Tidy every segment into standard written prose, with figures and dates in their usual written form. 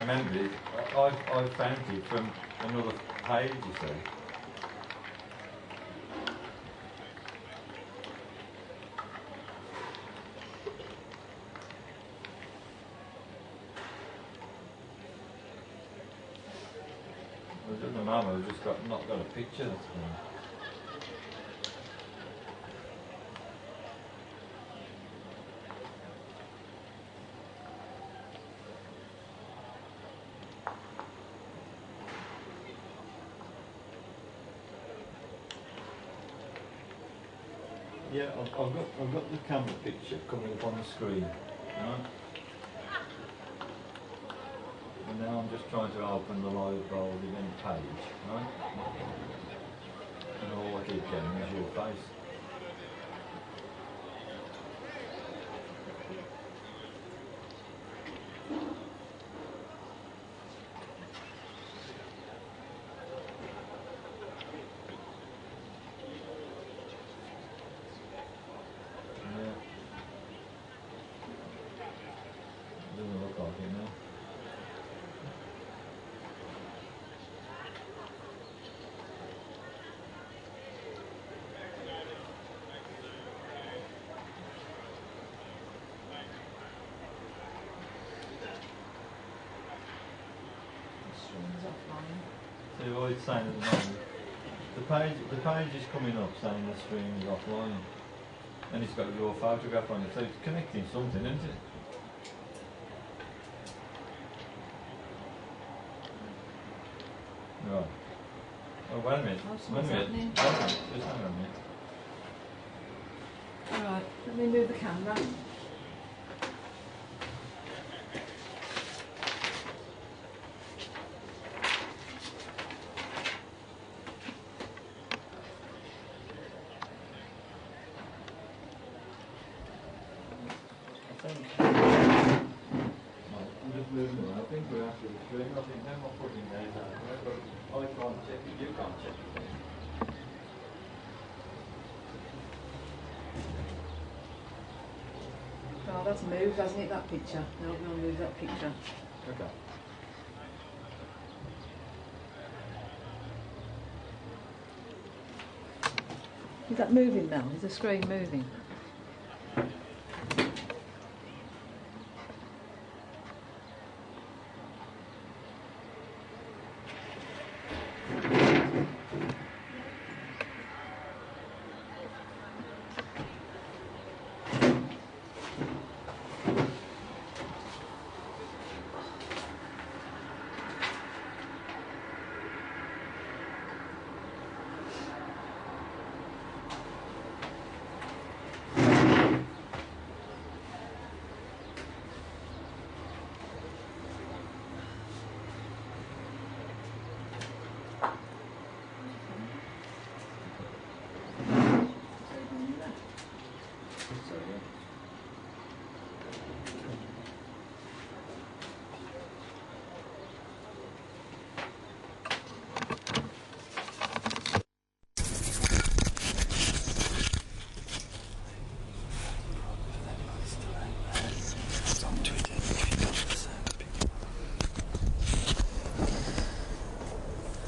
remember it. I found it from another page, you see. At the moment, I've just not got a picture that's going. Yeah, I've got the camera picture coming up on the screen, right? And now I'm just trying to open the live roll event page, right? And all I keep getting is your face. Doesn't look like it now. See what it's saying at the moment. The page is coming up saying the stream is offline, and it's got your photograph on it, so it's connecting something, isn't it? Right. Oh, wait a minute. Wait a minute. Just hang on a minute. Alright, let me move the camera. I'm just moving around. I think we're after the screen. I think now I'm putting these out. I can't check it, you can't check it. Oh, that's moved, hasn't it, that picture? No, I'm going to move that picture. Okay. Is that moving, Mel? Is the screen moving?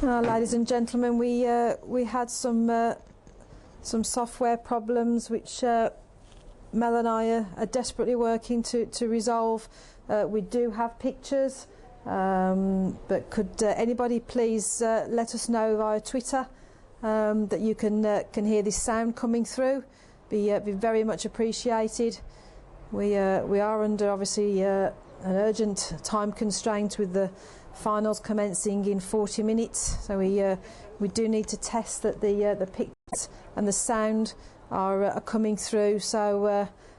Ladies and gentlemen, we had some software problems which Mel and I are desperately working to resolve. We do have pictures, but could anybody please let us know via Twitter that you can hear this sound coming through? Be very much appreciated. We are under obviously an urgent time constraint with the finals commencing in 40 minutes, so we do need to test that the pictures and the sound are coming through. So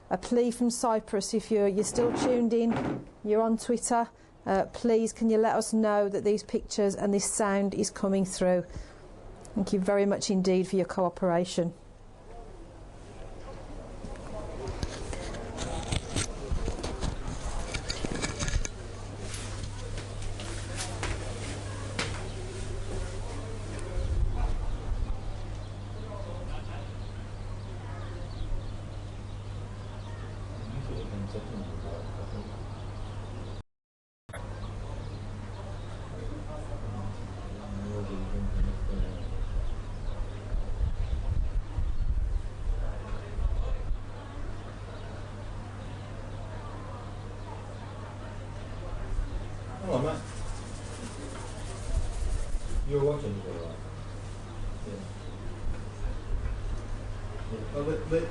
a plea from Cyprus: if you're still tuned in, you're on Twitter, please can you let us know that these pictures and this sound is coming through. Thank you very much indeed for your cooperation. Hello, mate. You're watching it, all right? Yeah. Well,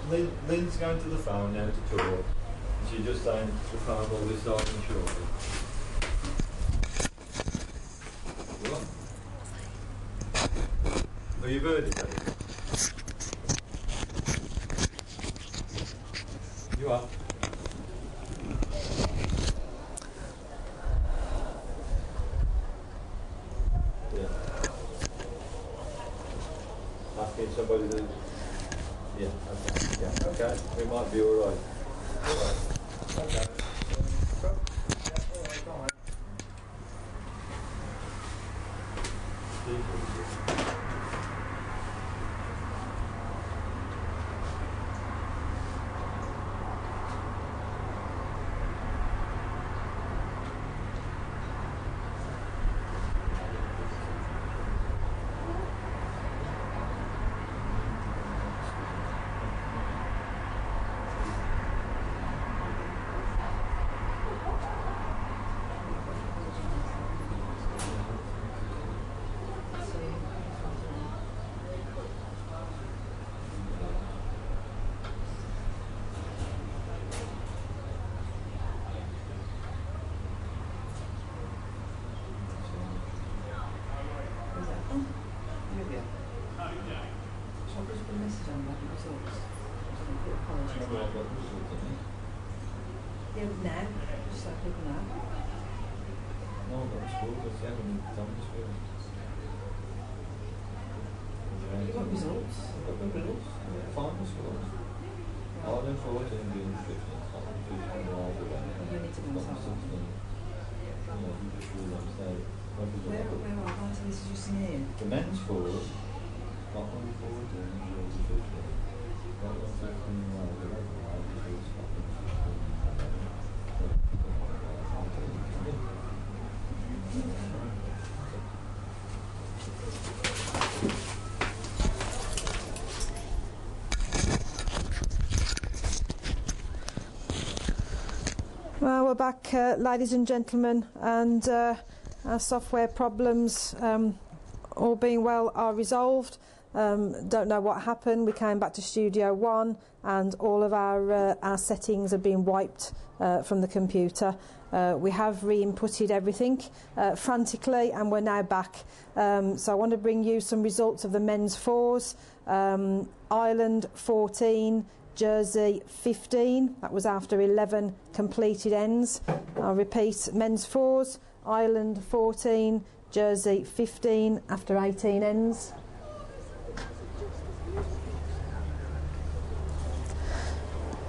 Lynn's going to the phone now to talk. She's just saying the phone will be starting shortly. What? Are you birdie, Daddy? You are? Yeah. Asking somebody to... Yeah, okay. Yeah, okay. We might be alright. Alright. Okay. Yeah, alright, come on. What results? Final scores. Ireland 14, England 15, Scotland 2, and Wales 11. You need to go and start one. You just rule them, so Where are parties is just in here? the men's forward, Scotland 14, England 15. Scotland 15, Wales 11, Wales 2, Scotland 15. Well, we're back, ladies and gentlemen, and our software problems, all being well, are resolved. Don't know what happened. We came back to Studio One, and all of our settings have been wiped from the computer. We have re-inputted everything frantically, and we're now back. So I want to bring you some results of the men's fours. Ireland 14. Jersey 15, that was after 11 completed ends. I'll repeat, men's fours, Ireland 14, Jersey 15 after 18 ends.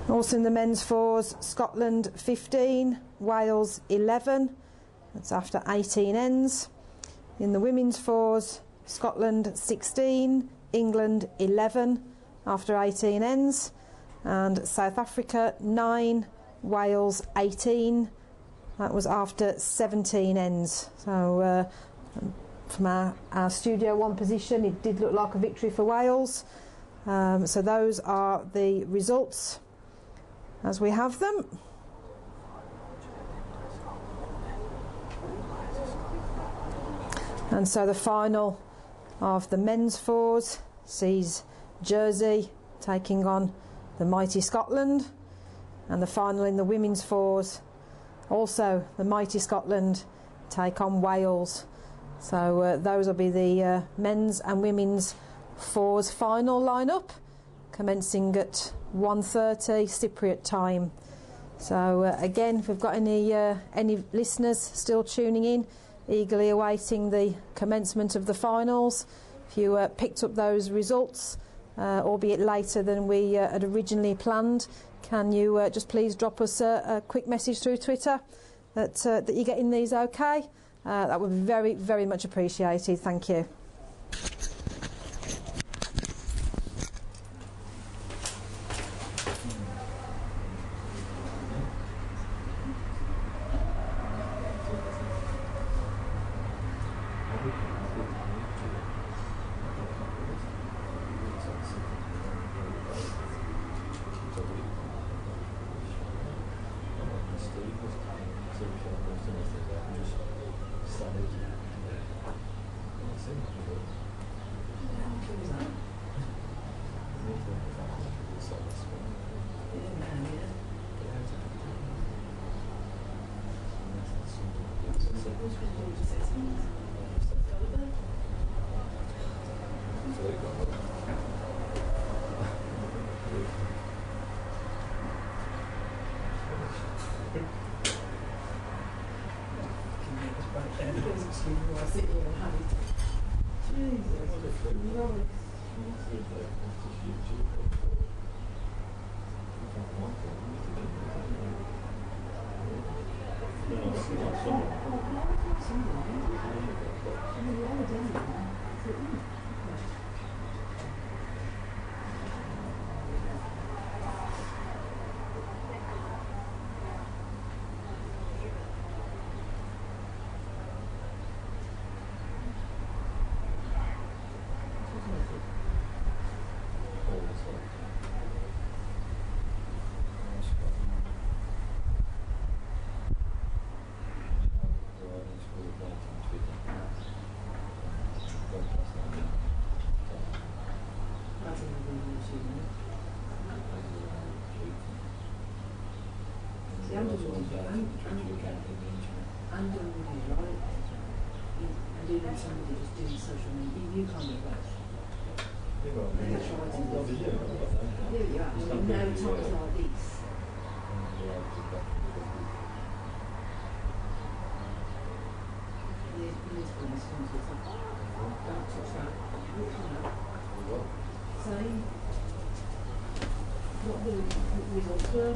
Also in the men's fours, Scotland 15, Wales 11, that's after 18 ends. In the women's fours, Scotland 16, England 11 after 18 ends. And South Africa 9, Wales 18, that was after 17 ends. So from our Studio One position, it did look like a victory for Wales. So those are the results as we have them. And so the final of the men's fours sees Jersey taking on the mighty Scotland, and the final in the women's fours, also the mighty Scotland take on Wales. So those will be the men's and women's fours final lineup, commencing at 1:30 Cypriot time. So again, if we've got any listeners still tuning in, eagerly awaiting the commencement of the finals, if you picked up those results, albeit later than we had originally planned, can you just please drop us a quick message through Twitter that you're getting these okay? That would be very, very much appreciated. Thank you. Somebody just doing social media, you can't do both. Yeah, Yeah, you are. No times like this. Say what the results were.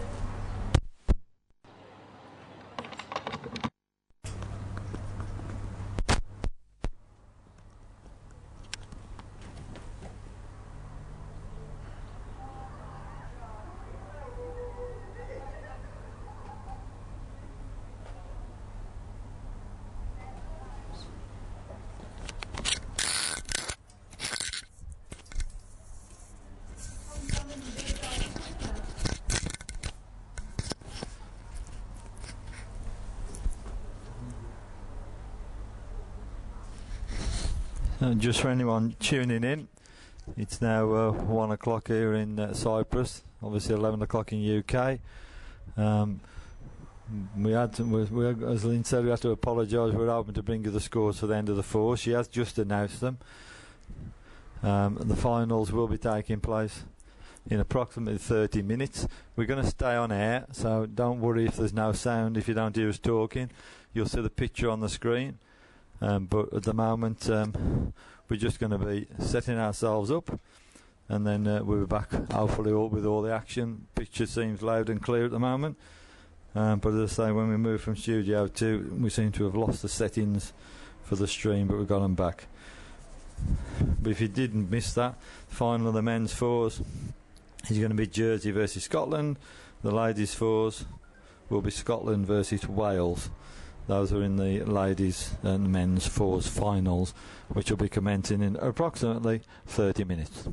And just for anyone tuning in, it's now 1 o'clock here in Cyprus, obviously 11 o'clock in UK. We as Lynn said, we have to apologise. We're hoping to bring you the scores for the end of the four. She has just announced them. The finals will be taking place in approximately 30 minutes. We're going to stay on air, so don't worry if there's no sound, if you don't hear us talking. You'll see the picture on the screen. But at the moment, we're just going to be setting ourselves up, and then we'll be back hopefully with all the action. Picture seems loud and clear at the moment, but as I say, when we move from Studio 2, we seem to have lost the settings for the stream, but we've got them back. But if you didn't miss that, the final of the men's fours is going to be Jersey versus Scotland. The ladies' fours will be Scotland versus Wales. Those are in the ladies and men's fours finals, which will be commencing in approximately 30 minutes.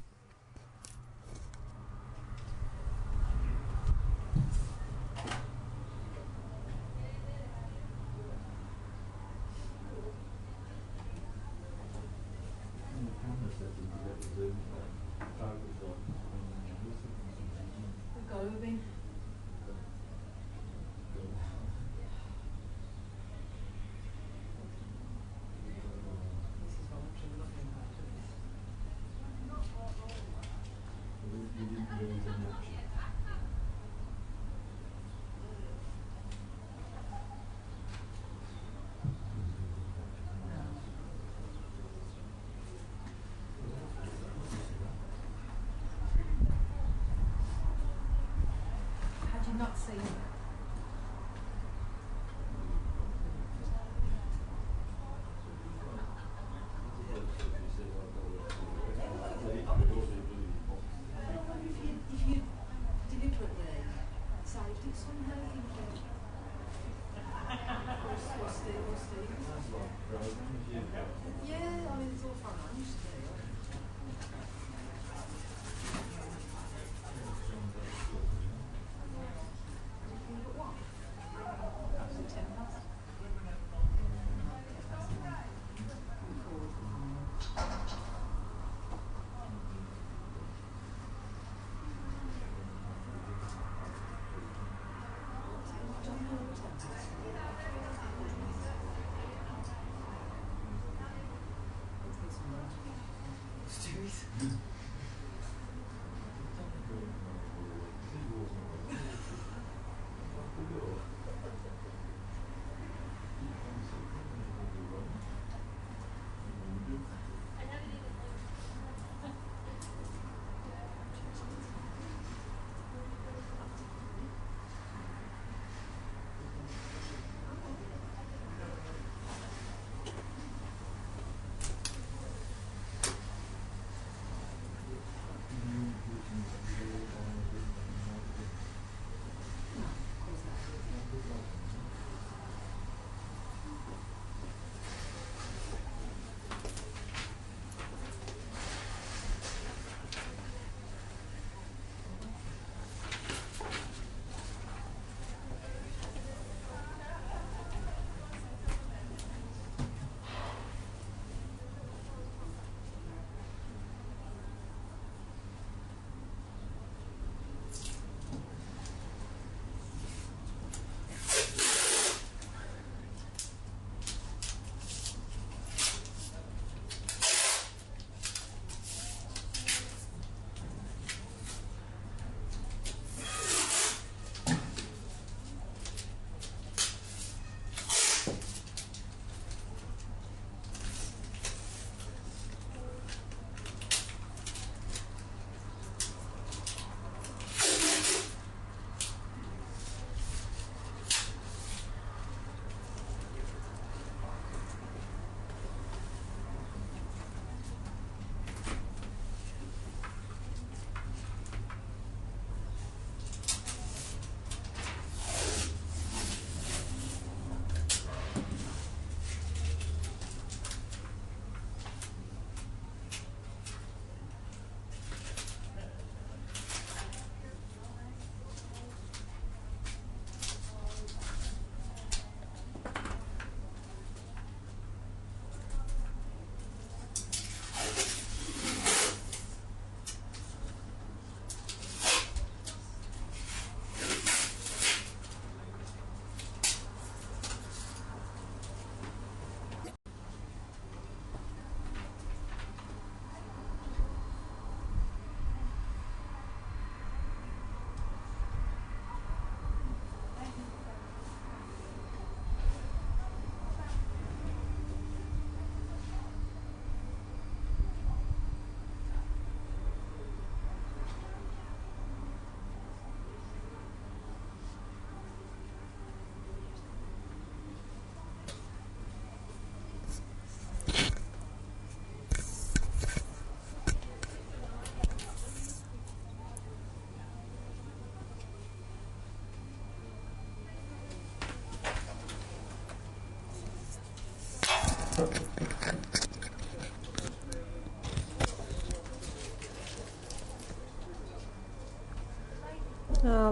Not seen that. If you deliberately saved it somehow, thinking, what's the? Yeah, I mean, it's all fun, I used to do.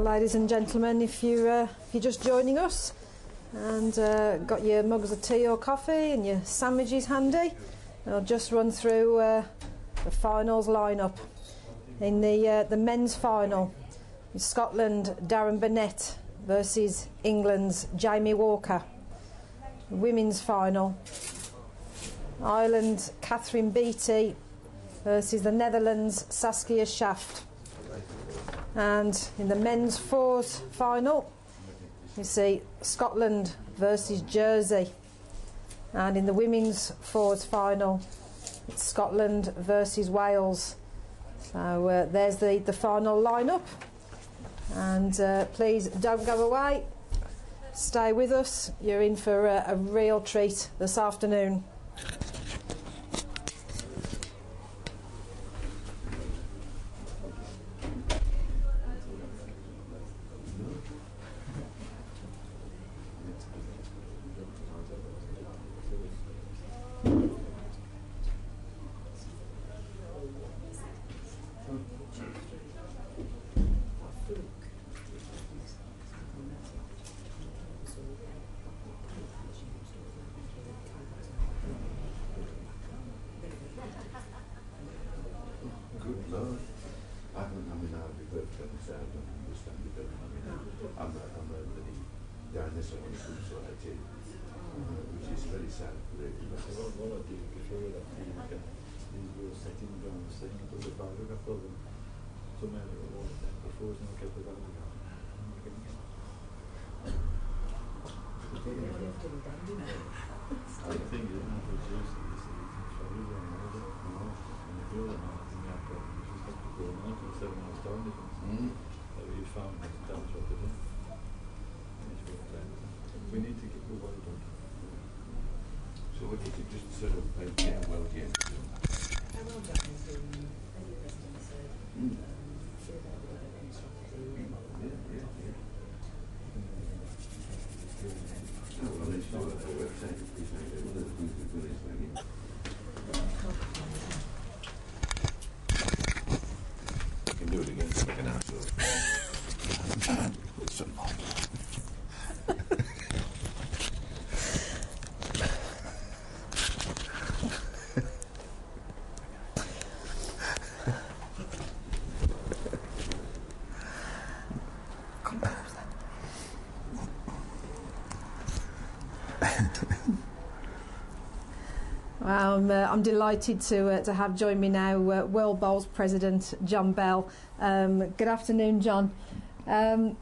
Ladies and gentlemen, if you're just joining us and got your mugs of tea or coffee and your sandwiches handy, I'll just run through the finals lineup. In the men's final, Scotland Darren Burnett versus England's Jamie Walker. The women's final, Ireland Catherine Beattie versus the Netherlands Saskia Schaft. And in the men's fours final, we see Scotland versus Jersey. And in the women's fours final, it's Scotland versus Wales. So there's the final lineup. And please don't go away. Stay with us. You're in for a real treat this afternoon. We need to get the well done. So what did you just sort of get well game? Well done is the president said. Well, let's do it on the website. You can do it again, like an asshole. With some I'm delighted to have join me now World Bowls President John Bell. Good afternoon, John.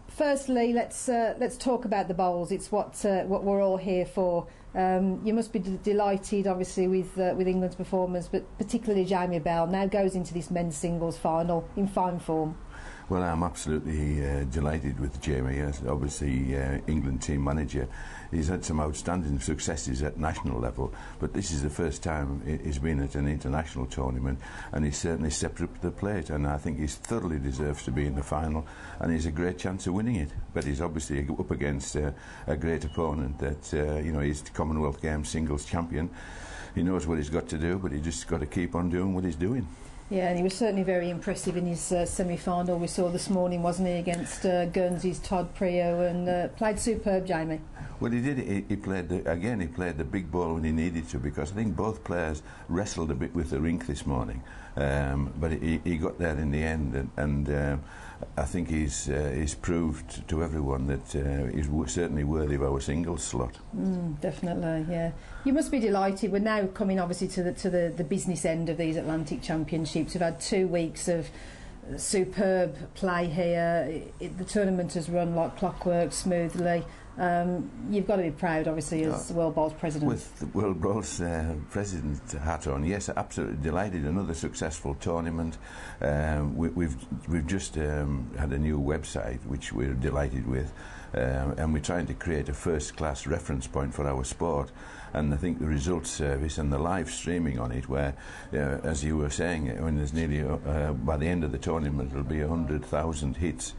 Firstly, let's talk about the bowls. It's what we're all here for. You must be delighted, obviously, with England's performance, but particularly Jamie Bell now goes into this men's singles final in fine form. Well, I'm absolutely delighted with Jamie. As obviously England team manager, he's had some outstanding successes at national level, but this is the first time he's been at an international tournament, and he's certainly stepped up to the plate, and I think he thoroughly deserves to be in the final, and he's a great chance of winning it. But he's obviously up against a great opponent that, he's the Commonwealth Games singles champion. He knows what he's got to do, but he's just got to keep on doing what he's doing. Yeah, and he was certainly very impressive in his semi-final we saw this morning, wasn't he, against Guernsey's Todd Prio, and played superb, Jamie. Well, he did. He played the big ball when he needed to, because I think both players wrestled a bit with the rink this morning, but he got there in the end, and I think he's proved to everyone that he's certainly worthy of our singles slot. Definitely, yeah. You must be delighted. We're now coming, obviously, to the business end of these Atlantic Championships. We've had 2 weeks of superb play here. The tournament has run like clockwork, smoothly. You've got to be proud, obviously, as World Bowls President. With the World Bowls President hat on, yes, absolutely delighted. Another successful tournament. We've just had a new website, which we're delighted with, and we're trying to create a first-class reference point for our sport. and I think the results service and the live streaming on it, where, as you were saying, I mean, there's nearly by the end of the tournament it'll be 100,000 hits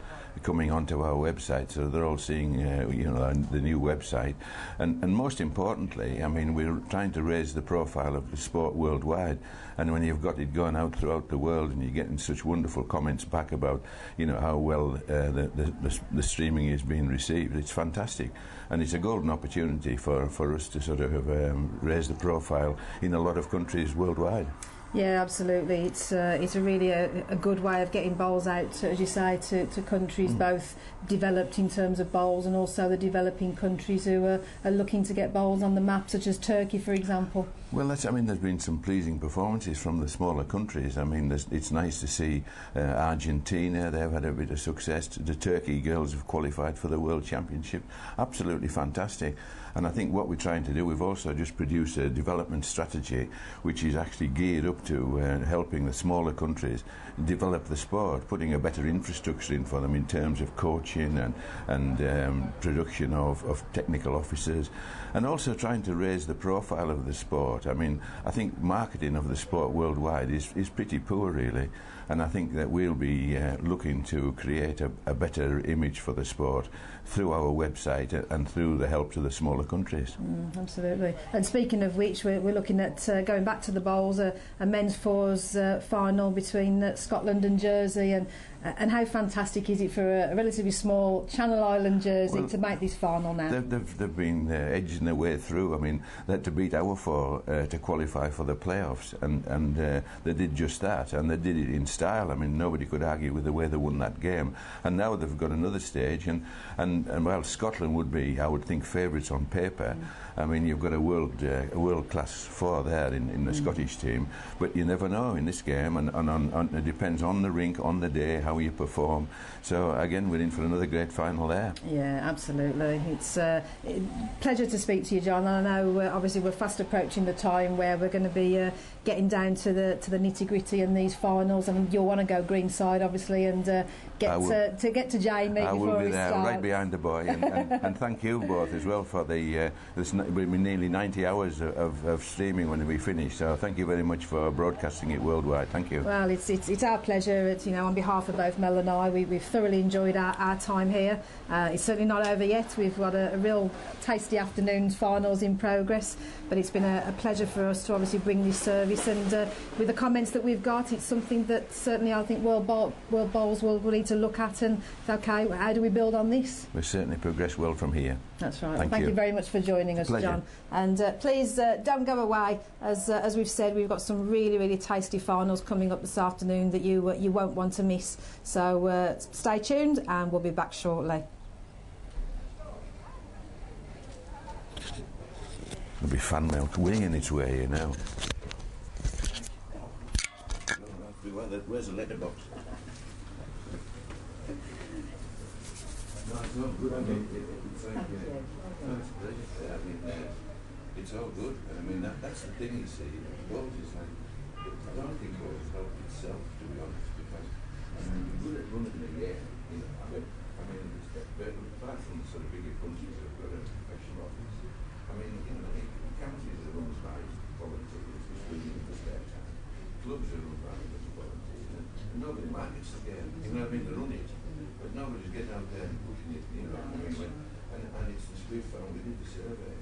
coming onto our website, so they're all seeing the new website, and most importantly, I mean, we're trying to raise the profile of the sport worldwide, and when you've got it going out throughout the world and you're getting such wonderful comments back about how well the streaming is being received, it's fantastic, and it's a golden opportunity for us to sort of raise the profile in a lot of countries worldwide. Yeah, absolutely. It's a really a good way of getting bowls out, as you say, to countries both developed in terms of bowls and also the developing countries who are looking to get bowls on the map, such as Turkey, for example. Well, there's been some pleasing performances from the smaller countries. I mean, it's nice to see Argentina. They've had a bit of success. The Turkey girls have qualified for the World Championship. Absolutely fantastic. And I think what we're trying to do, we've also just produced a development strategy which is actually geared up to helping the smaller countries develop the sport, putting a better infrastructure in for them in terms of coaching and production of technical officers, and also trying to raise the profile of the sport. I mean, I think marketing of the sport worldwide is pretty poor, really, and I think that we'll be looking to create a better image for the sport through our website and through the help to the smaller countries. Absolutely. And speaking of which, we're looking at going back to the bowls, a men's fours final between Scotland and Jersey, and how fantastic is it for a relatively small Channel Island jersey to make this final now? They've been edging their way through. I mean, they had to beat our four to qualify for the playoffs, and they did just that, and they did it in style. I mean, nobody could argue with the way they won that game. And now they've got another stage, and while Scotland would be, I would think, favourites on paper, I mean, you've got a world-class four there in the Scottish team, but you never know in this game, and it depends on the rink, on the day, how you perform. So again, we're in for another great final there. Yeah, absolutely. It's a pleasure to speak to you, John. And I know obviously we're fast approaching the time where we're going to be getting down to the nitty-gritty in these finals, and you'll want to go greenside, obviously, and get to Jamie I before will be we there, start. right behind the boy, and thank you both as well for this nearly 90 hours of streaming when we finish. So thank you very much for broadcasting it worldwide. Thank you. Well, it's our pleasure. It's, on behalf of both Mel and I, we've thoroughly enjoyed our time here. It's certainly not over yet. We've got a real tasty afternoon's finals in progress, but it's been a pleasure for us to obviously bring this service, and with the comments that we've got, it's something that certainly I think World Bowls will need to look at and say, okay, how do we build on this? We've certainly progressed well from here. That's right. Thank Thank you you very much for joining us, Pleasure. John. And please don't go away. As we've said, we've got some really, really tasty finals coming up this afternoon that you won't want to miss. So stay tuned, and we'll be back shortly. There'll be fan mail winging its way, Where's the letterbox? No, it's not good. I mean, it's like, it's brilliant. I mean, it's all good. I mean, that's the thing, you see. Golf is like, I don't think golf is helped itself, to be honest, because you're good at running the game, I mean, apart from the sort of bigger countries that have got a professional office, I mean, counties are run by volunteers, which we need for spare time. Clubs are run by volunteers, and nobody markets the game. They run it, but nobody's getting out there and pushing it, and it's this we've found, we did the survey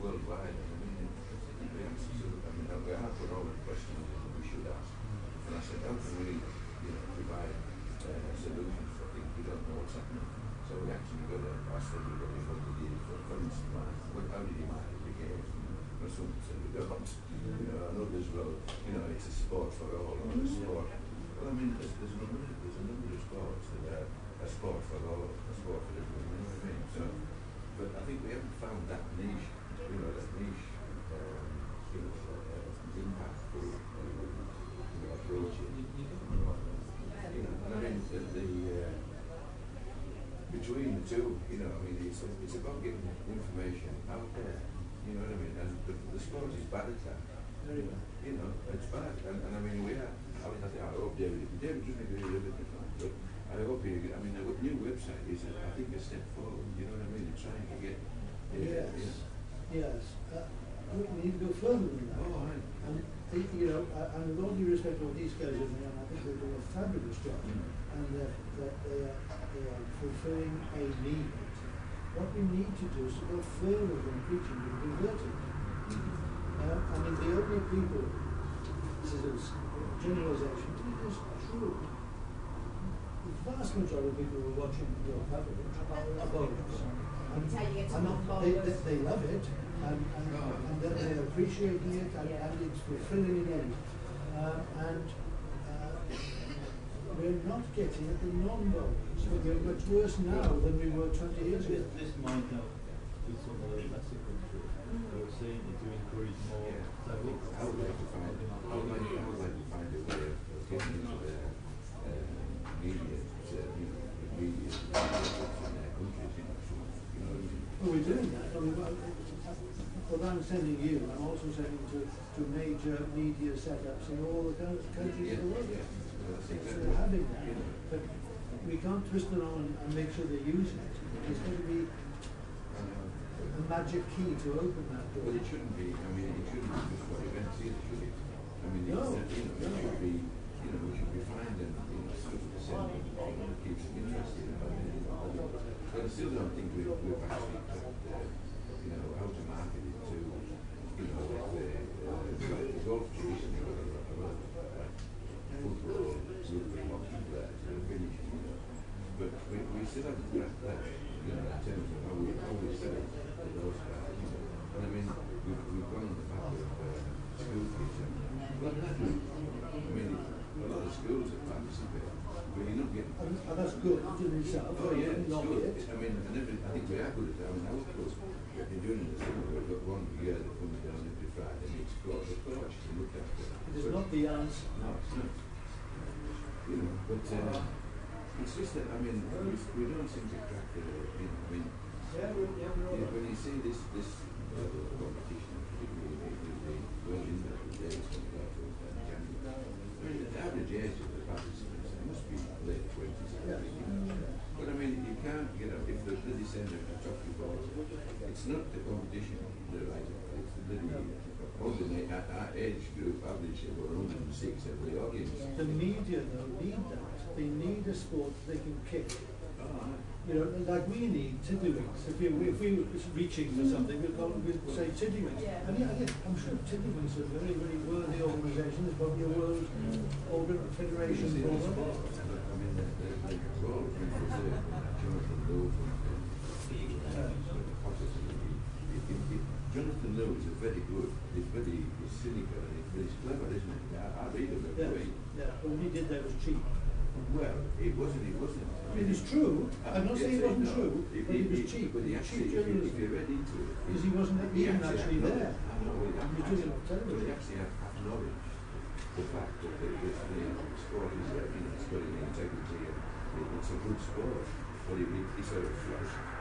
worldwide, and the answers are, we have put all the questions that we should ask, and I said, how can we, provide solutions for things we don't know what's happening? So we actually got to ask everybody what they did, for instance, how did you manage the game? Some said we don't, and others will, it's a sport for all, or a sport. Well, I mean, there's a number of sports that are a sport for all, a sport for everyone, you know what I mean? So, but I think we haven't found that niche, impactful approach. And I mean, between the two, it's about getting information out there, you know what I mean? And the sport is bad at that. It's bad. And I mean, I hope David doesn't agree with everything, but I hope the new website is, I think, a step forward, you know what I mean? Trying to get, Yes. We need to go further than that. Oh, right. And, you know, and with all due respect to what these guys are doing, I think they're doing a fabulous job. And that they are fulfilling a need. What we need to do is to go further than preaching and converting. I mean, the only people, this is a generalization, but it is true. The vast majority of people who are watching your coverage are bowlers. And they love it, and they're appreciating it, and it's fulfilling a need. We're not getting at the non-bowlers. We're much worse now than we were 20 years ago. This might help with some of the lesser countries. We're seeing it to increase more. So I would like to find a way of getting into their media, media in their countries, you know what I mean? Well, we're doing that. I mean, what I'm sending you, I'm also sending to major media setups in all the countries of the world. So we're having that. But we can't twist it on and make sure they use it. There's going to be a magic key to open that door. But it shouldn't be, I mean, it shouldn't be just for events either, should it? I mean, No. It should be, we should be finding, stuff to send that keeps them interested about it. But I still don't think we've actually got, how to market it to, like the golf tradition of football, rugby, hockey players, finish, but we still haven't got that, in terms of how we sell it to those guys, And I mean, we've gone on the back of school kids, well, I mean, a lot of schools have participated, but you're not getting... And that's good in itself. Oh yeah, it's not good. it. I mean, I think we are good at that. I mean, our course, during the summer, we've got one year that comes down every Friday and it's got the coach to look after. It is not the answer. No, it's not. But it's just that, I mean, we don't seem to crack the, I mean, when you see this level of competition, particularly with the World Indoor Days coming out in January, I mean, the average age of the participants, they must be late 20s, But I mean, you can't, if the bloody centre of the top ball, it's not the competition, the right, it's the bloody, our age group average about 106 every audience. The media, though, need that. They need a sport they can kick. Like we need tiddlywinks. If we were reaching for something, we'd say tiddlywinks. And I'm sure tiddlywinks are a very, very worthy organisation. There's probably a world federation for them. I mean, the role of Jonathan Lowe Jonathan Lowe is he's cynical and he's clever, isn't he? I read him every week. Yeah, but what he did there was cheap. Well, it wasn't. I mean, it's true. I'm not saying it wasn't true, but it was cheap. But he actually, if you read into it, because he wasn't even actually there. I know, he was doing it on television. But he actually had acknowledged the fact that the sport is, it's got an integrity and it's a good sport. But he sort of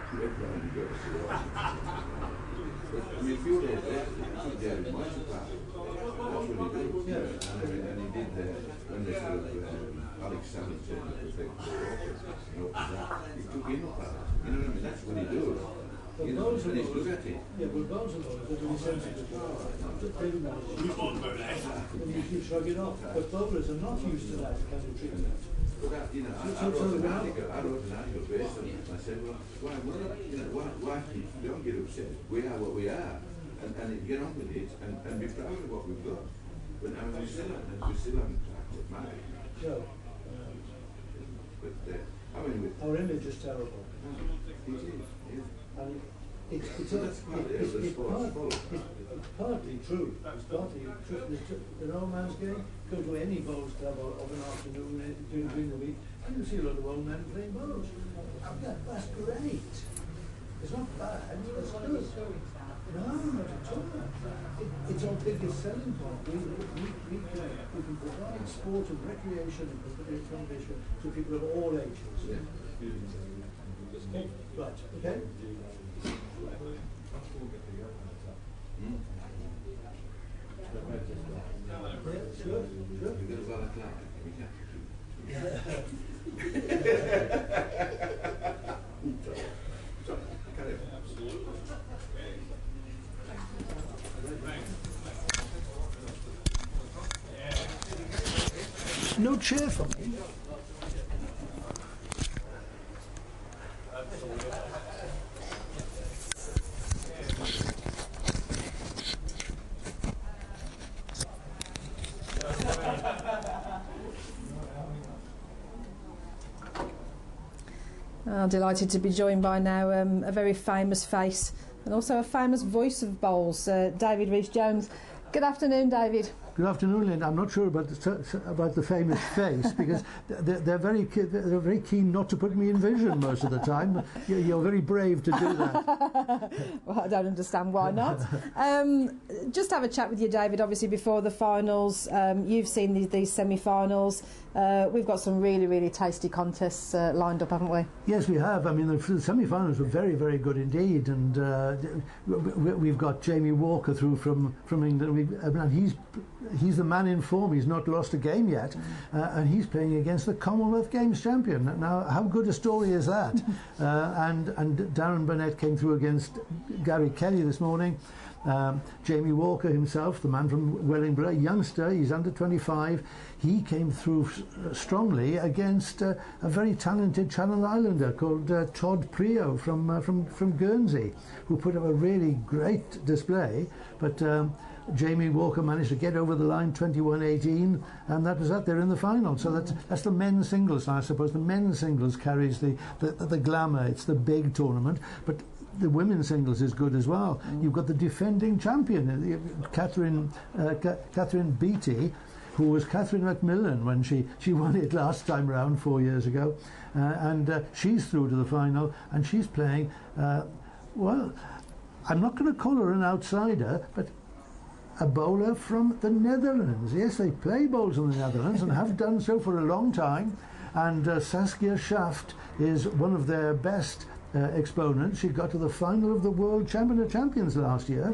went round and got us to watch it. But I mean, a few days later, he took David Moyes apart. That's what he did. Yeah. And he did when they sort of Alex Salmon turned up with the he took him apart. You know what I mean? That's what he does. But those are he's good at it. Yeah, but those are those that are sensitive. David Moyes is used to that. And you shrug it off. But bowlers are not used to that kind of treatment. But I wrote an article based on it. I said, well, why don't get upset? We are what we are, and get on with it, and be proud of what we've got. But I mean, we still haven't cracked it, Mike. No. But I mean, our image is terrible. It is. And it's partly true. It's partly true. The old man's game. Go to any bowls club of an afternoon during the week, and you see a lot of old men playing bowls. That's great. It's not bad. It's good. No, not at all. It's our biggest selling point. We can provide sport and recreation and accommodation to people of all ages. Yeah. Right. Okay. Yeah, sure. We've got a lot of time. no chair for me. Delighted to be joined by now a very famous face and also a famous voice of bowls, David Reese-Jones. Good afternoon, David. Good afternoon, Lynn. I'm not sure about the famous face because they're very keen not to put me in vision most of the time. You're very brave to do that. Well, I don't understand why not. Just have a chat with you, David. Obviously, before the finals, you've seen these semi-finals. We've got some really, really tasty contests lined up, haven't we? Yes, we have. I mean, the semi-finals were very, very good indeed, and we've got Jamie Walker through from England, and he's the man in form. He's not lost a game yet, and he's playing against the Commonwealth Games champion. Now, how good a story is that? And Darren Burnett came through against Gary Kelly this morning. Jamie Walker himself, the man from Wellingborough, a youngster, he's under 25. He came through strongly against a very talented Channel Islander called Todd Prio from Guernsey, who put up a really great display. But Jamie Walker managed to get over the line 21-18, and that was that. They're in the final. So that's the men's singles. I suppose the men's singles carries the glamour. It's the big tournament, but the women's singles is good as well. You've got the defending champion, Catherine Beattie, who was Catherine Macmillan when she won it last time round 4 years ago, and she's through to the final, and she's playing. Well, I'm not going to call her an outsider, but a bowler from the Netherlands. Yes, they play bowls in the Netherlands and have done so for a long time. And Saskia Schaft is one of their best exponents. She got to the final of the World Champion of Champions last year.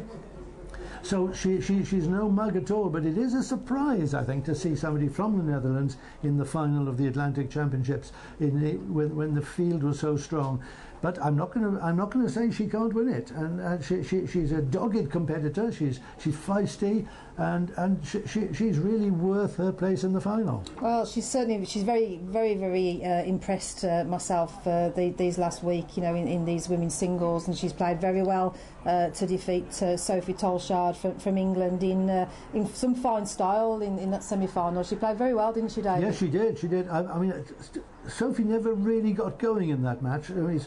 So she's no mug at all, but it is a surprise, I think, to see somebody from the Netherlands in the final of the Atlantic Championships when the field was so strong. But I'm not going to say she can't win it. And she's a dogged competitor. She's feisty, and she's really worth her place in the final. Well, she's very, very, very impressed myself these last week. You know, in these women's singles, and she's played very well to defeat Sophie Tolshard from England in some fine style in that semi-final. She played very well, didn't she, David? Yes, she did. She did. I mean, Sophie never really got going in that match. I mean,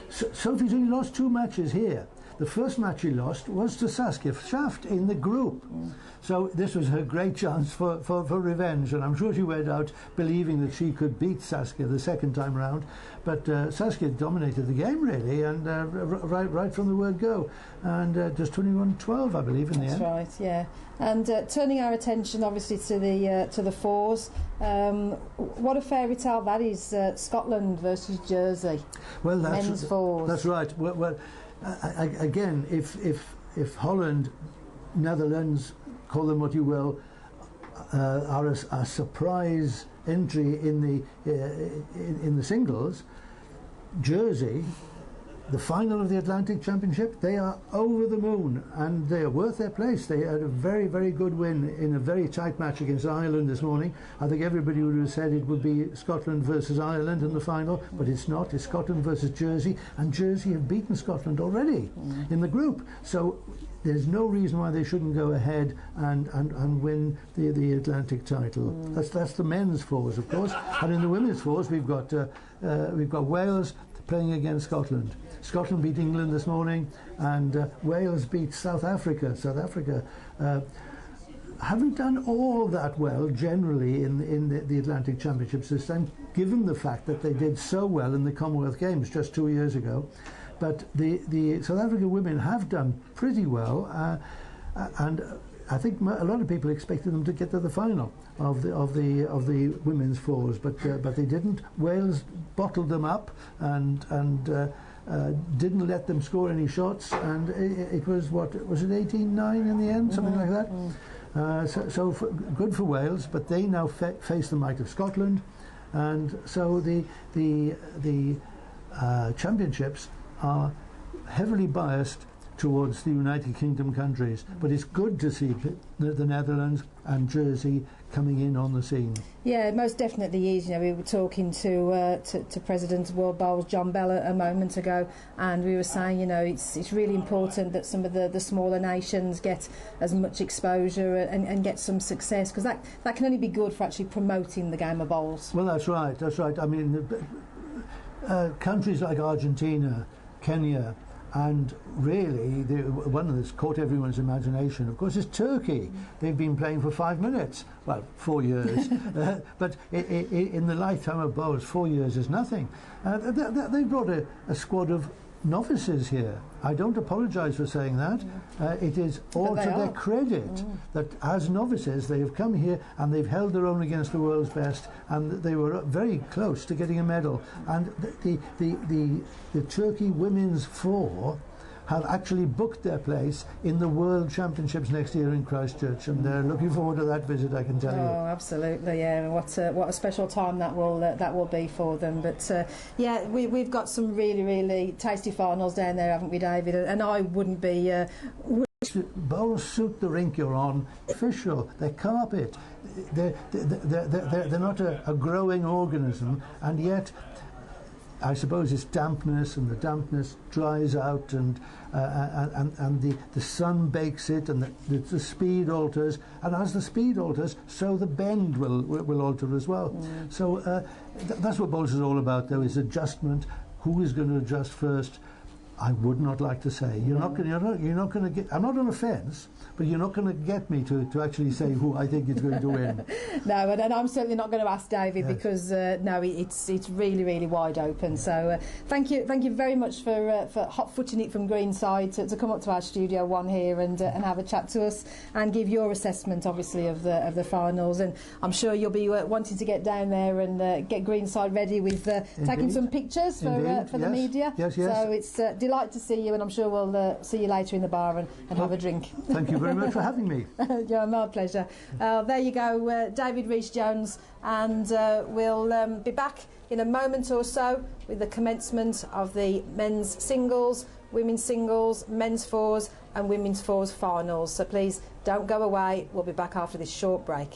Sophie's only lost 2 matches here. The first match she lost was to Saskia Schaft in the group. So this was her great chance for revenge, and I'm sure she went out believing that she could beat Saskia the second time round. But Saskia dominated the game, really, and right from the word go. And just 21-12, I believe, in the end. That's right, yeah. And turning our attention, obviously, to the fours, what a fairy tale that is, Scotland versus Jersey. Well, men's fours. That's right. Well, again, if Holland, Netherlands, call them what you will, are a surprise entry in the singles, Jersey, the final of the Atlantic Championship, they are over the moon and they are worth their place. They had a very, very good win in a very tight match against Ireland this morning. I think everybody would have said it would be Scotland versus Ireland in the final, but it's not. It's Scotland versus Jersey, and Jersey have beaten Scotland already in the group. So there's no reason why they shouldn't go ahead and win the Atlantic title. That's the men's fours, of course, and in the women's fours we've got Wales playing against Scotland. Scotland beat England this morning, and Wales beat South Africa. South Africa haven't done all that well generally in the Atlantic Championships this time, given the fact that they did so well in the Commonwealth Games just 2 years ago. But the South African women have done pretty well, and I think a lot of people expected them to get to the final of the women's fours, but they didn't. Wales bottled them up and didn't let them score any shots, and it was, what was it, 18-9 in the end, something like that. So good for Wales, but they now face the might of Scotland, and so the championships are heavily biased towards the United Kingdom countries. But it's good to see the Netherlands and Jersey coming in on the scene. Yeah, it most definitely is. You know, we were talking to President of World Bowls, John Bell, a moment ago, and we were saying, you know, it's really important that some of the smaller nations get as much exposure and get some success, because that can only be good for actually promoting the game of bowls. Well, that's right. I mean, countries like Argentina, Kenya, and really, one that's caught everyone's imagination, of course, is Turkey. They've been playing for 5 minutes, well, 4 years. But in the lifetime of bowls, 4 years is nothing. They brought a squad of novices here. I don't apologise for saying that. It is all to their credit that as novices they have come here and they've held their own against the world's best, and they were very close to getting a medal. And the Turkey women's four have actually booked their place in the World Championships next year in Christchurch, and they're looking forward to that visit, I can tell you. Oh, absolutely, yeah. What a special time that will be for them. But yeah, we've got some really, really tasty finals down there, haven't we, David? And I wouldn't be... Bowls suit the rink you're on. Official, they're carpet. They're not a growing organism, and yet I suppose it's dampness, and the dampness dries out, and the sun bakes it, and the speed alters, and as the speed alters, so the bend will alter as well. So that's what bowls is all about, though, is adjustment. Who is going to adjust first? I would not like to say. You're not going to get. I'm not on a fence, but you're not going to get me to actually say who I think is going to win. No, and I'm certainly not going to ask David, Yes. Because no, it's really, really wide open. So thank you very much for hot-footing it from Greenside to come up to our Studio One here and have a chat to us and give your assessment, obviously, of the finals. And I'm sure you'll be wanting to get down there and get Greenside ready with taking some pictures for the media. Yes. So it's delight to see you, and I'm sure we'll see you later in the bar and have a drink. Thank you very much for having me. Yeah, my pleasure. There you go, David Rees-Jones, and we'll be back in a moment or so with the commencement of the men's singles, women's singles, men's fours and women's fours finals. So please don't go away. We'll be back after this short break.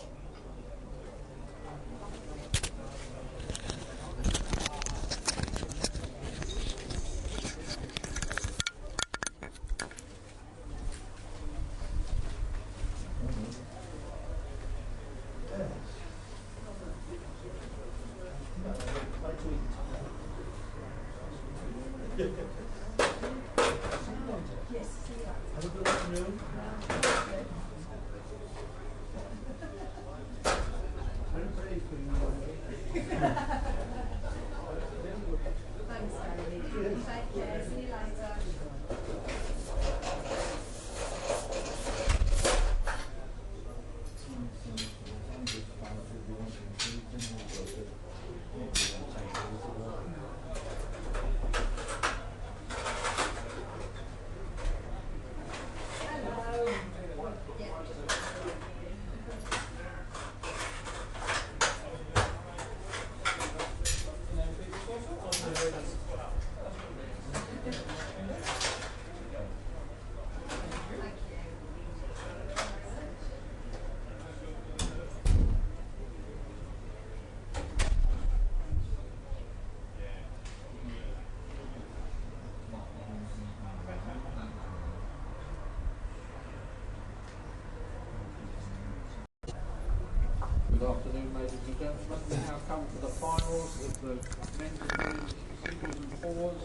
Good afternoon, ladies and gentlemen. We now come to the finals of the men's and women's singles and fours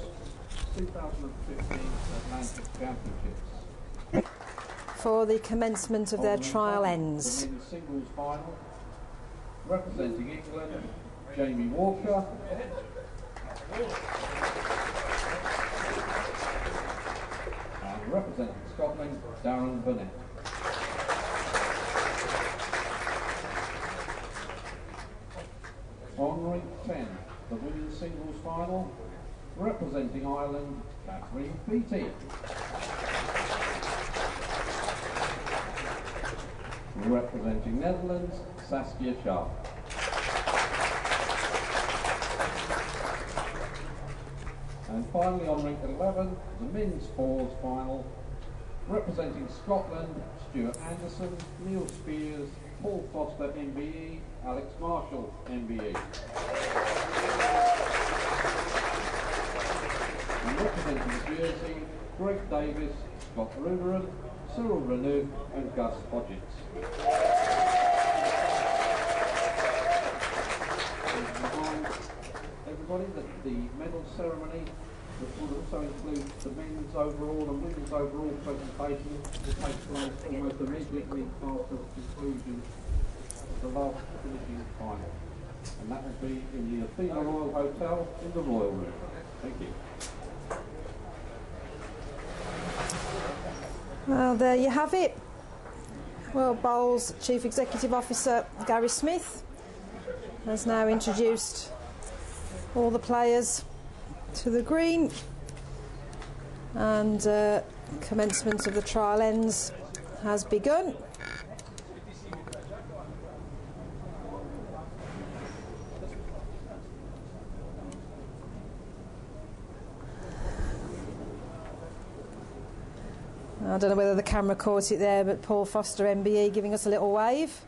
2015 Atlantic Championships. For the commencement of their trial ends. The men's singles final, representing England, Jamie Walker. And representing Scotland, Darren Burnett. On ring 10, the women's singles final, representing Ireland, Catherine Beattie. Representing Netherlands, Saskia Sharp. And finally on ring 11, the men's fours final, representing Scotland, Stuart Anderson, Neil Spears, Paul Foster MBE, Alex Marshall MBE. And representing Jersey, Greg Davis, Scott Ruberan, Cyril Renew and Gus Hodgetts. Remind everybody that the medal ceremony, which will also include the men's overall and women's overall presentation, will take place almost immediately after the conclusion of the last finishing final. And that will be in the Athena Royal Hotel in the Royal Room. Thank you. Well, there you have it. World Bowls Chief Executive Officer Gary Smith has now introduced all the players to the green, and commencement of the trial ends has begun. I don't know whether the camera caught it there, but Paul Foster MBE giving us a little wave.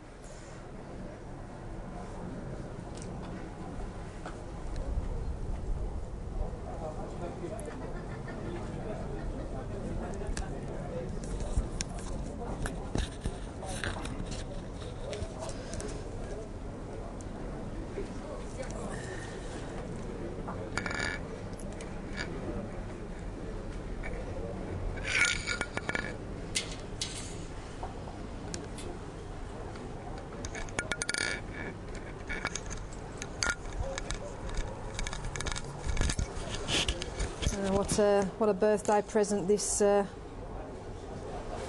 What a birthday present this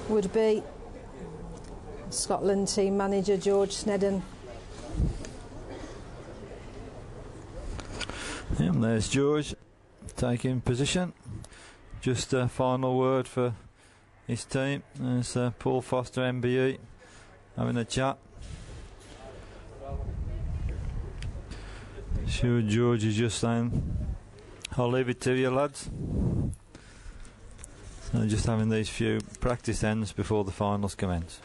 would be. Scotland team manager George Snedden. And there's George taking position. Just a final word for his team. There's Paul Foster MBE having a chat. Sure, George is just saying, I'll leave it to you, lads. So just having these few practice ends before the finals commence.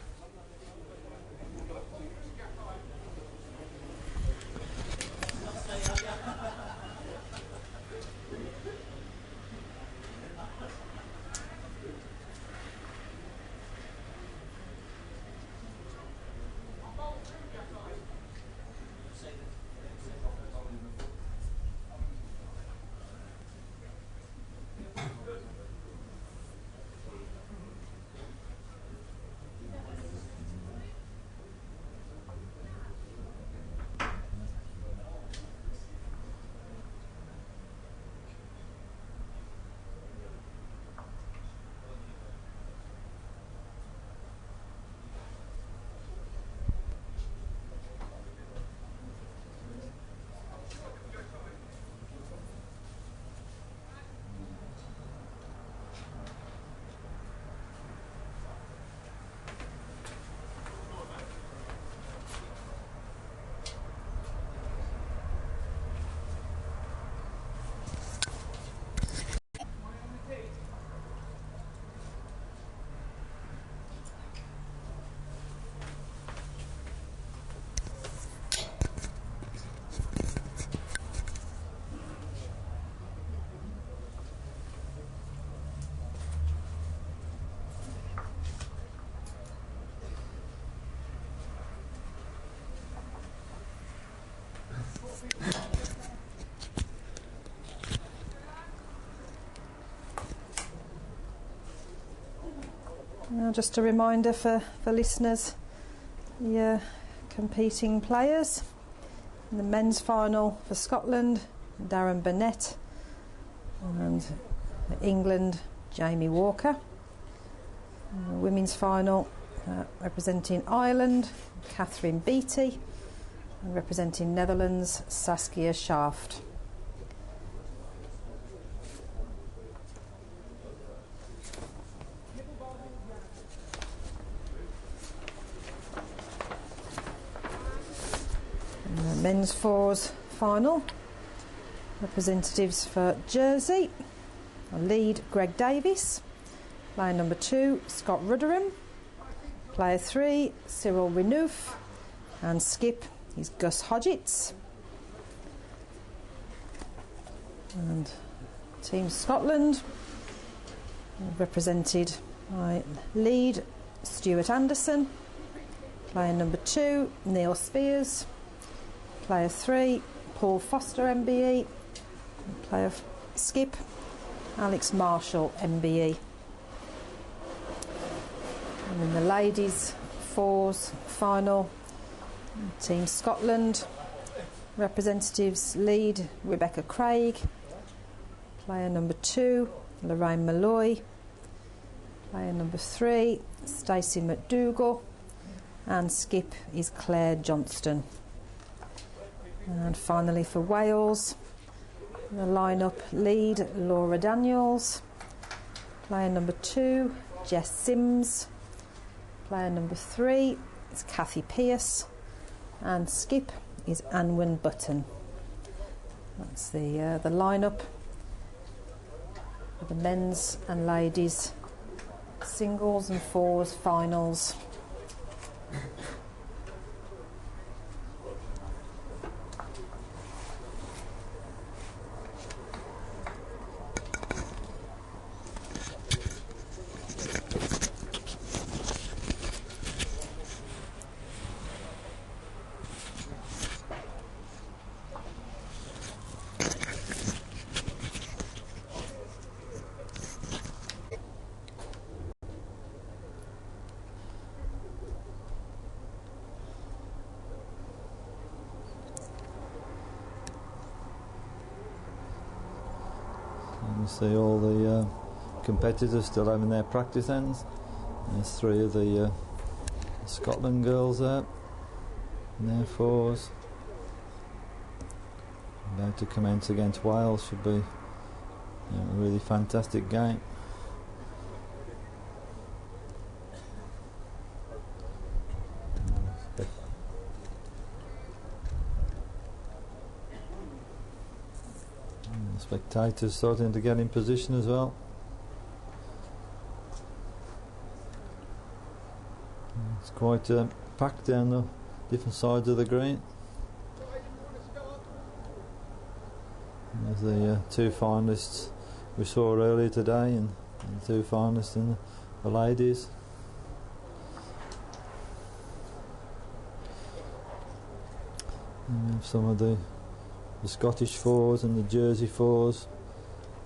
Now, just a reminder for listeners, the competing players. In the men's final for Scotland, Darren Burnett, and for England, Jamie Walker. In the women's final, representing Ireland, Catherine Beattie, and representing Netherlands, Saskia Shaft. Men's fours final, representatives for Jersey, Lead, Greg Davis. Player number 2, Scott Rudderham. Player 3, Cyril Renouf. And skip is Gus Hodgetts. And Team Scotland, represented by lead, Stuart Anderson. Player number 2, Neil Spears. Player 3, Paul Foster MBE. Player skip, Alex Marshall MBE. And in the ladies' fours final, Team Scotland representatives lead, Rebecca Craig. Player number 2, Lorraine Malloy. Player number 3, Stacey McDougall. And skip is Claire Johnston. And finally for Wales, the lineup lead, Laura Daniels. Player number 2, Jess Sims. Player number 3 is Kathy Pearce. And skip is Anwen Button. That's the lineup for the men's and ladies singles and fours finals. You see all the competitors still having their practice ends. There's 3 of the Scotland girls there in their fours. About to commence against Wales. Should be a really fantastic game. Spectators starting to get in position as well. It's quite packed down the different sides of the green. There's the 2 finalists we saw earlier today, and the 2 finalists in the ladies. And we have some of the Scottish fours and the Jersey fours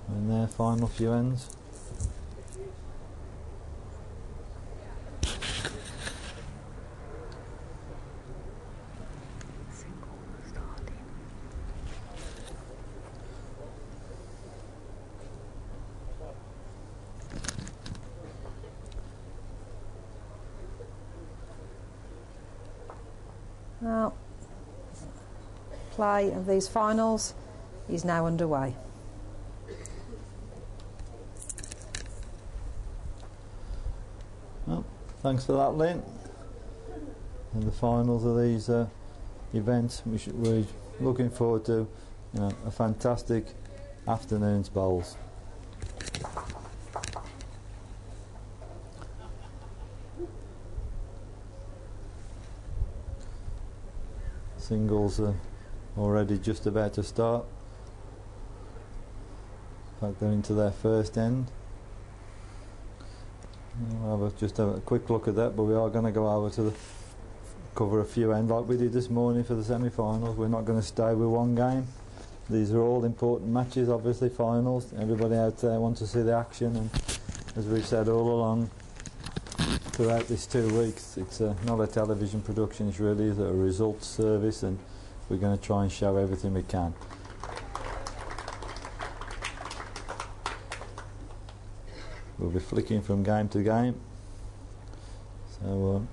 in their final few ends. Now, play of these finals is now underway. Well, thanks for that, Lynn. And the finals of these events, we're looking forward to a fantastic afternoon's bowls. Singles are already just about to start. In fact, they're into their first end. We'll just have a quick look at that, but we are going to go over to cover a few ends like we did this morning for the semi-finals. We're not going to stay with one game. These are all important matches, obviously finals. Everybody out there wants to see the action, and as we've said all along throughout this 2 weeks, it's not a television production, it's really a results service, and we're going to try and show everything we can. We'll be flicking from game to game, so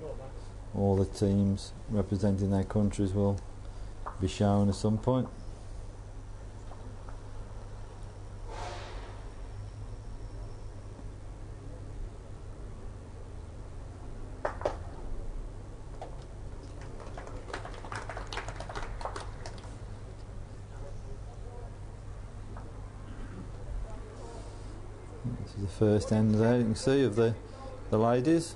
all the teams representing their countries will be shown at some point. The first end there, you can see, of the ladies.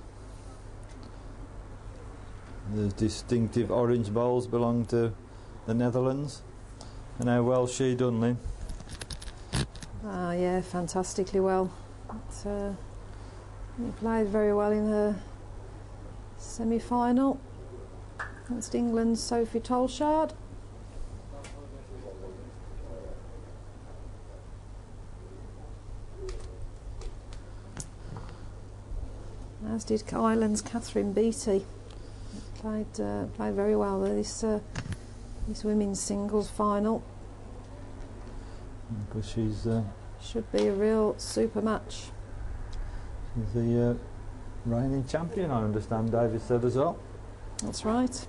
The distinctive orange bowls belong to the Netherlands. And how well she done, Lynn? Ah, yeah, fantastically well. He played very well in her semi-final against England's Sophie Tolshard. As did Ireland's Catherine Beattie. Played very well there, this women's singles final. Because she's should be a real super match. She's the reigning champion, I understand David said as well. That's right.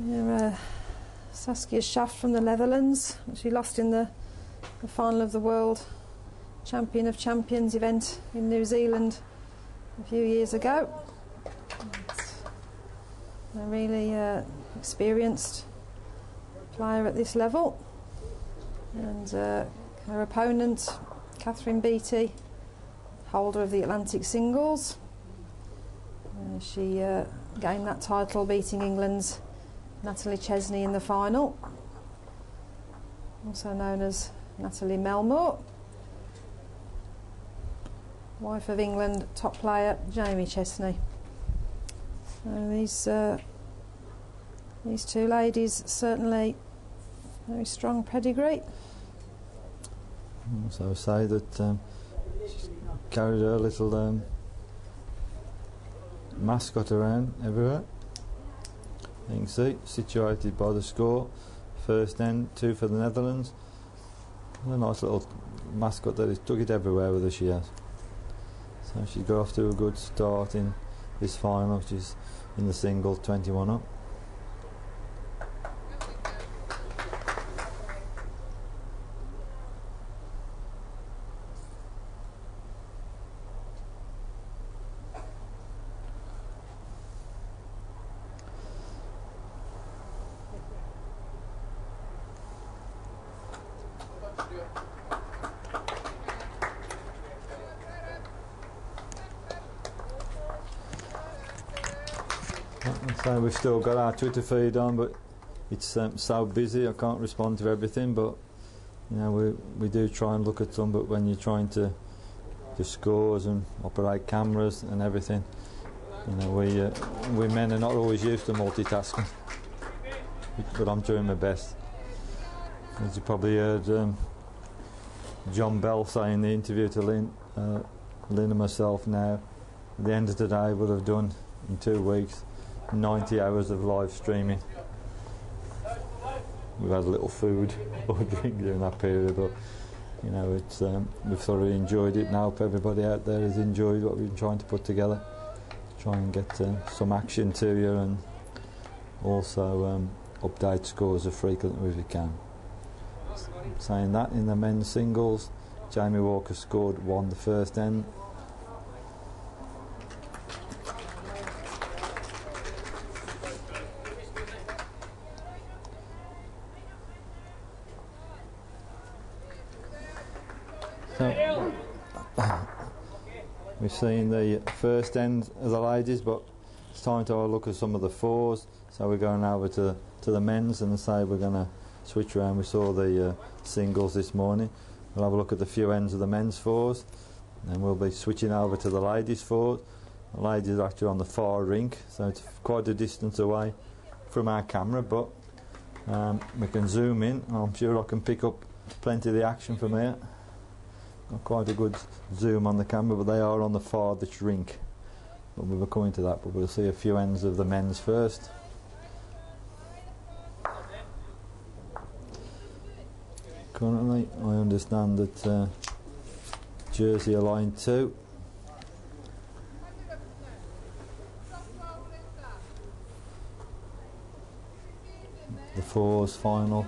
Yeah, Saskia Schaft from the Netherlands. She lost in the final of the World Champion of Champions event in New Zealand a few years ago. A really experienced player at this level. And her opponent, Catherine Beattie, holder of the Atlantic singles. She gained that title beating England's Natalie Chesney in the final, also known as Natalie Melmore, wife of England top player Jamie Chesney. So these two ladies certainly very strong pedigree. So I say that she's carried her little mascot around everywhere. You can see, situated by the score, first end, 2 for the Netherlands. A nice little mascot that has took it everywhere with her, she has. So she got off to a good start in this final. She's in the singles, 21 up. So we've still got our Twitter feed on, but it's so busy I can't respond to everything. But you know, we do try and look at some. But when you're trying to do scores and operate cameras and everything, you know, we men are not always used to multitasking. But I'm doing my best. As you probably heard John Bell say in the interview to Lynn and myself, now at the end of the day we'll have done in 2 weeks 90 hours of live streaming. We've had a little food or drink during that period, but you know, it's we've thoroughly enjoyed it. Now hope everybody out there has enjoyed what we've been trying to put together, try and get some action to you, and also update scores as frequently as we can. Saying that, in the men's singles, Jamie Walker scored 1 the first end. So, we've seen the first end of the ladies, but it's time to have a look at some of the fours. So we're going over to the men's, and say we're going to switch around. We saw the singles this morning. We'll have a look at the few ends of the men's fours, and we'll be switching over to the ladies' fours. The ladies are actually on the far rink, so it's quite a distance away from our camera, but we can zoom in. I'm sure I can pick up plenty of the action from here. Got quite a good zoom on the camera, but they are on the farthest rink. but we were coming to that. But we'll see a few ends of the men's first. Currently, I understand that Jersey are line 2. The 4s final,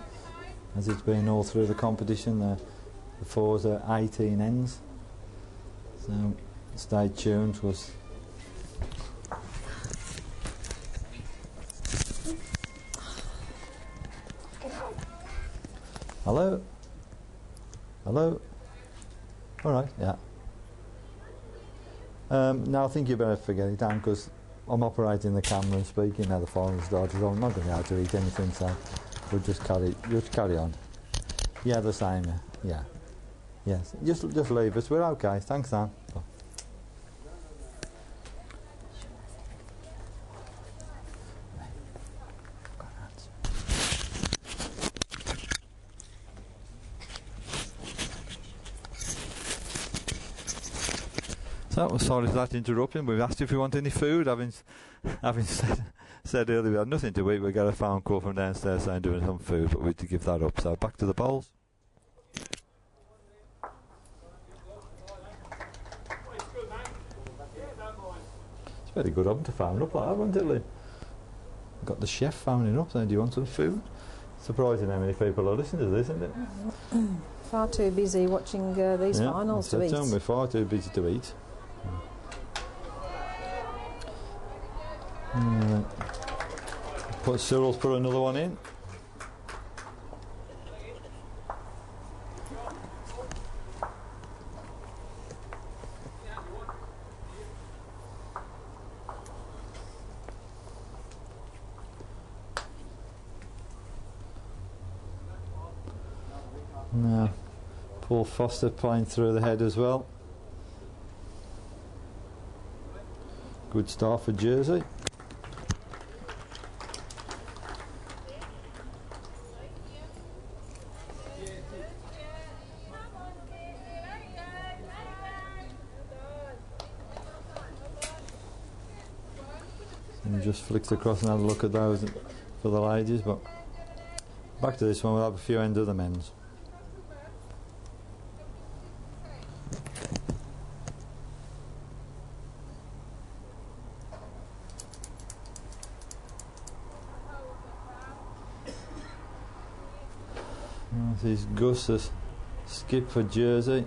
as it's been all through the competition. The 4s are 18 ends. So stay tuned to us. Hello? Hello? Alright, yeah. Now I think you better forget it, Dan, because I'm operating the camera and speaking now the final started, so I'm not going to be able to eat anything, so we'll just carry on. Yeah, the same, yeah. Yes, just leave us, we're okay, thanks Dan. So, sorry for that interruption. We've asked if we want any food, having said earlier we had nothing to eat. We got a phone call from downstairs saying doing some food, but we had to give that up. So back to the bowls. It's very good of them to phone up like that, wasn't it, Lee? Got the chef phoning up saying, do you want some food? Surprising how many people are listening to this, isn't it? Far too busy watching these finals to eat. We're far too busy to eat. Cyril's put another one in. Now, Paul Foster playing through the head as well. Good start for Jersey. And just flicks across and have a look at those for the ladies, but back to this one, we'll have a few ends of the men's. This is Gus, a skip for Jersey.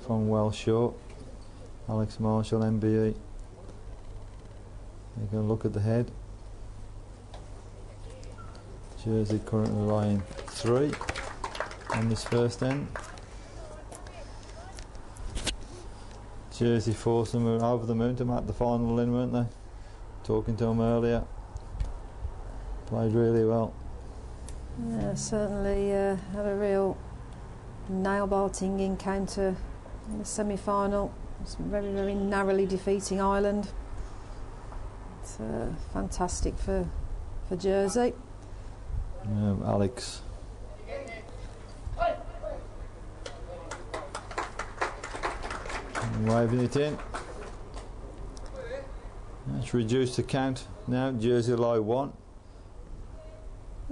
From well short. Alex Marshall, MBE. You can look at the head. Jersey currently lying 3 on this first end. Jersey forced them over the moon to make the final in, weren't they? Talking to them earlier. Played really well. Yeah, certainly had a real nail-biting encounter in the semi-final. It's very, very narrowly defeating Ireland. It's fantastic for Jersey. Alex. Waving it in. Let's reduce the count now. Jersey lie 1.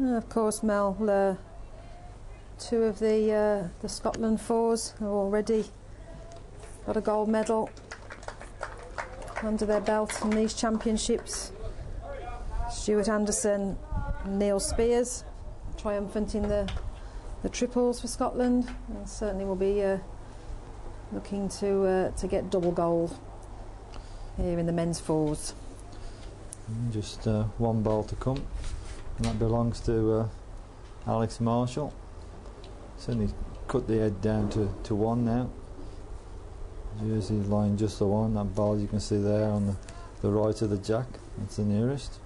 Of course, Mel, 2 of the Scotland 4s have already got a gold medal under their belt in these championships. Stuart Anderson and Neil Spears, triumphant in the triples for Scotland, and certainly will be looking to get double gold here in the men's 4s. Just one ball to come, and that belongs to Alex Marshall. Certainly cut the head down to 1 now. Jersey lying just the 1. That ball you can see there on the right of the jack, that's the nearest.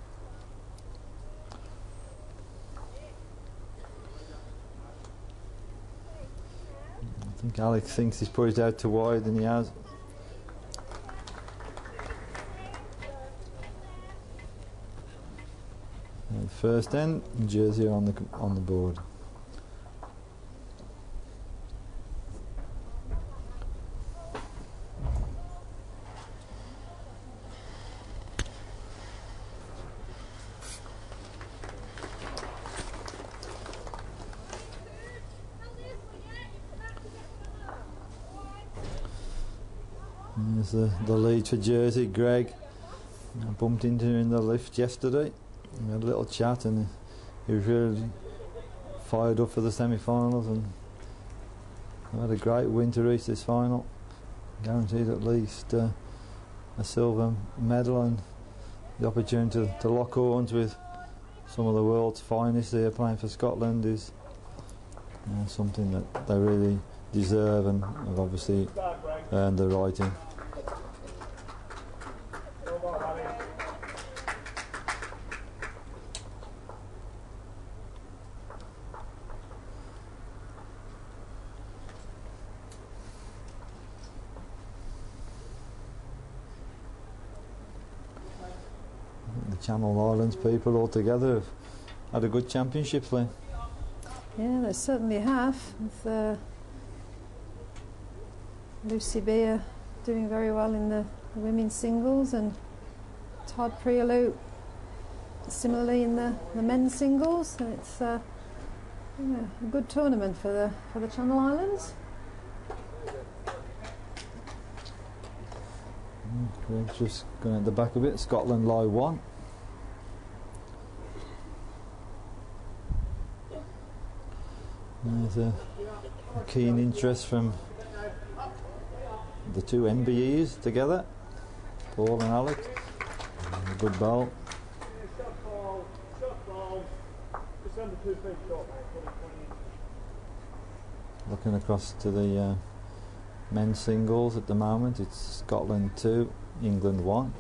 I think Alex thinks he's put it out too wide, and he has. And first end, Jersey on the board. There's the lead for Jersey, Greg. I bumped into him in the lift yesterday. We had a little chat and he was really fired up for the semi-finals, and I had a great win to reach this final. Guaranteed at least a silver medal and the opportunity to lock horns with some of the world's finest here playing for Scotland is something that they really deserve and have obviously earned the right in. The Channel Islands people all together have had a good championship, Lynn. Yeah, they certainly have. With Lucy Beer doing very well in the women's singles, and Todd Prialou similarly in the men's singles. And it's a good tournament for the Channel Islands. We're just going at the back of it. Scotland lie 1. There's a keen interest from the two MBEs together, Paul and Alex. A good ball. Looking across to the men's singles at the moment, it's Scotland 2, England 1.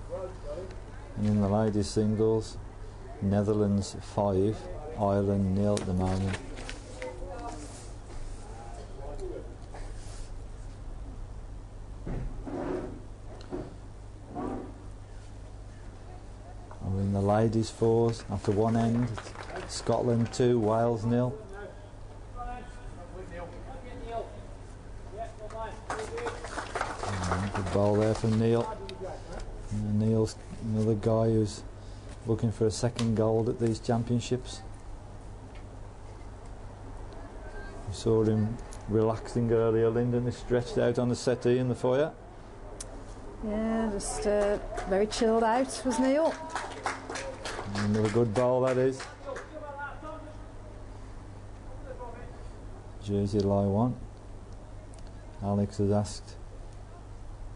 And in the ladies singles, Netherlands 5, Ireland 0 at the moment. And in the ladies fours, after one end, it's Scotland 2, Wales 0. Good ball there from Neil. Neil's another guy who's looking for a second gold at these championships. We saw him relaxing earlier, Lyndon. He stretched out on the settee in the foyer. Yeah, just very chilled out was Neil. Another good ball that is. Jersey lie 1. Alex has asked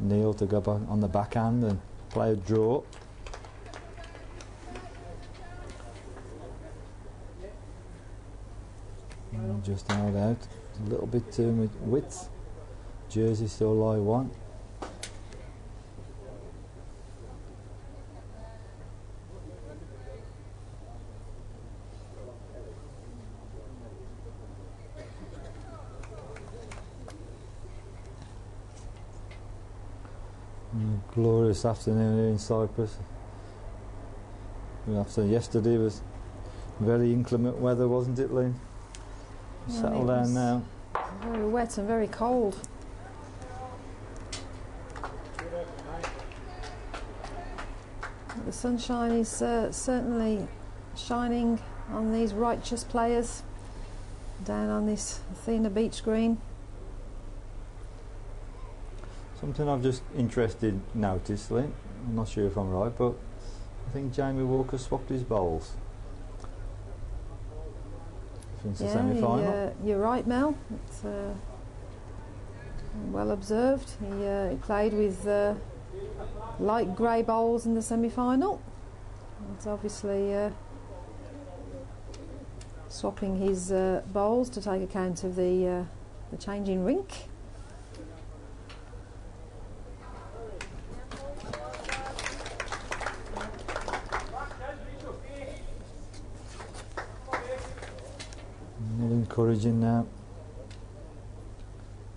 Neil to go back on the backhand and play a draw. And just held out a little bit too much width. Jersey still lie 1. Glorious afternoon here in Cyprus. After yesterday was very inclement weather, wasn't it, Lynn? Settle down now. Very wet and very cold. The sunshine is certainly shining on these righteous players down on this Athena beach green. Something I've just noticed, Lynn, I'm not sure if I'm right, but I think Jamie Walker swapped his bowls since the semi-final. You're right, Mel. It's well observed. He played with light grey bowls in the semi-final. It's obviously swapping his bowls to take account of the changing rink. Encouraging now.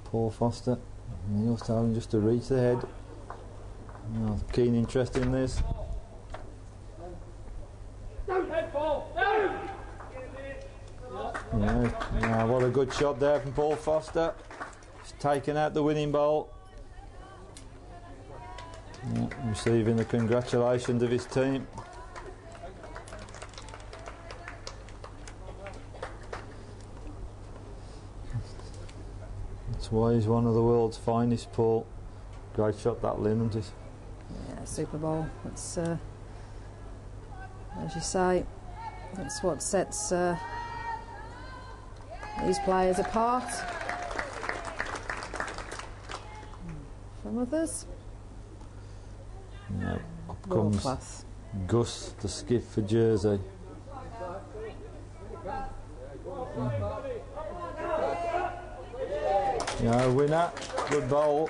Paul Foster. Neil's telling just to reach the head. Keen interest in this. Yeah, what a good shot there from Paul Foster. He's taken out the winning bowl. Yeah, receiving the congratulations of his team. That's why he's one of the world's finest, Paul. Great shot that, Lynn, isn't it? Yeah, Super Bowl. It's as you say, that's what sets these players apart from others. Now up World comes class. Gus, the skip for Jersey. Yeah, winner. Good bowl.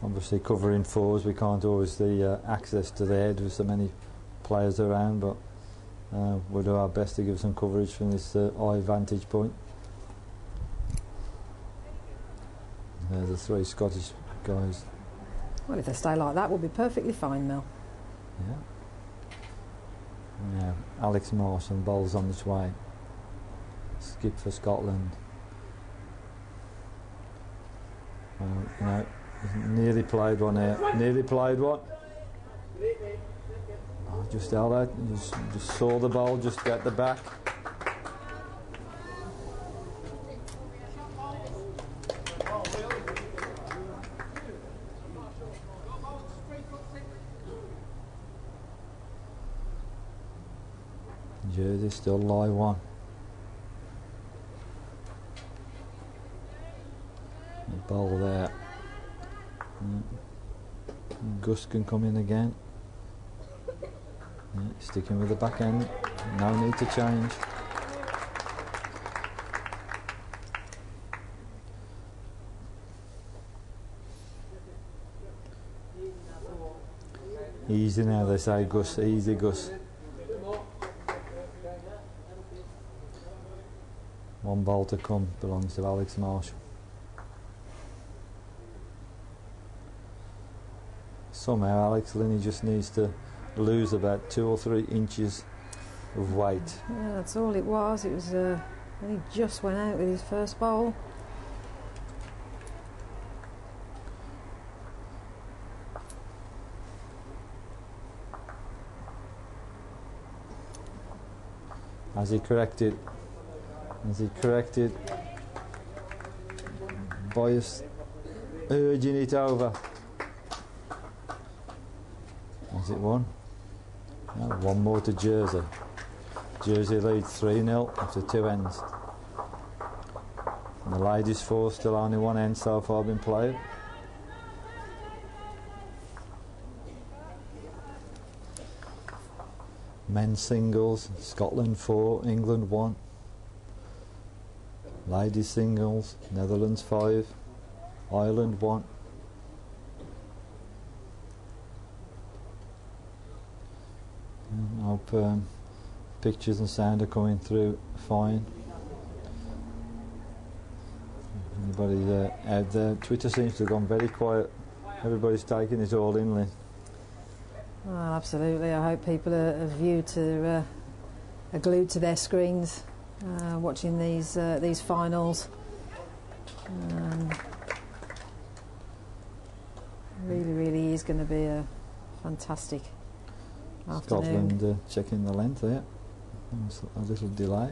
Obviously covering fours, we can't always see access to the head with so many players around, but we'll do our best to give some coverage from this eye vantage point. There's the three Scottish guys. Well, if they stay like that, we'll be perfectly fine, Mel. Yeah. Now Alex Marshall bowls on this way. Skip for Scotland. No, nearly played one there. Nearly played one. Oh, just held out. Just saw the ball. Just get the back. Jersey still live one. The ball there. Gus can come in again. Yeah, sticking with the back end. No need to change. Easy now, they say, Gus. Easy, Gus. One ball to come, belongs to Alex Marshall. Somehow Alex Linney just needs to lose about 2 or 3 inches of weight. Yeah, that's all it was. It was he just went out with his first bowl. Has he corrected? Has he corrected? Boyce urging it over. Has it won? No, one more to Jersey. Jersey leads 3-0 after 2 ends. And the ladies' four still only 1 end so far been played. Men's singles, Scotland 4, England 1. Ladies singles, Netherlands 5, Ireland 1. I hope pictures and sound are coming through fine. Anybody out there? Twitter seems to have gone very quiet. Everybody's taking it all in, Lynn. Well, absolutely. I hope people are glued to their screens, watching these finals. Really is going to be a fantastic afternoon. Scotland checking the length there. There's a little delay.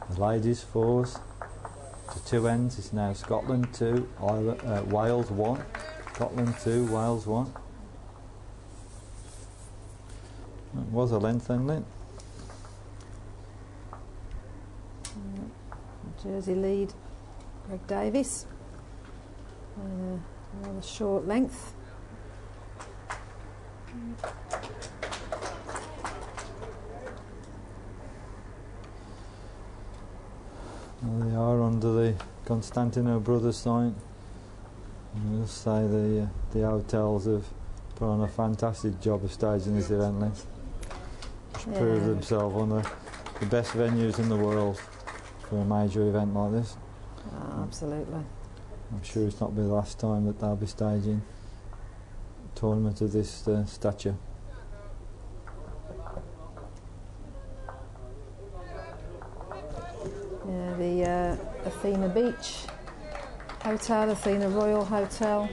The ladies fours to 2 ends. It's now Scotland 2, Wales 1. Scotland 2, Wales 1. It was a length then, Lynn. Jersey lead, Greg Davis. Rather short length. Well, they are under the Constantino Brothers sign. I'll say the hotels have put on a fantastic job of staging this event, Lynn. Prove themselves one of the best venues in the world for a major event like this. Oh, absolutely. I'm sure it's not be the last time that they'll be staging a tournament of this stature. Athena Beach Hotel, Athena Royal Hotel,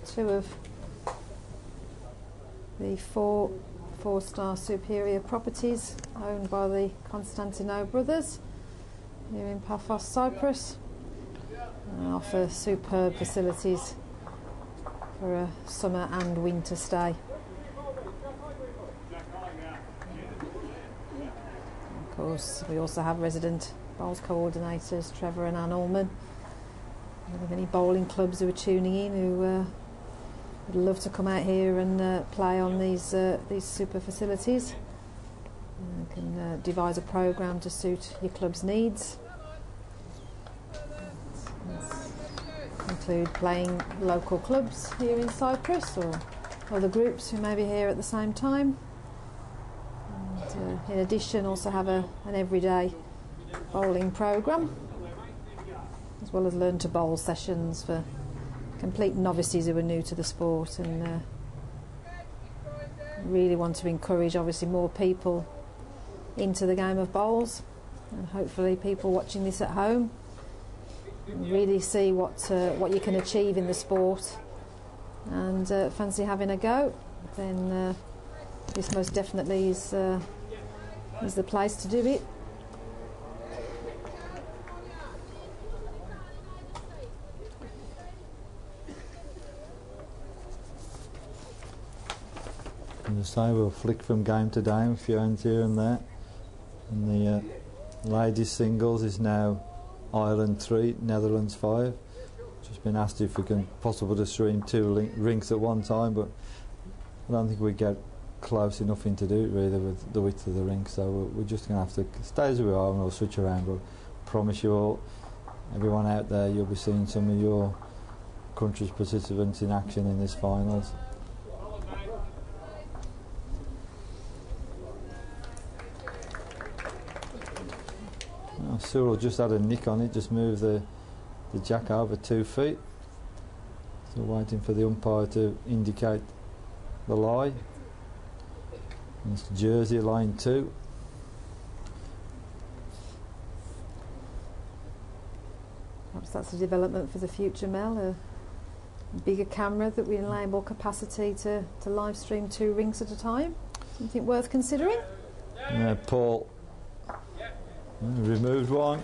two of the four-star superior properties owned by the Constantino brothers here in Paphos, Cyprus, and offer superb facilities for a summer and winter stay. Of course, we also have resident bowls coordinators Trevor and Anne Allman. If there are any bowling clubs who are tuning in who would love to come out here and play on these super facilities, you can devise a programme to suit your club's needs. Include playing local clubs here in Cyprus or other groups who may be here at the same time. And, in addition, also have an everyday bowling programme, as well as learn to bowl sessions for complete novices who are new to the sport, and really want to encourage obviously more people into the game of bowls, and hopefully people watching this at home really see what you can achieve in the sport and fancy having a go. Then this most definitely is the place to do it. And the same, we'll flick from game to game, a few hands here and there. And the ladies singles is now Ireland 3, Netherlands 5. Just been asked if we can possible to stream two rinks at one time, but I don't think we get close enough in to do it really with the width of the rink, so we're just going to have to stay as we are and we'll switch around. But I promise you all, everyone out there, you'll be seeing some of your country's participants in action in this finals. Cyril just had a nick on it, just moved the jack over 2 feet. Still waiting for the umpire to indicate the lie. And it's Jersey line 2. Perhaps that's a development for the future, Mel, a bigger camera that will enable capacity to live stream 2 rinks at a time. Something worth considering? Paul removed one.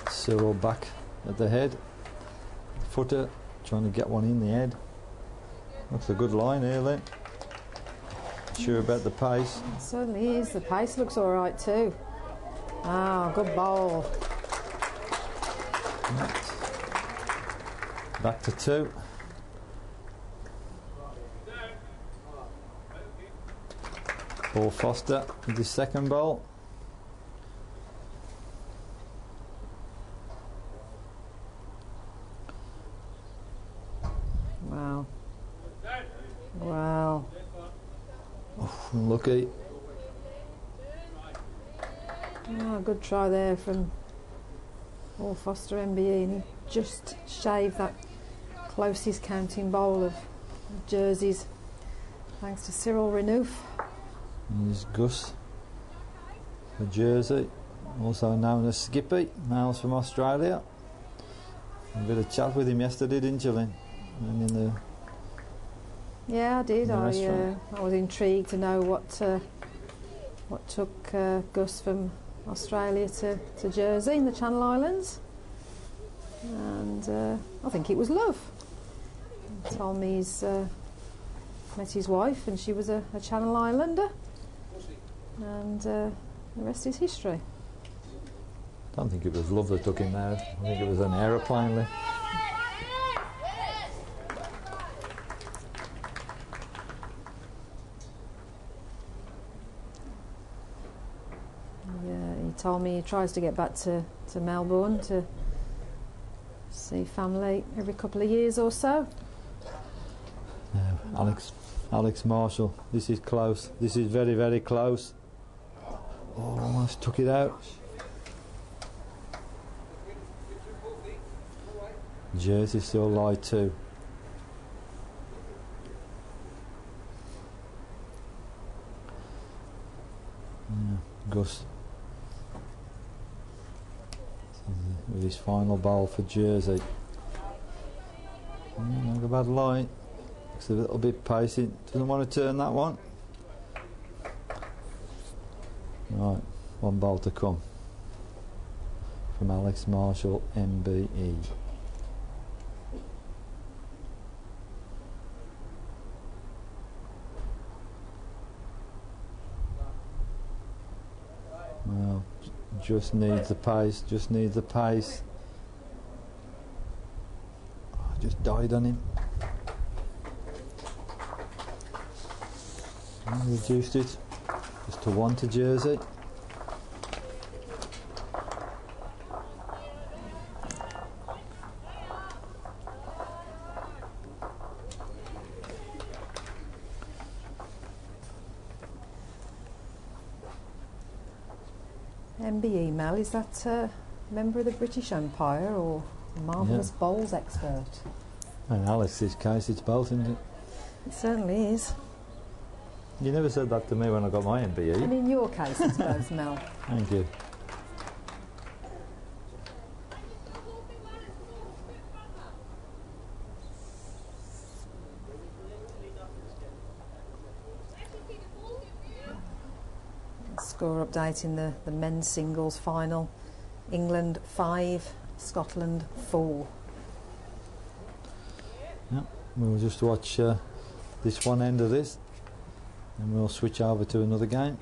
Cyril back at the head. Footer trying to get one in the head. Looks a good line here, Lynn. Sure about the pace. It certainly is. The pace looks all right too. Ah, good bowl. Back to 2. Paul Foster with his second bowl. Wow. Oh, lucky. Oh, good try there from Paul Foster MBE, and he just shaved that closest counting bowl of jerseys thanks to Cyril Renouf. And there's Gus for Jersey, also known as Skippy, males from Australia. A bit of chat with him yesterday, didn't you, Lynn? And in the Yeah, I did. I was intrigued to know what took Gus from Australia to Jersey in the Channel Islands, and I think it was love. He told me he's met his wife and she was a Channel Islander, and the rest is history. I don't think it was love that took him there. I think it was an aeroplane lift. He told me he tries to get back to Melbourne to see family every couple of years or so. I Alex Marshall. This is close. This is very, very close. Oh, almost took it out. Jersey still light too. Yeah, Gus with his final bowl for Jersey. Not a bad line. Looks a little bit pacey. Doesn't want to turn that one. Right, one bowl to come from Alex Marshall, MBE. Well, just needs the pace, just needs the pace. I just died on him. And reduced it just to 1 to Jersey. MBE Mel, is that a member of the British Empire or a marvellous bowls expert? In Alex's case, it's both, isn't it? It certainly is. You never said that to me when I got my MBE. And in your case, it's both, Mel. Thank you. Score update in the men's singles final. England 5, Scotland 4. Yeah, we'll just watch this one end of this and we'll switch over to another game.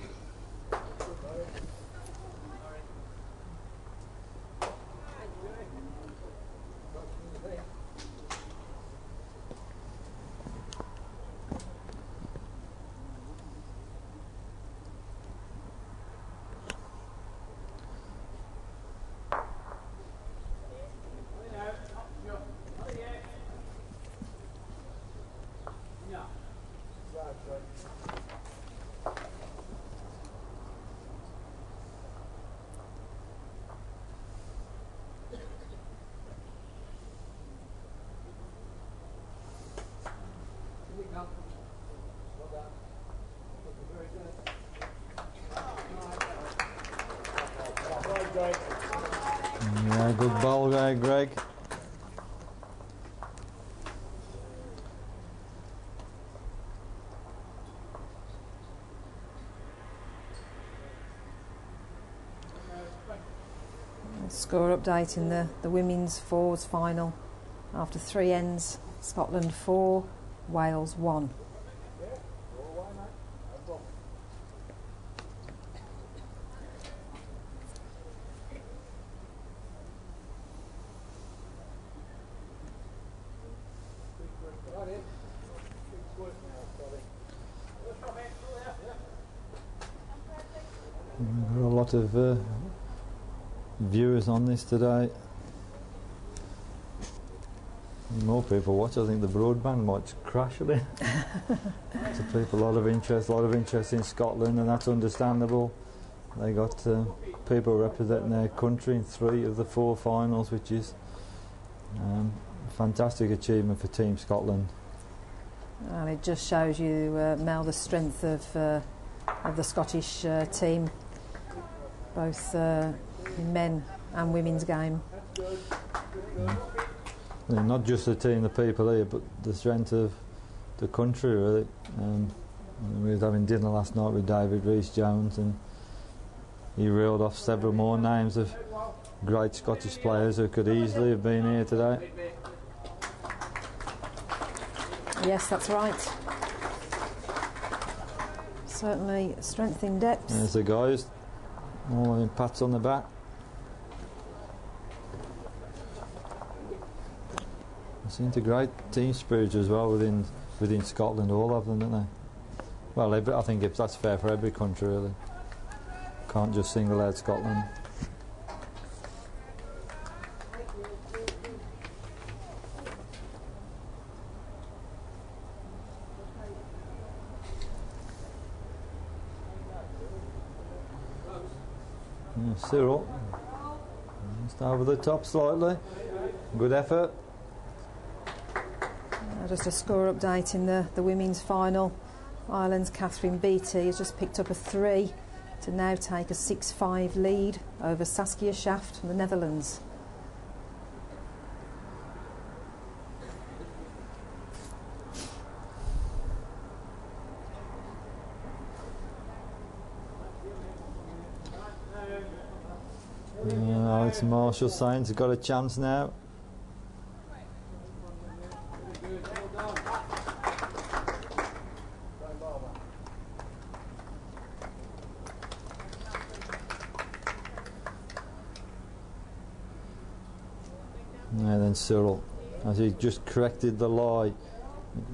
Yeah, good ball there, Greg. Score update in the women's fours final. After 3 ends, Scotland 4, Wales 1. There are a lot of viewers on this today. More people watch. I think the broadband might crash a bit. So people, a lot of interest in Scotland, and that's understandable. They got people representing their country in 3 of the 4 finals, which is a fantastic achievement for Team Scotland. And it just shows you, Mel, the strength of the Scottish team, both in men and women's game. Not just the team, the people here, but the strength of the country, really. We were having dinner last night with David Reese Jones, and he reeled off several more names of great Scottish players who could easily have been here today. Yes, that's right. Certainly strength in depth. There's the guys, all in pats on the back. They seem to great team spirit as well within Scotland, all of them, don't they? Well, I think that's fair for every country, really. Can't just single out Scotland. Cyril, just over the top slightly. Good effort. Just a score update in the women's final. Ireland's Catherine Beattie has just picked up a 3 to now take a 6-5 lead over Saskia Schaft from the Netherlands. Alex Marshall saying he's got a chance now. And then Cyril, as he just corrected the lie.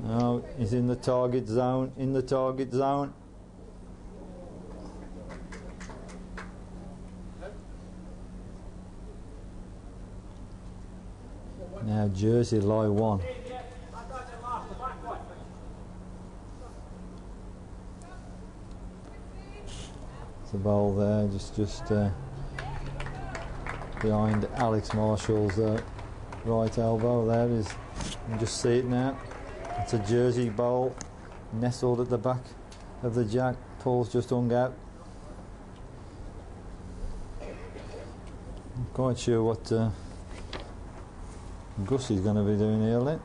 No, he's in the target zone, in the target zone. Now Jersey lie 1. The ball there, just behind Alex Marshall's right elbow. There is, you can just see it now. It's a Jersey bowl nestled at the back of the jack. Paul's just hung out. I'm quite sure what Gussie's going to be doing here then.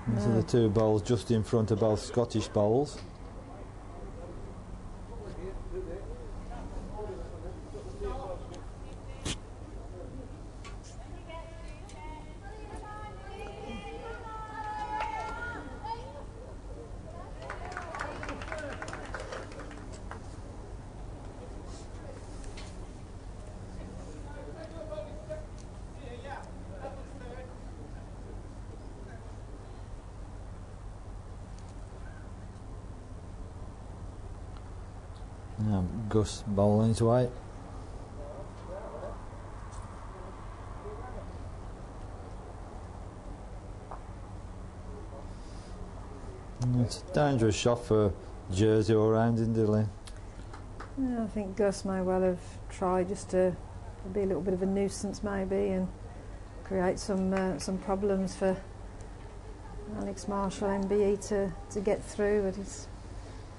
These are the two bowls just in front of both Scottish bowls. Now Gus bowling his way. It's a dangerous shot for Jersey all round, isn't it, Lynn? Yeah, I think Gus may well have tried just to be a little bit of a nuisance maybe and create some problems for Alex Marshall MBE to get through, but he's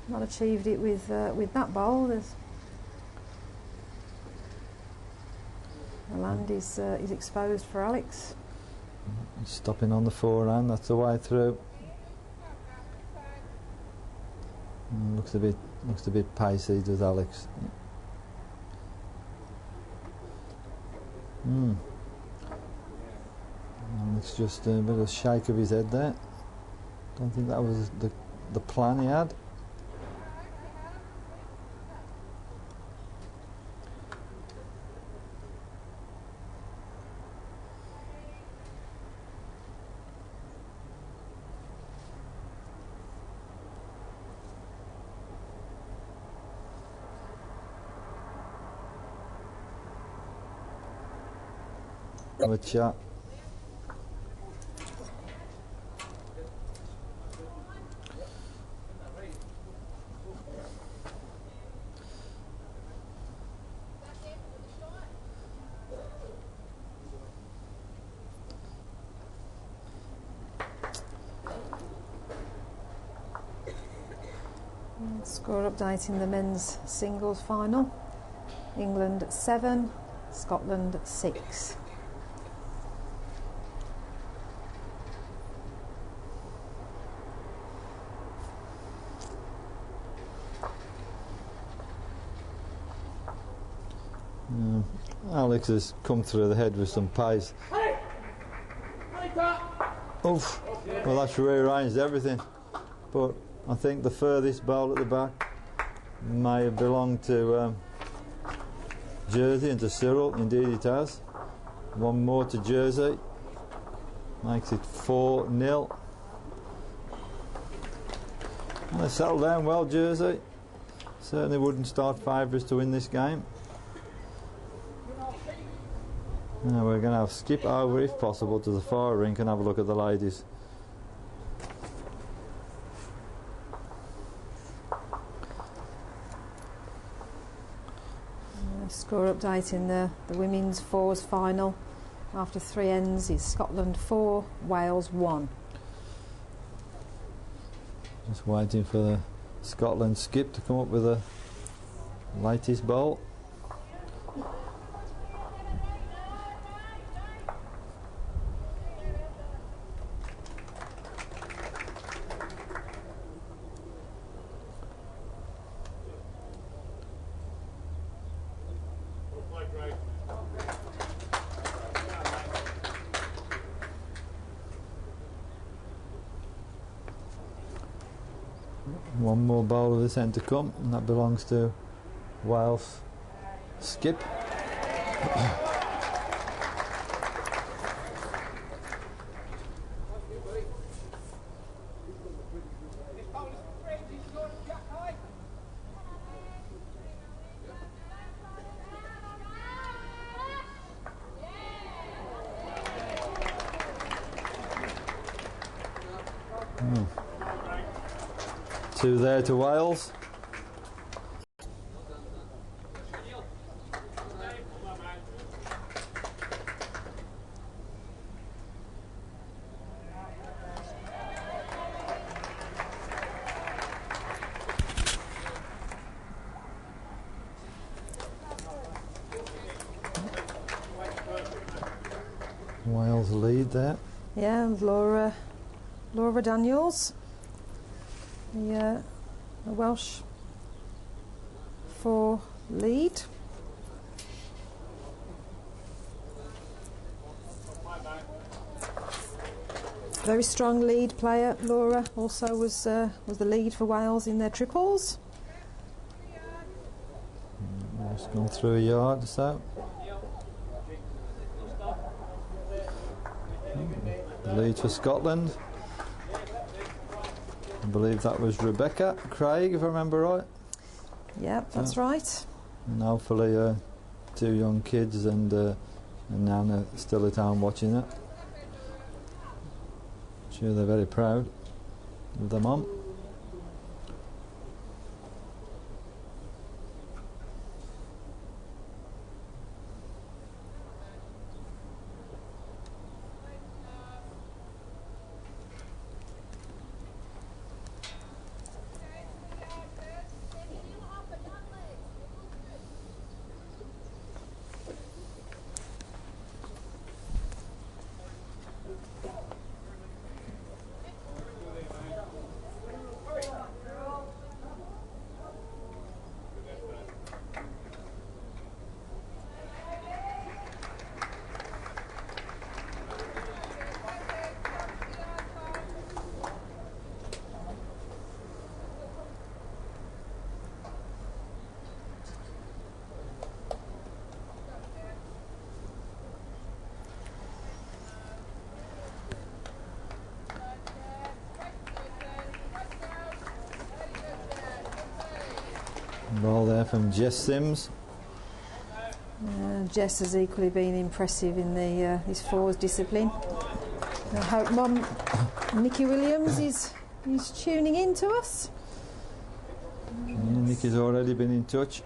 not achieved it with that bowl. The land is exposed for Alex. He's stopping on the forehand, that's the way through. Looks a bit pacey, does Alex. Alex just a bit of a shake of his head there. Don't think that was the plan he had. Have a chat. Score update in the men's singles final. England 7, Scotland 6. Alex has come through the head with some pace. Oof. Well, that's rearranged everything. But I think the furthest bowl at the back may have belonged to Jersey and to Cyril. Indeed it has. One more to Jersey. Makes it 4-0. And they settled down well, Jersey. Certainly wouldn't start favourites to win this game. Now we're going to skip over, if possible, to the fire rink and have a look at the ladies. Score update in the women's fours final. After 3 ends is Scotland 4, Wales 1. Just waiting for the Scotland skip to come up with the latest bowl. One more bowl of this end to come, and that belongs to Wales skip. Two there to Wales. Wales lead there. Yeah, Laura Daniels, the Welsh 4 lead. Very strong lead player. Laura also was the lead for Wales in their triples. Just gone through a yard or so. The lead for Scotland. I believe that was Rebecca Craig, if I remember right. Yeah, that's right. And hopefully 2 young kids and Nana still at home watching it. I'm sure they're very proud of their mum. Ball there from Jess Sims. Jess has equally been impressive in his fours discipline. I hope Mum Nikki Williams is tuning in to us. Yeah, Nikki's already been in touch.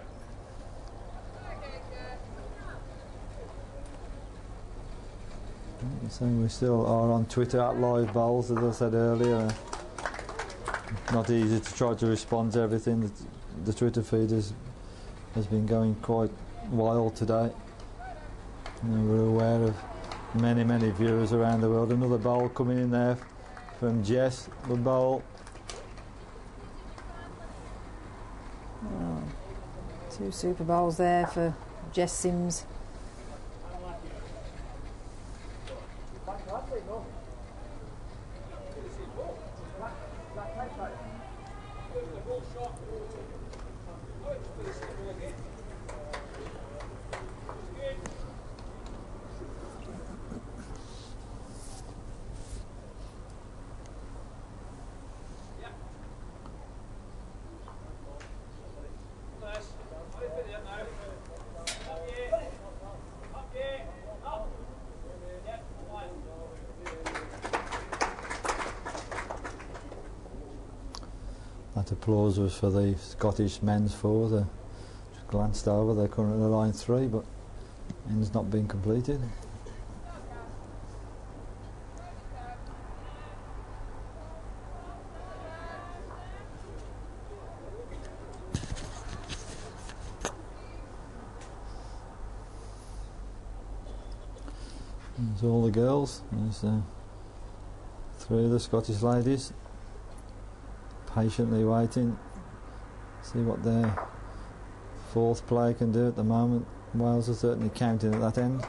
So we still are on Twitter at Live Bowls, as I said earlier. Not easy to try to respond to everything. The Twitter feed has been going quite wild today. We're aware of many viewers around the world. Another bowl coming in there from Jess. The bowl. 2 Super Bowls there for Jess Sims. That applause was for the Scottish men's four. glanced over, they're currently line 3, but end's not been completed. There's all the girls. There's 3 of the Scottish ladies patiently waiting, see what their 4th player can do at the moment. Wales are certainly counting at that end.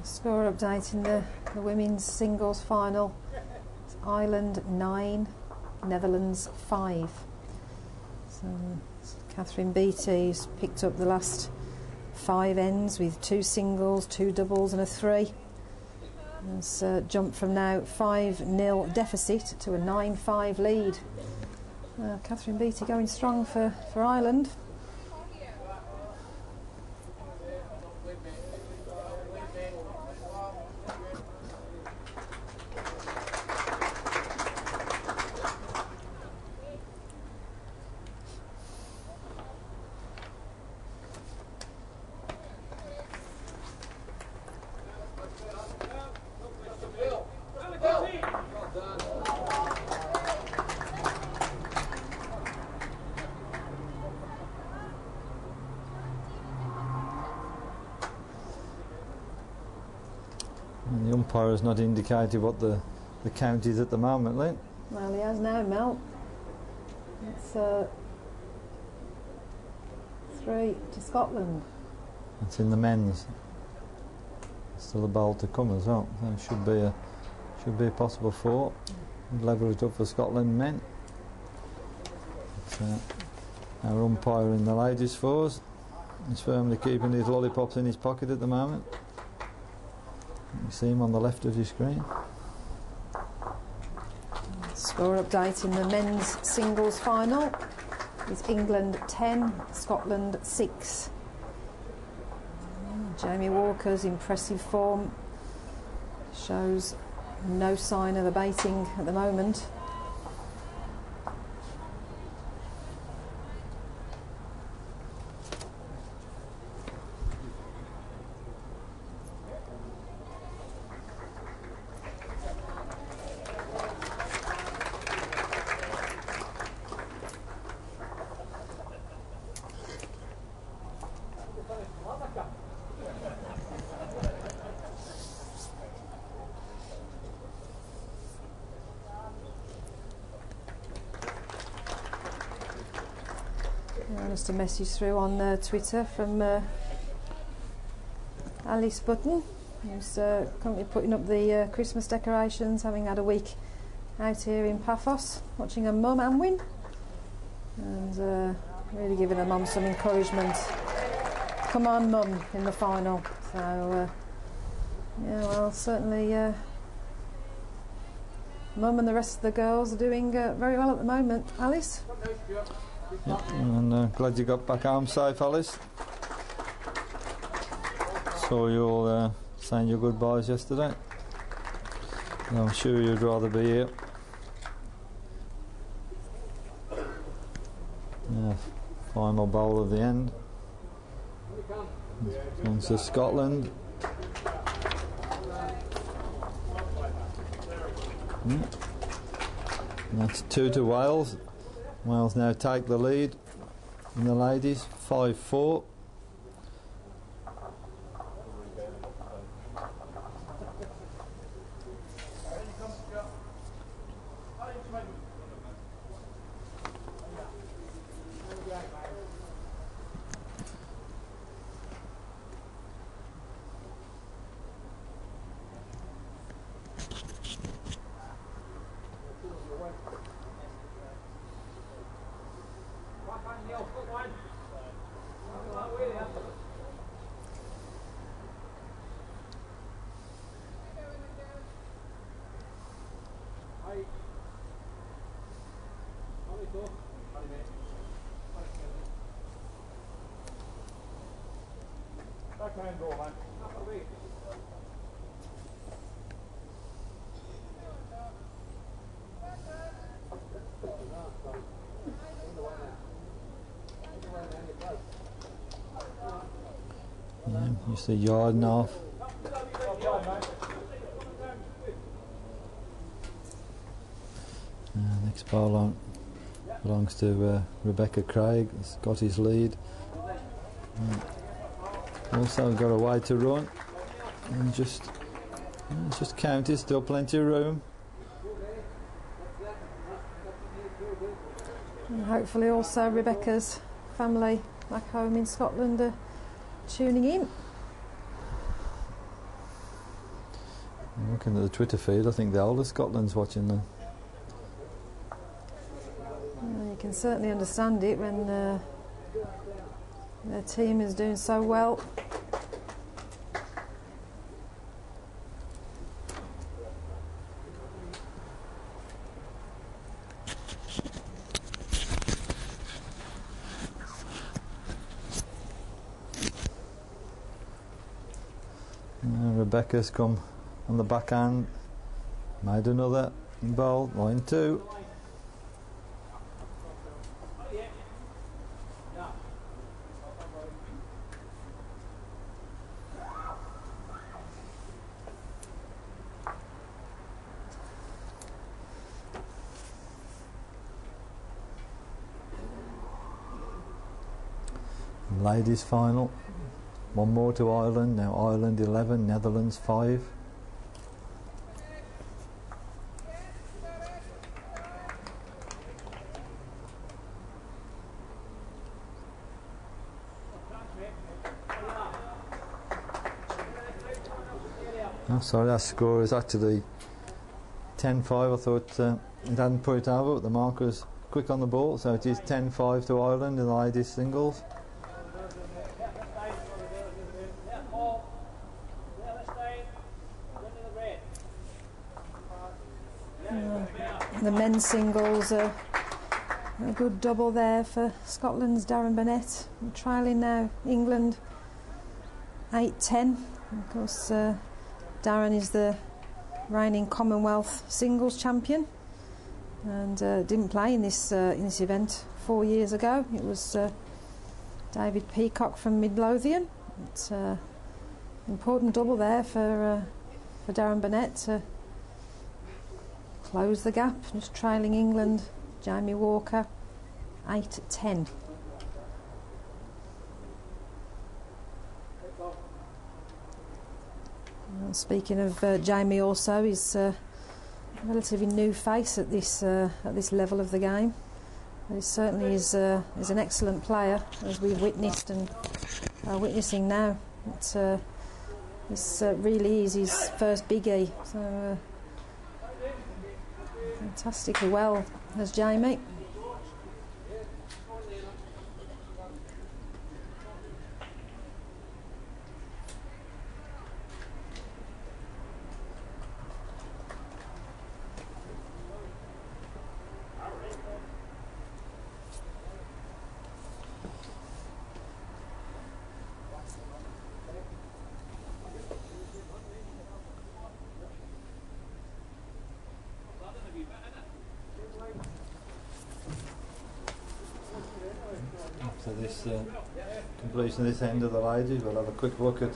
Score update in the women's singles final. It's Ireland 9, Netherlands 5. So Catherine Beattie's picked up the last 5 ends with 2 singles, 2 doubles and a 3. It's jumped from now 5-0 deficit to a 9-5 lead. Catherine Beattie going strong for Ireland. And the umpire has not indicated what the count is at the moment, Lynn. Well, he has now, Mel. It's 3 to Scotland. It's in the men's. Still a bowl to come as well. So it should be a possible 4. Level it up for Scotland men. It's, our umpire in the ladies' 4s. He's firmly keeping his lollipops in his pocket at the moment. You see him on the left of your screen. Score update in the men's singles final is England 10, Scotland 6. Jamie Walker's impressive form shows no sign of abating at the moment. Just a message through on Twitter from Alice Button, who's currently putting up the Christmas decorations, having had a week out here in Paphos, watching her mum and win, and really giving her mum some encouragement. Come on, mum, in the final. So, yeah, well, certainly mum and the rest of the girls are doing very well at the moment. Alice? Yeah, and glad you got back home safe, Alice. Saw you all saying your goodbyes yesterday. And I'm sure you'd rather be here. Yeah, final bowl of the end. Comes to Scotland. And that's 2 to Wales. Wales now take the lead in the ladies, 5-4. Just a yard and a half. Next ball on belongs to Rebecca Craig. Has got his lead. Also got a way to run. And just counted. Still plenty of room. And hopefully also Rebecca's family back home in Scotland are tuning in. Looking at the Twitter feed, I think the whole of Scotland's watching them. Well, you can certainly understand it when their team is doing so well. Rebecca's come on the backhand, made another ball, line 2. Ladies final. One more to Ireland. Now Ireland 11, Netherlands 5. Oh, sorry, that score is actually 10-5. I thought it hadn't put it over, but the marker was quick on the ball, so it is 10-5 to Ireland in the ladies singles. The men's singles are a good double there for Scotland's Darren Burnett. We're trialling now England 8-10. Of course, Darren is the reigning Commonwealth singles champion and didn't play in this event 4 years ago. It was David Peacock from Midlothian. It's an important double there for Darren Burnett to close the gap, just trailing England, Jamie Walker, 8-10. Speaking of Jamie, also, he's a relatively new face at this level of the game. But he certainly is an excellent player, as we've witnessed and are witnessing now. This really is his first biggie. So. Fantastically well as Jamie. After this completion of this end of the ladies, we'll have a quick look at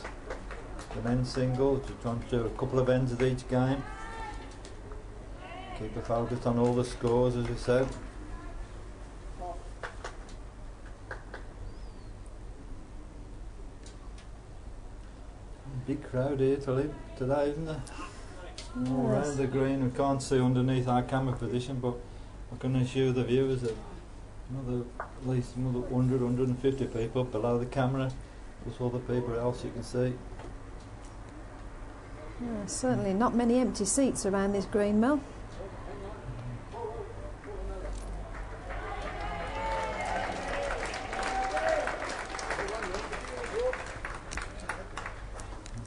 the men's singles. Just trying to do a couple of ends of each game. Keep a focus on all the scores, as we said. Big crowd here today, isn't there? All around the green. We can't see underneath our camera position, but I can assure the viewers that at least another 100, 150 people below the camera, plus all the people else you can see. Yeah, certainly not many empty seats around this green mill.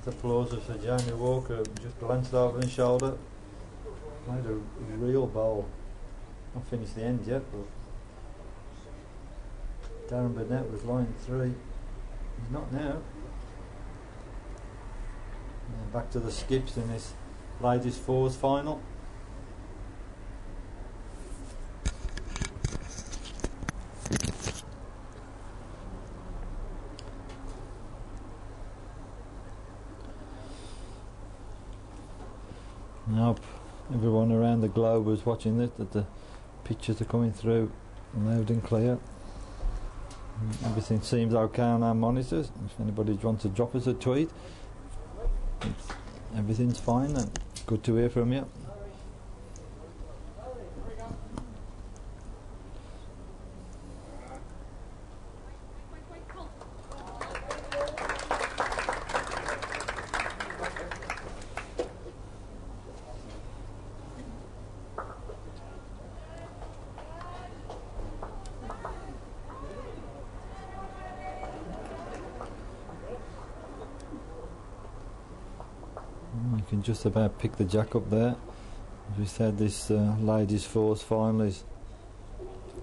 Applause for Jamie Walker, just glanced over his shoulder, played a real bowl. Not finished the end yet, but Darren Burnett was line 3. He's not now. And back to the skips in this ladies fours final. everyone around the globe who's watching this that the pictures are coming through loud and clear. Everything seems okay on our monitors. If anybody wants to drop us a tweet, everything's fine and good to hear from you. You can just about pick the jack up there. As we said, this ladies' fours final is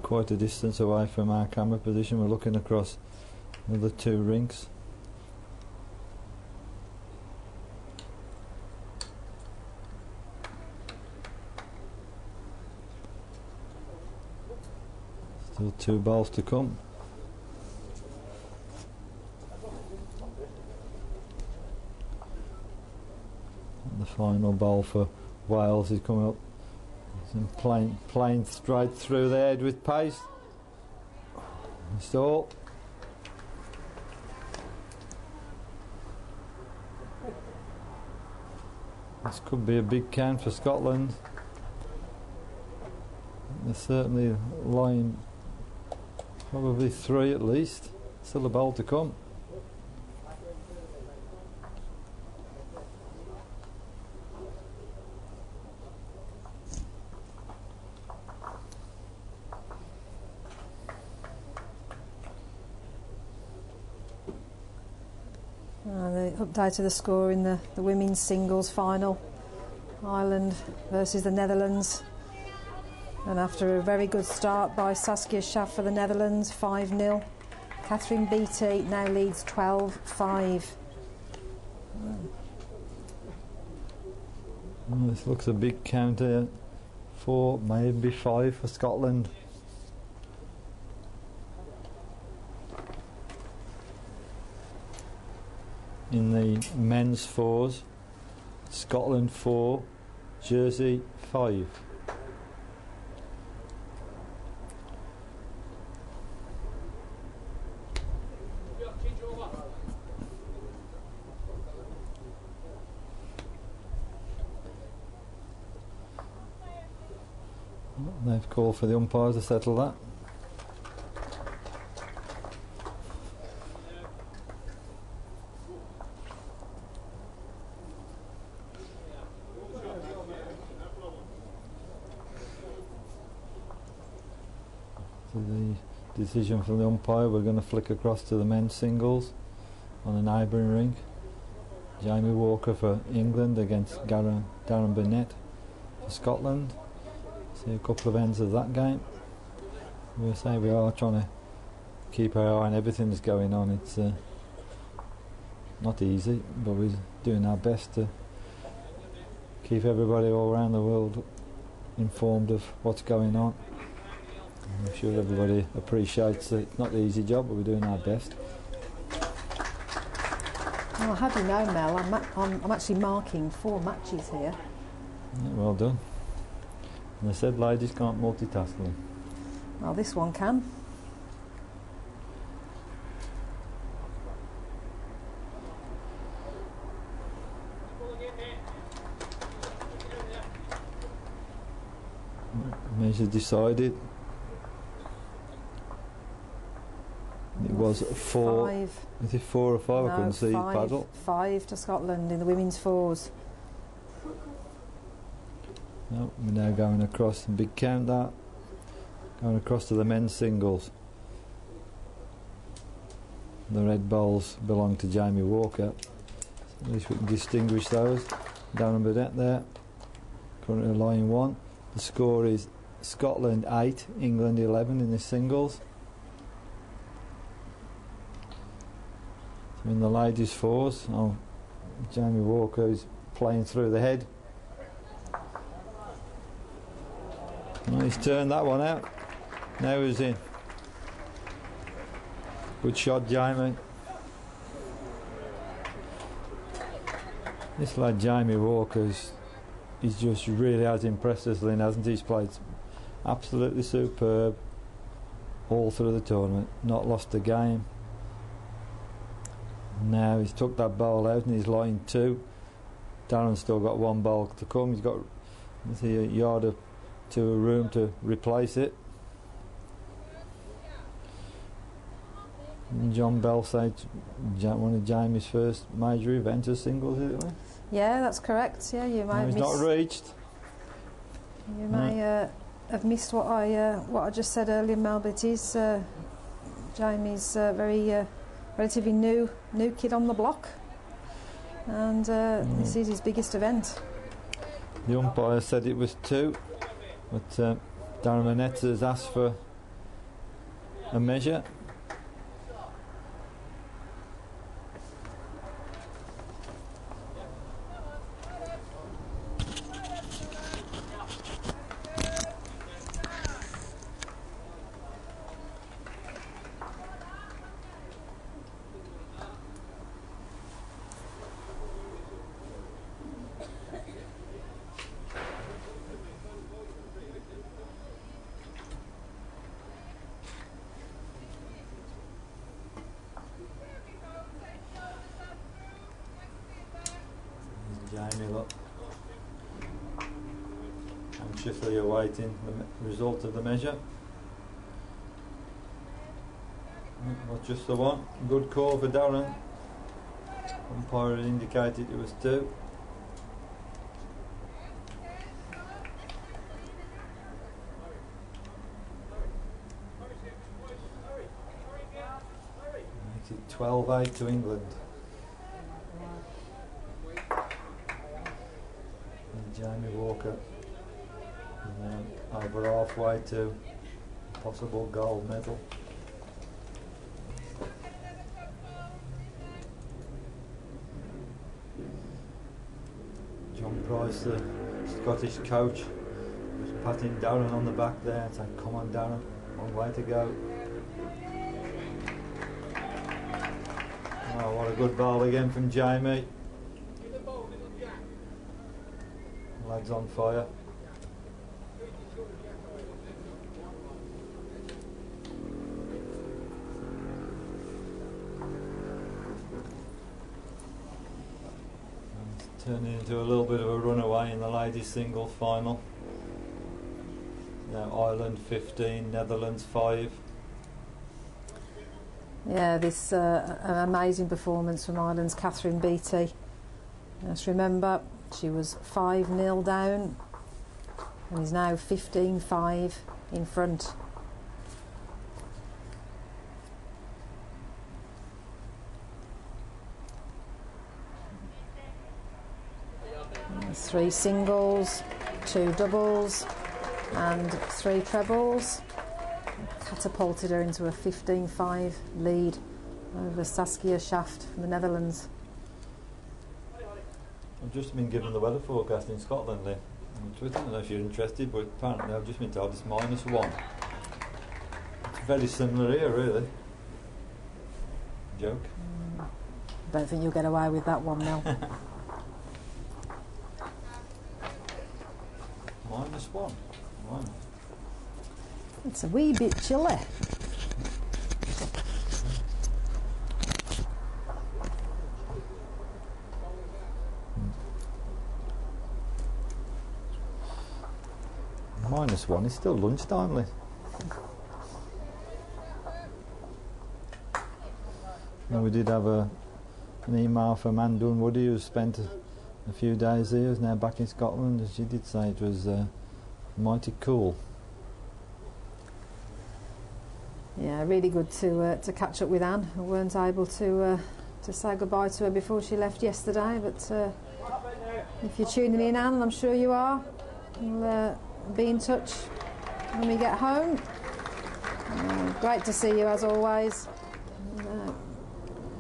quite a distance away from our camera position. We're looking across the two rinks. Still 2 balls to come. The final ball for Wales is coming up. Playing straight through the head with pace. That's all. This could be a big count for Scotland. They're certainly lying probably 3 at least. Still a ball to come. The update of the score in the women's singles final. Ireland versus the Netherlands. And after a very good start by Saskia Schaaf for the Netherlands, 5-0. Catherine Beattie now leads 12-5. This looks a big count here. 4, maybe 5 for Scotland. In the men's fours, Scotland 4, Jersey 5. They've called for the umpire to settle that. The decision from the umpire, we're going to flick across to the men's singles on a neighbouring rink. Jamie Walker for England against Darren Burnett for Scotland. See a couple of ends of that game. We'll say we are trying to keep our eye on everything that's going on. It's not easy, but we're doing our best to keep everybody all around the world informed of what's going on. I'm sure everybody appreciates that it's not an easy job, but we're doing our best. Well, how do you know, Mel? I'm actually marking 4 matches here. Yeah, well done. And they said ladies can't multitask them. Well, this one can. Measure decided. It was 4. 5. Is it 4 or 5? No, I couldn't see the 5, paddle. 5 to Scotland in the women's fours. No, we're now going across the big count that. Going across to the men's singles. The red balls belong to Jamie Walker. At least we can distinguish those. Darren Burnett there. Currently lying 1. The score is Scotland 8, England 11 in the singles. So in the ladies' fours, Jamie Walker is playing through the head. Well, he's turned that one out. Now he's in. Good shot, Jamie. This lad Jamie Walker's he's just really has impressed us, Lynn, hasn't he? He's played absolutely superb all through the tournament, not lost a game. Now he's took that bowl out and he's line 2. Darren's still got 1 bowl to come. He's got a yard or 2 of room to replace it. And John Bell said one of Jamie's first major events as singles, isn't it? Yeah, that's correct. Yeah, you might No, he's not reached. You may have missed what I just said earlier, Mel, but he's Jamie's very relatively new kid on the block, and this is his biggest event. The umpire said it was 2, but Darren Manette has asked for a measure. Jamie, look, anxiously awaiting the result of the measure. Not just the one. Good call for Darren. Umpire had indicated it was 2. Makes it 12-8 to England. Jamie Walker over halfway to possible gold medal. John Price, the Scottish coach, was patting Darren on the back there and saying, "Come on, Darren, long way to go." Oh, what a good ball again from Jamie. Lad's on fire. It's turning into a little bit of a runaway in the ladies' singles final. Now Ireland 15, Netherlands 5. Yeah, this an amazing performance from Ireland's Catherine Beattie. Let's remember, she was 5-0 down and is now 15-5 in front. There's 3 singles, 2 doubles and 3 trebles. Catapulted her into a 15-5 lead over Saskia Schaft from the Netherlands. I've just been given the weather forecast in Scotland there on Twitter. I don't know if you're interested, but apparently I've just been told it's -1. It's very similar here, really. Joke. Don't think you'll get away with that one, Mel. -1. Right. It's a wee bit chilly. -1 is still lunchtime, Lee. And we did have an email from Anne Dunwoody, who spent a few days here, who's now back in Scotland, and she did say it was mighty cool. Yeah, really good to catch up with Anne. I weren't able to say goodbye to her before she left yesterday, but if you're tuning in, Anne, and I'm sure you are, we'll be in touch when we get home. Great to see you as always.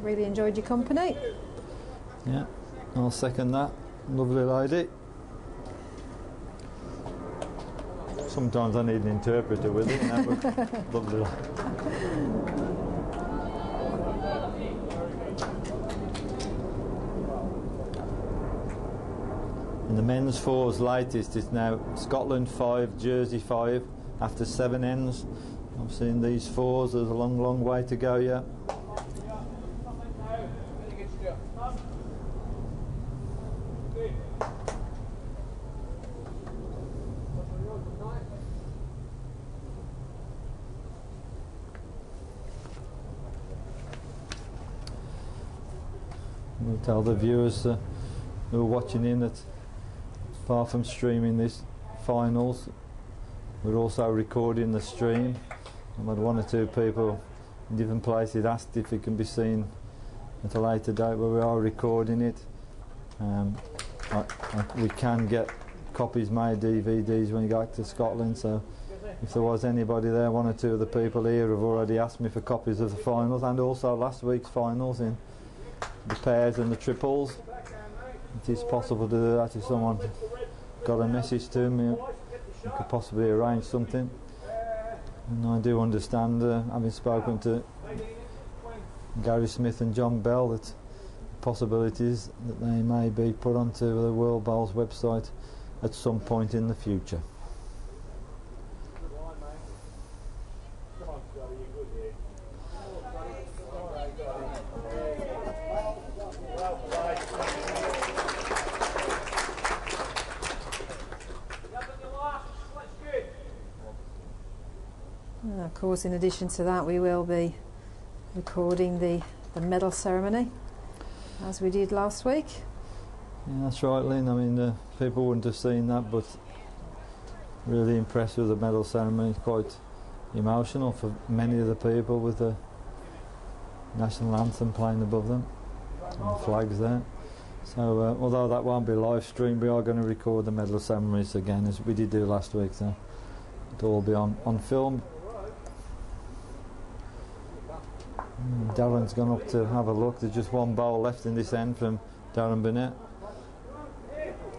Really enjoyed your company. Yeah, I'll second that. Lovely lady. Sometimes I need an interpreter with it. Lovely lady. And the men's fours latest is now Scotland 5, Jersey 5 after 7 ends. Obviously in these fours there's a long, long way to go yet. We'll tell the viewers who are watching in that apart from streaming this finals, we're also recording the stream. I've had 1 or 2 people in different places asked if it can be seen at a later date, but we are recording it. We can get copies made, DVDs, when you go back to Scotland, so if there was anybody there, 1 or 2 of the people here have already asked me for copies of the finals and also last week's finals in the pairs and the triples. It is possible to do that if someone got a message to me. We could possibly arrange something. And I do understand, having spoken to Gary Smith and John Bell, that possibilities that they may be put onto the World Bowls website at some point in the future. And of course, in addition to that, we will be recording the medal ceremony as we did last week. Yeah, that's right, Lynn. I mean, people wouldn't have seen that, but really impressed with the medal ceremony. It's quite emotional for many of the people with the national anthem playing above them and the flags there. So although that won't be live streamed, we are going to record the medal ceremonies again as we did do last week, so it'll all be on film. Darren's gone up to have a look. There's just 1 bowl left in this end from Darren Burnett.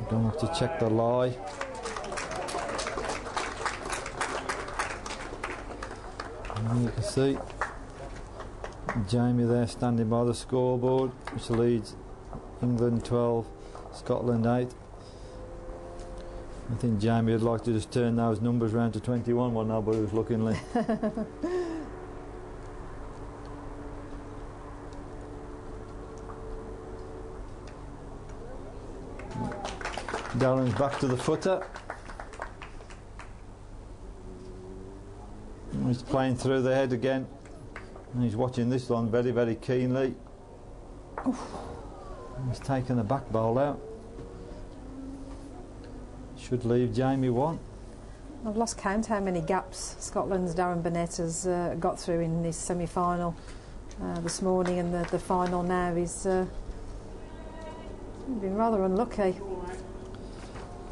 Going up to check the lie. And you can see Jamie there standing by the scoreboard, which leads England 12, Scotland 8. I think Jamie would like to just turn those numbers round to 21 while nobody was looking. Darren's back to the footer. He's playing through the head again. And he's watching this one very, very keenly. Oof. He's taken the back bowl out. Should leave Jamie 1. I've lost count how many gaps Scotland's Darren Burnett has got through in this semi-final this morning, and the final now is been rather unlucky.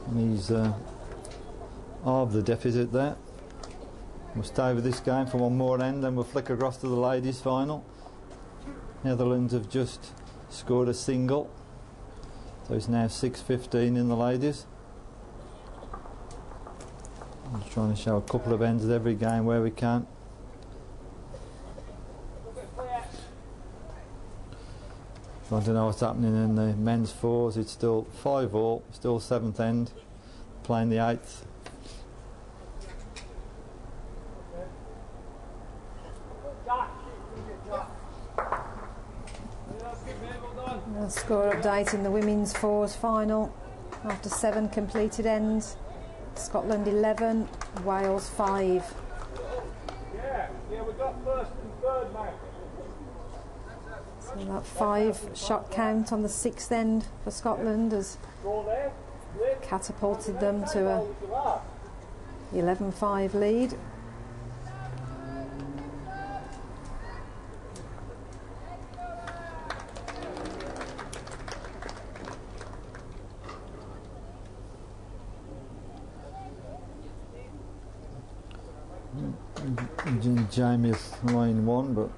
And he's of the deficit there. We'll stay with this game for 1 more end, then we'll flick across to the ladies' final. Netherlands have just scored a single, so it's now 6-15 in the ladies. I'm just trying to show a couple of ends of every game where we can. Trying to know what's happening in the men's fours. It's still 5-all, still 7th end, playing the 8th. A score update in the women's fours final after 7 completed ends. Scotland 11, Wales 5. Yeah, we got first and third, mate. So that 5 shot count on the 6th end for Scotland has catapulted them to a 11-5 lead. Jamie's line 1, but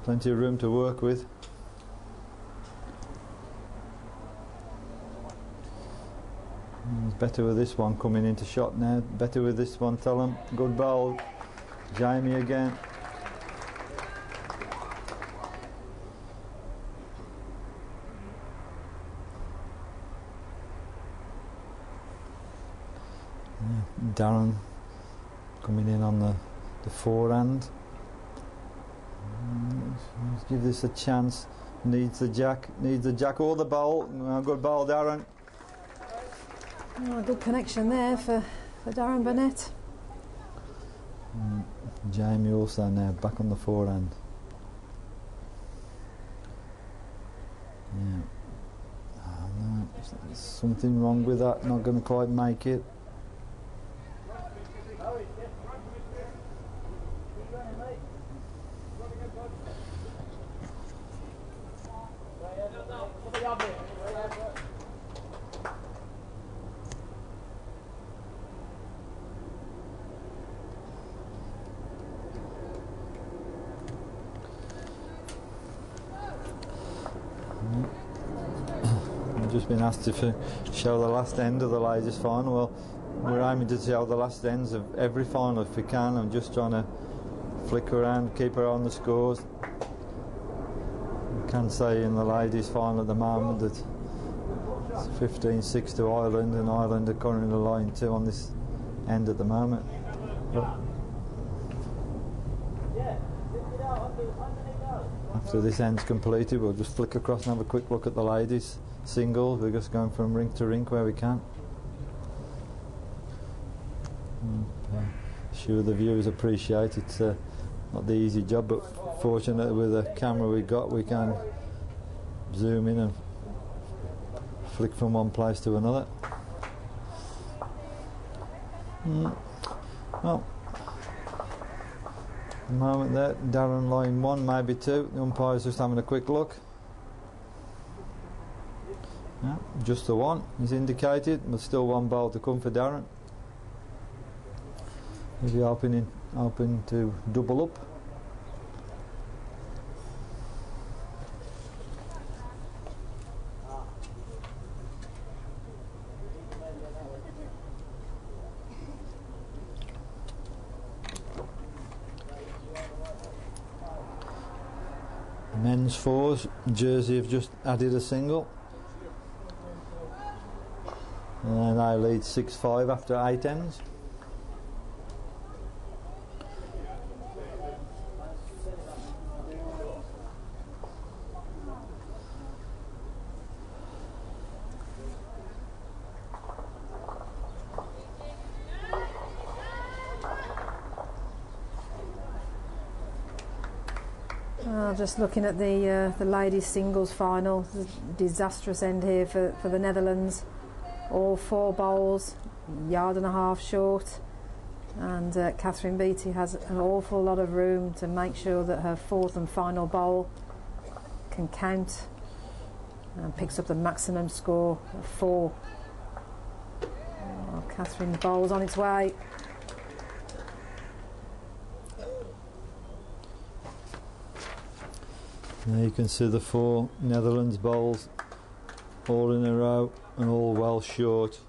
plenty of room to work with. Better with this one coming into shot now. Better with this one, tell him. Good bowl. Jamie again. Darren coming in on the forehand. Let's give this a chance. Needs the jack or the bowl. Good bowl, Darren. Oh, good connection there for Darren Burnett. Jamie also now back on the forehand. Yeah. Oh, no. There's something wrong with that. Not going to quite make it. I've just been asked to show the last end of the ladies' final. Well, we're aiming to show the last ends of every final if we can. I'm just trying to flick around, keep her on the scores. I can say in the ladies' final at the moment that it's 15-6 to Ireland, and Ireland are currently line 2 on this end at the moment. But after this end's completed, we'll just flick across and have a quick look at the ladies' singles. We're just going from rink to rink where we can. Sure, the viewers appreciate it's not the easy job, but fortunately with the camera we got, we can zoom in and flick from one place to another. Well, at the moment there, Darren line 1, maybe 2. The umpire's just having a quick look. Yeah, just the 1 is indicated, but still 1 bowl to come for Darren. Is he hoping to double up? Men's 4s, Jersey have just added a single. And they lead 6-5 after 8 ends. Just looking at the ladies' singles final, disastrous end here for the Netherlands. All 4 bowls, yard and a half short, and Catherine Beattie has an awful lot of room to make sure that her 4th and final bowl can count and picks up the maximum score of 4. Oh, Catherine's bowl's on its way. Now you can see the 4 Netherlands bowls all in a row and all well short.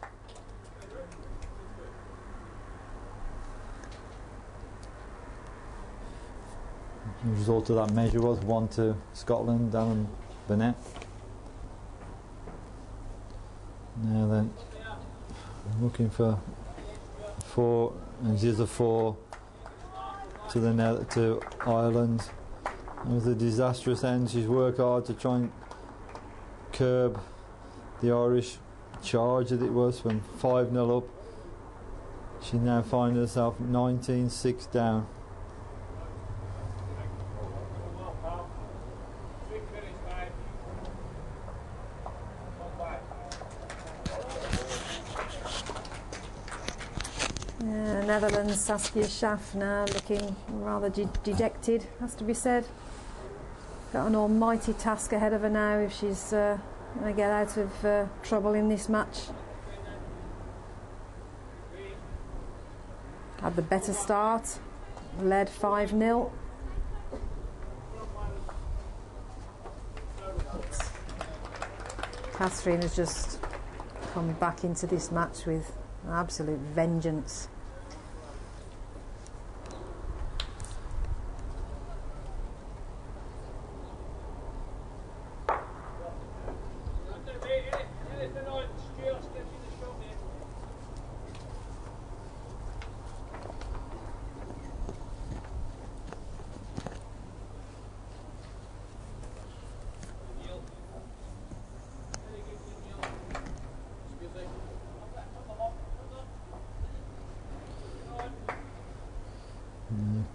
The result of that measure was 1 to Scotland, Darren Burnett. Now then, looking for 4, and here's a 4 to Ireland. It was a disastrous end. She's worked hard to try and curb the Irish charge that it was from 5-0 up. She now finds herself 19-6 down. Netherlands, Saskia Schaff now looking rather dejected, has to be said. Got an almighty task ahead of her now if she's going to get out of trouble in this match. Had the better start, led 5-0. Catherine has just come back into this match with absolute vengeance.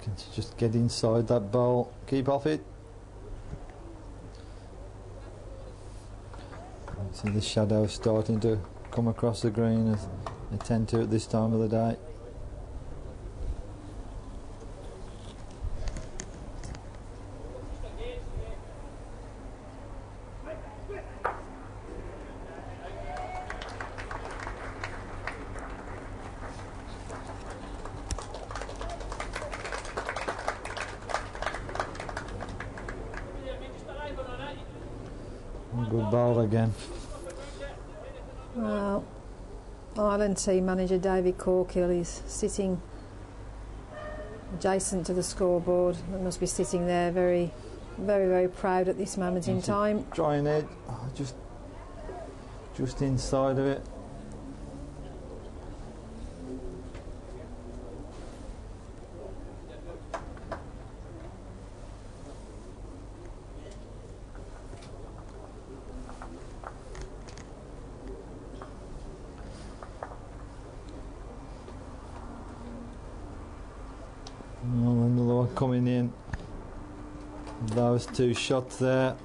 Can you just get inside that ball? Keep off it. See the shadows starting to come across the green as they tend to at this time of the day. Good ball again. Well, Ireland team manager David Corkill is sitting adjacent to the scoreboard. He must be sitting there very, very, very proud at this moment in time. Trying it, just inside of it. Another one coming in. Those two shots there.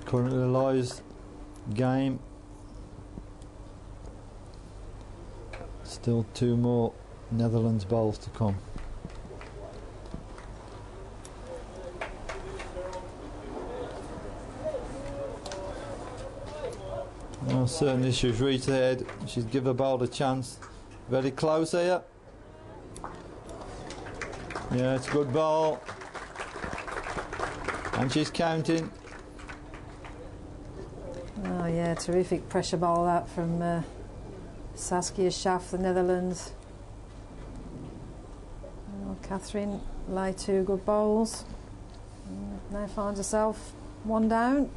Currently lies game. Still two more Netherlands bowls to come. Well, certainly she's reached ahead. She's give the ball a chance. Very close here. Yeah, it's a good ball. And she's counting. Oh yeah, terrific pressure ball that from Saskia Schaaf, the Netherlands. Oh, Catherine lay two good bowls. Now finds herself one down.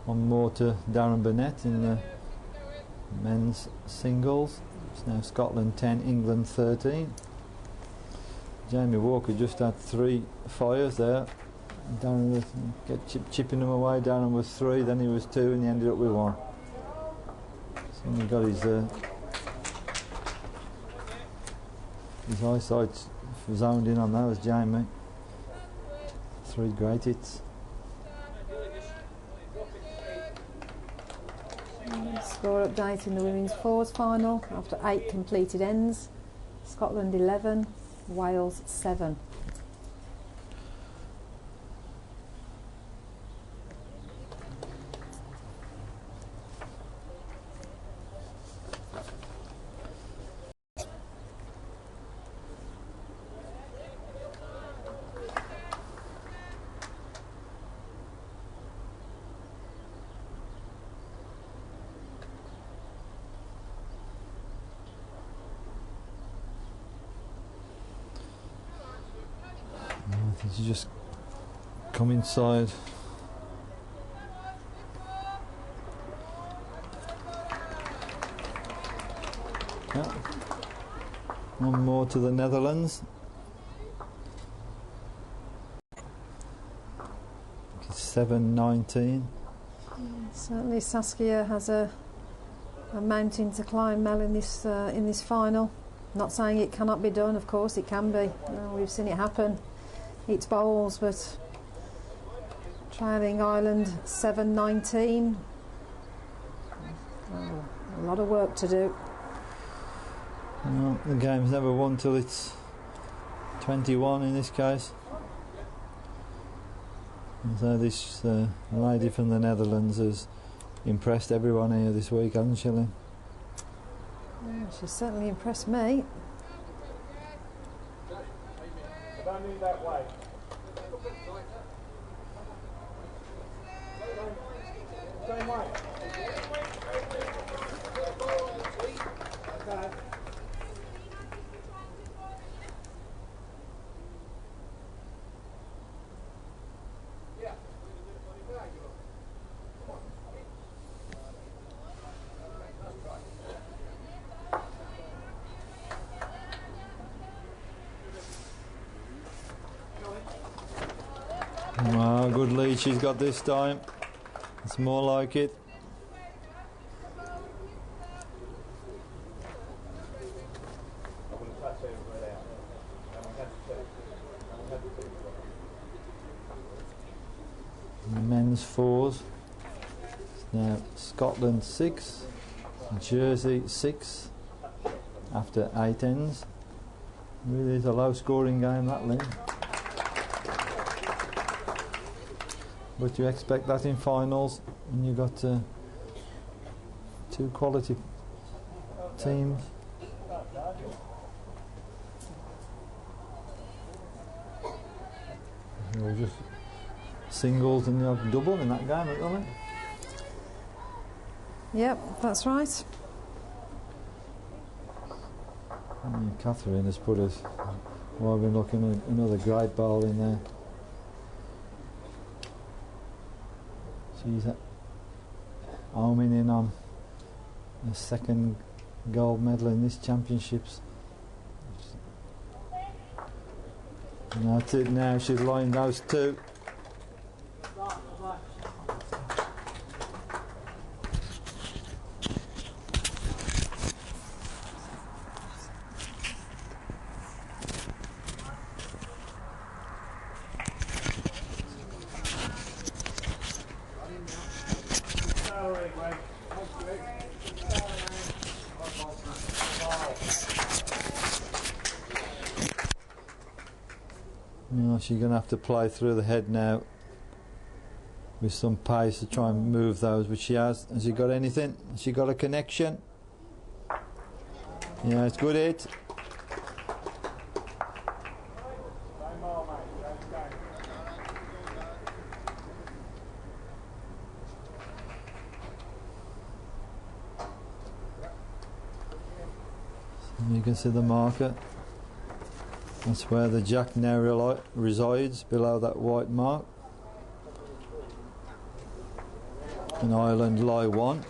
One more to Darren Burnett in the men's singles. It's now Scotland 10, England 13. Jamie Walker just had 3 fires there. Darren was chipping them away. Darren was 3, then he was 2, and he ended up with 1. So he got his eyesight zoned in on those, Jamie. 3 great hits. Score update in the women's fours final after 8 completed ends. Scotland 11, Wales 7. Did you just come inside? Yeah. One more to the Netherlands. It's 7-19. Certainly Saskia has a mountain to climb, Mel, in this final. Not saying it cannot be done, of course it can be. We've seen it happen. It's bowls, but trailing Ireland 7-19. Oh, a lot of work to do. Well, the game's never won till it's 21 in this case. And so this lady from the Netherlands has impressed everyone here this week, hasn't she, Lynn? Yeah, she's certainly impressed me. Don't move that way. Same way. Okay. lead she's got this time. It's more like it. The men's fours. Now Scotland 6, Jersey 6 after 8 ends. Really is a low scoring game, that, Lynn. But you expect that in finals when you've got two quality teams. There were just singles and double in that game, wasn't it? Yep, that's right. And Catherine has put us. Well, we're looking at another great bowl in there. She's homing in on a second gold medal in this championships. And that's it now, she's lined those two. She's going to have to play through the head now with some pace to try and move those, which she has. Has she got anything? Has she got a connection? Yeah, it's good hit. You can see the marker. That's where the jack now resides, below that white mark. And Ireland lie 1.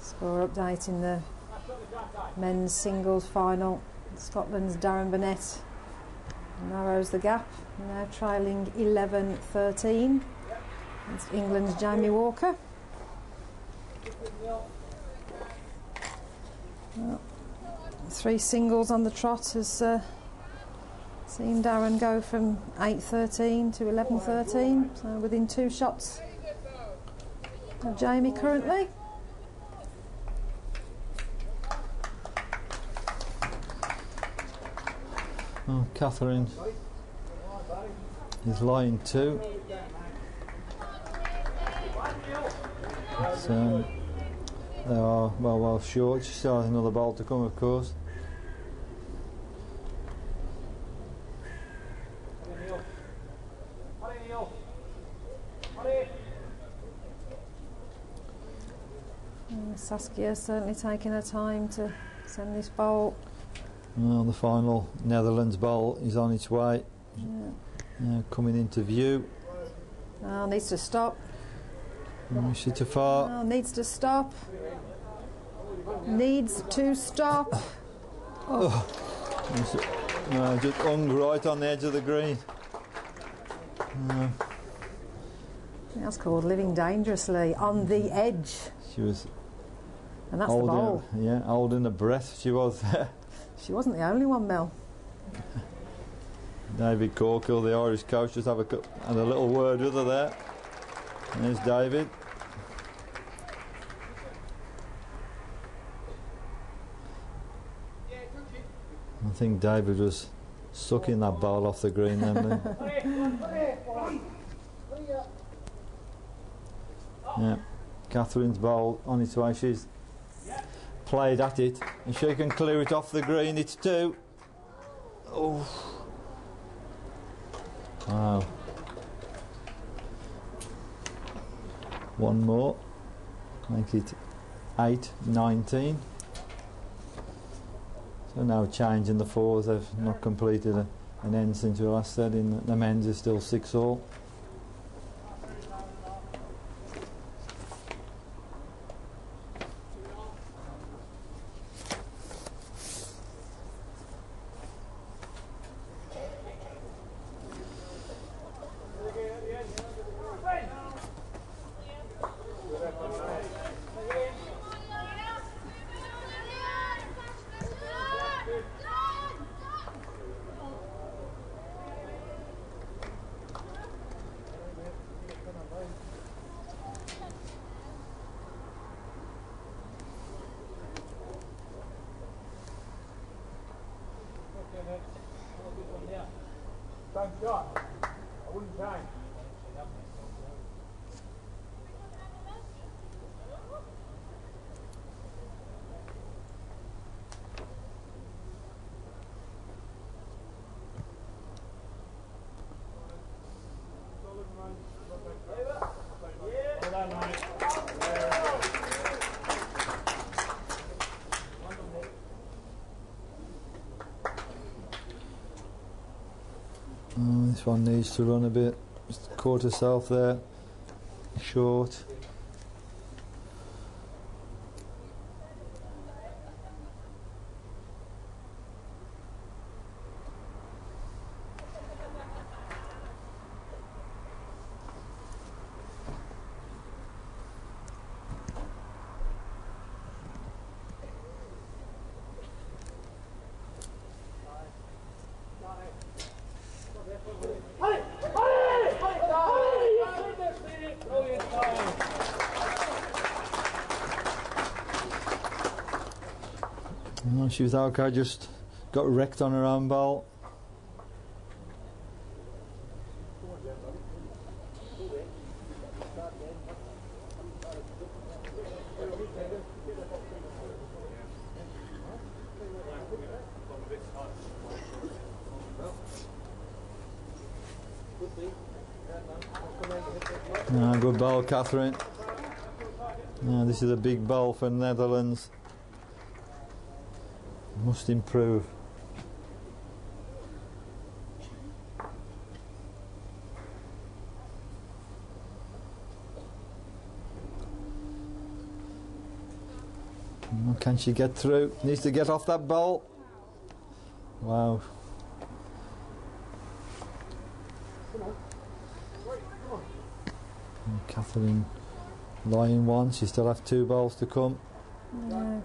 Score update in the men's singles final. Scotland's Darren Burnett narrows the gap, now trailing 11-13 against England's Jamie Walker. Well, 3 singles on the trot has seen Darren go from 8-13 to 11-13, so within 2 shots of Jamie currently. Oh, Catherine is line 2. They are well short. She still has another bowl to come, of course. Saskia certainly taking her time to send this bowl. Well, the final Netherlands bowl is on its way. Yeah. Coming into view. Oh, needs to stop. Is she too far? Oh, needs to stop. Needs to stop. Oh. No, just hung right on the edge of the green. That's called living dangerously on the edge. She was. And that's the bowl. Yeah, holding her breath. She was there. She wasn't the only one, Mel. David Corkill, the Irish coach, just had a little word with her there. And there's David. I think David was sucking that ball off the green then. Yeah, Catherine's ball on its way. She's played at it, and she can clear it off the green. It's 2. Oh, wow! One more, make it 8-19. So now change in the fours. They've not completed an end since we last said. In the men's is still 6-all. Same shot. I wouldn't change. This one needs to run a bit. Just caught herself there. Short. She was okay, just got wrecked on her own bowl. Good bowl, Catherine. This is a big bowl for Netherlands. Must improve. Can she get through? Needs to get off that bowl. Wow. And Catherine lying one. She still have 2 bowls to come.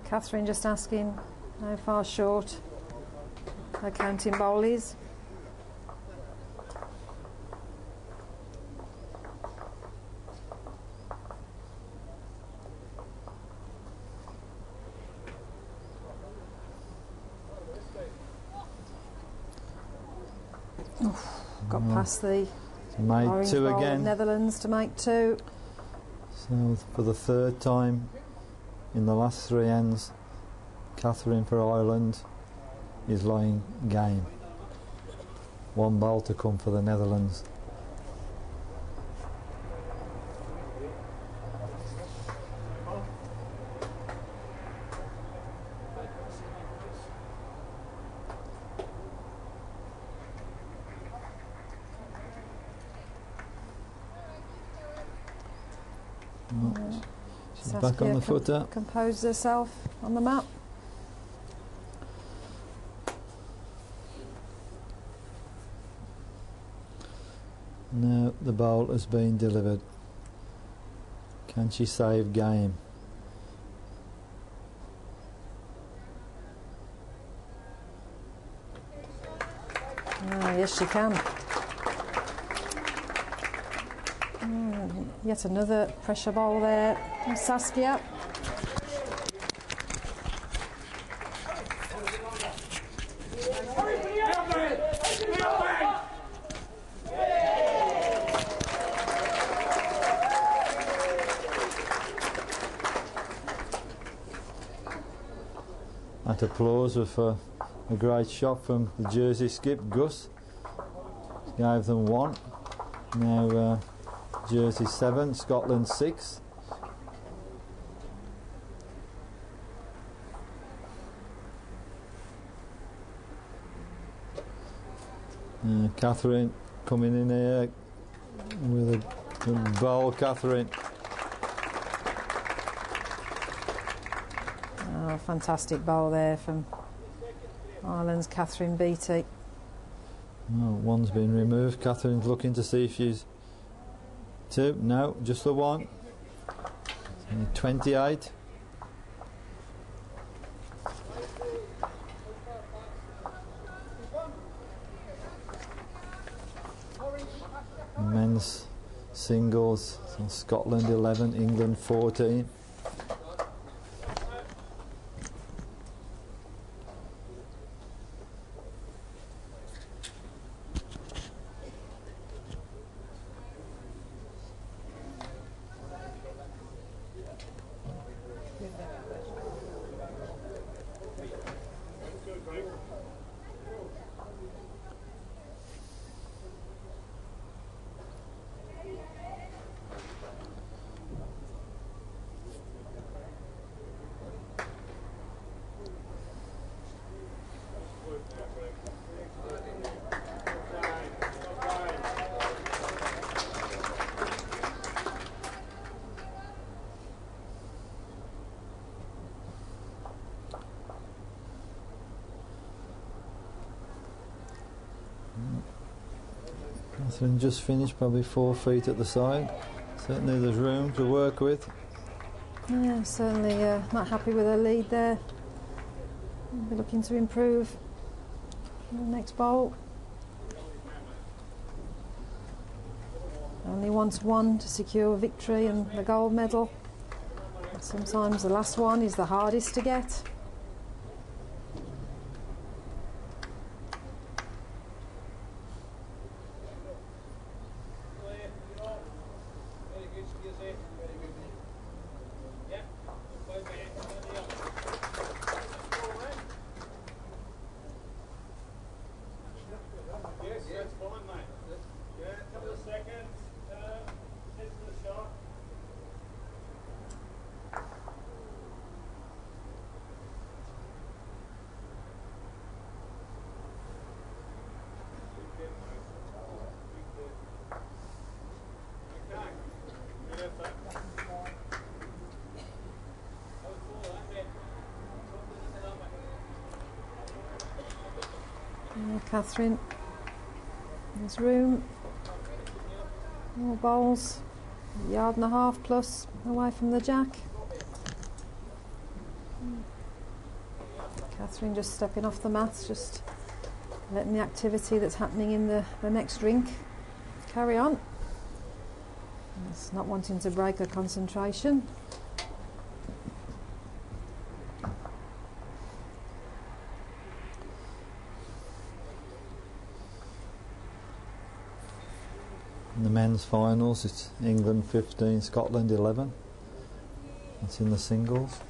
Catherine just asking how far short her counting bowl is. Got past the made orange 2 bowl, again. Netherlands to make 2. So for the 3rd time in the last 3 ends, Catherine for Ireland is lying game. 1 bowl to come for the Netherlands. She's back on the footer. Composed herself on the mat. Now the bowl has been delivered. Can she save game? Yes, she can. Yet another pressure bowl there from Saskia. That applause was for a great shot from the Jersey skip, Gus. Gave them 1. Now Jersey 7, Scotland 6. Catherine coming in here with a good bowl, Catherine. Oh, fantastic bowl there from Ireland's Catherine Beattie. Oh, 1's been removed. Catherine's looking to see if she's 2. No, just the 1. 28. Men's singles, so Scotland 11, England 14. Catherine just finished, probably 4 feet at the side. Certainly there's room to work with. Yeah, certainly not happy with her lead there. We'll be looking to improve in the next bowl. Only wants one to secure victory and the gold medal. And sometimes the last one is the hardest to get. Catherine, there's room, more bowls, 1.5 yards plus away from the jack. Catherine just stepping off the mats, just letting the activity that's happening in the next rink carry on. It's not wanting to break her concentration. In the men's finals, it's England 15, Scotland 11. It's in the singles.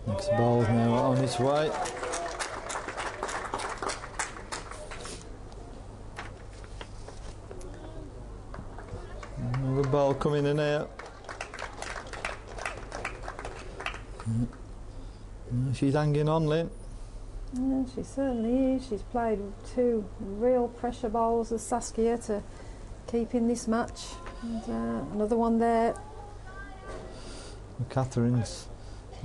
Next ball's now on its way. Another ball coming in here. She's hanging on, Lynn. Yeah, she certainly is. She's played 2 real pressure bowls as Saskia to keep in this match. And another one there. Catherine's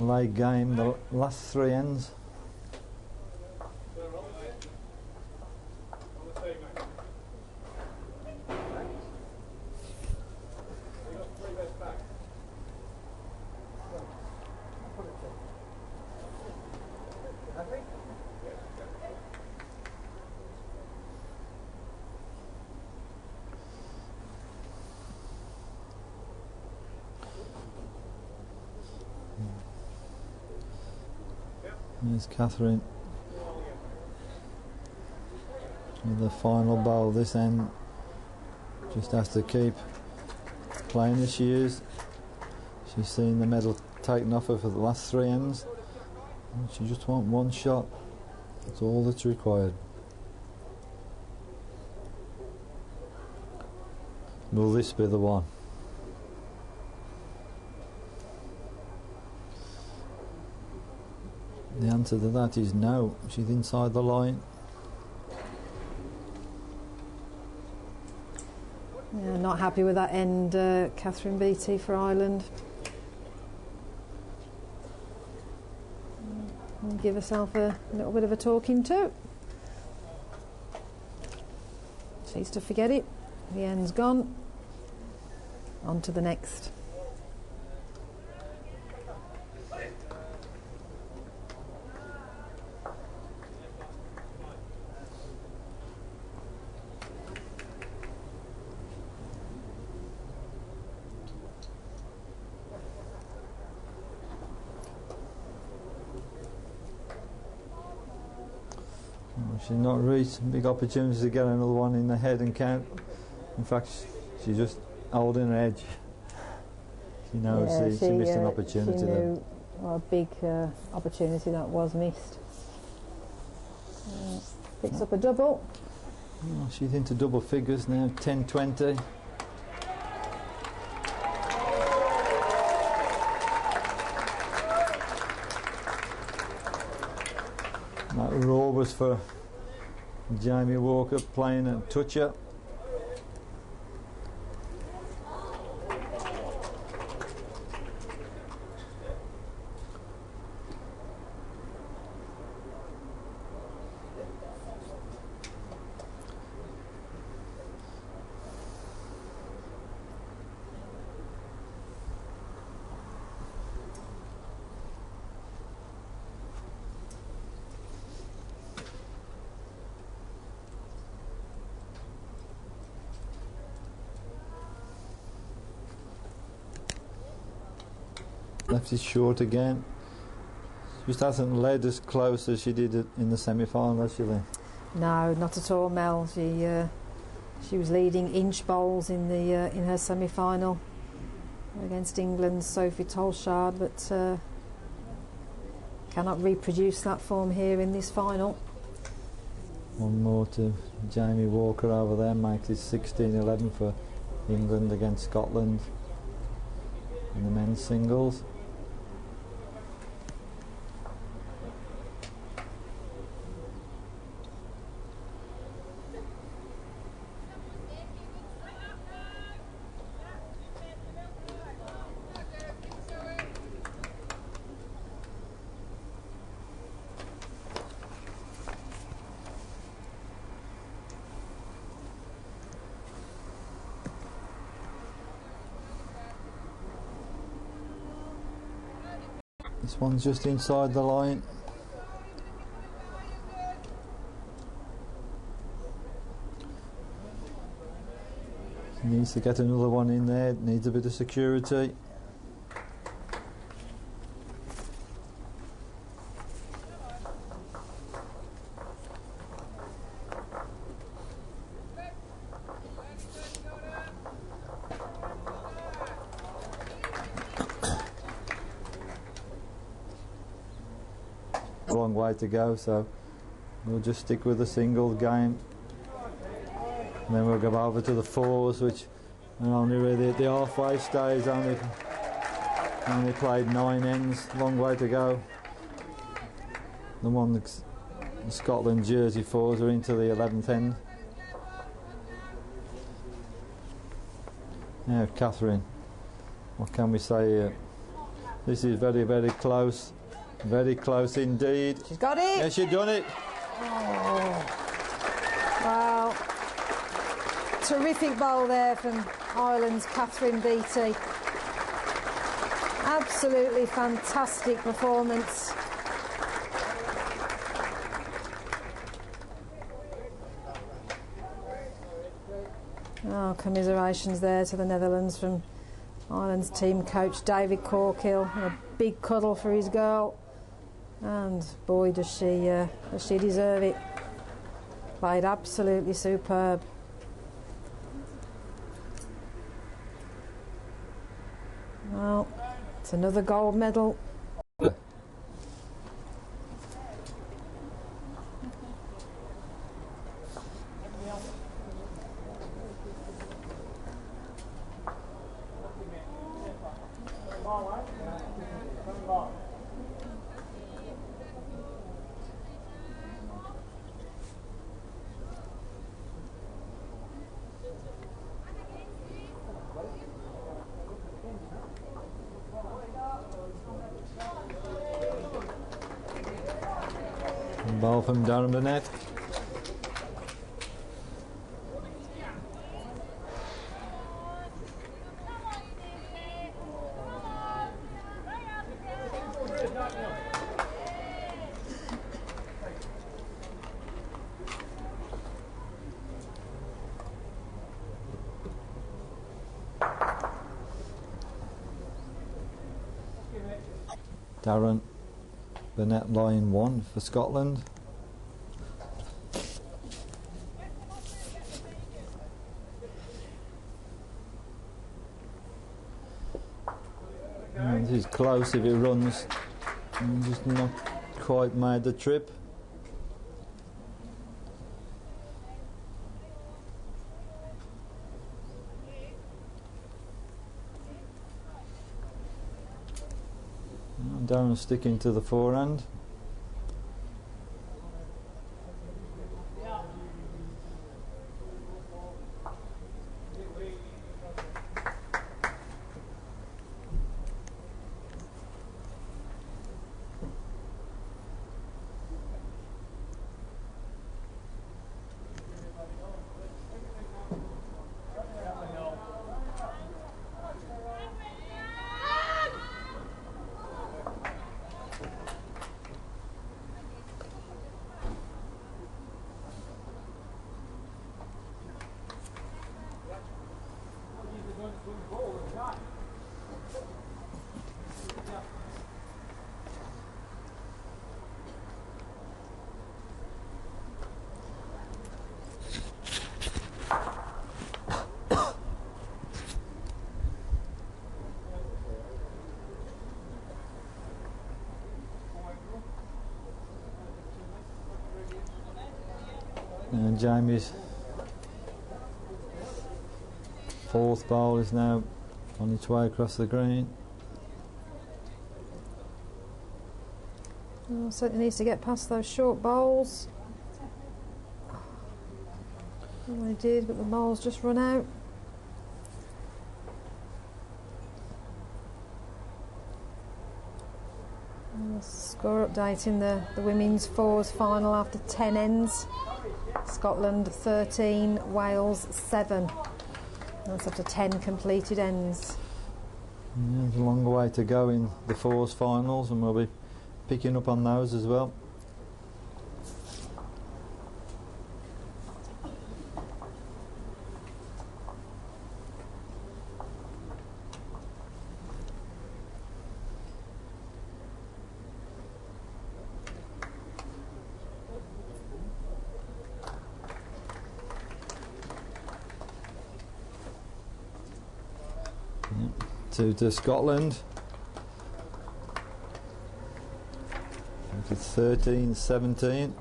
late game, the last 3 ends. There's Catherine with the final bowl this end. Just has to keep playing as she is. She's seen the medal taken off her for the last 3 ends. And she just wants 1 shot. That's all that's required. Will this be the one? The answer to that is no. She's inside the line. Yeah, not happy with that end, Catherine Beattie for Ireland. And give herself a little bit of a talking to. She needs to forget it. The end's gone. On to the next. She's not reached big opportunities to get another one in the head and count. In fact, she's just holding her edge. She knows she missed an opportunity there. A big opportunity that was missed. Picks up a double. Oh, she's into double figures now, 10-20. That roll was for Jamie Walker playing a toucher. Left it short again. She just hasn't led as close as she did in the semi-final, has she, Lynn? No, not at all, Mel. She was leading inch bowls in her semi-final against England's Sophie Tolshard, but cannot reproduce that form here in this final. One more to Jamie Walker over there, makes it 16-11 for England against Scotland in the men's singles. This one's just inside the line. Needs to get another one in there, needs a bit of security. A long way to go, so we'll just stick with the single game. And then we'll go over to the fours, which are only really at the halfway stage, only played 9 ends, long way to go. The Scotland jersey fours are into the 11th end. Now, Catherine, what can we say here? This is very, very close. Very close indeed. She's got it! Yeah, she's done it! Oh. Wow. Terrific bowl there from Ireland's Catherine Beattie. Absolutely fantastic performance. Oh, commiserations there to the Netherlands from Ireland's team coach David Corkill, and a big cuddle for his girl. And boy, does she deserve it. Played absolutely superb. Well, it's another gold medal. Ball from down the net. Darren, the net line 1 for Scotland. And this is close if it runs. And just not quite made the trip. Darren sticking to the forehand. And Jamie's fourth bowl is now on its way across the green. Oh, certainly needs to get past those short bowls. Well, they did, but the bowls just run out. And the score update in the women's fours final after 10 ends. Scotland 13, Wales 7. That's after 10 completed ends. Yeah, there's a long way to go in the fours finals, and we'll be picking up on those as well. To Scotland. It's 13-17.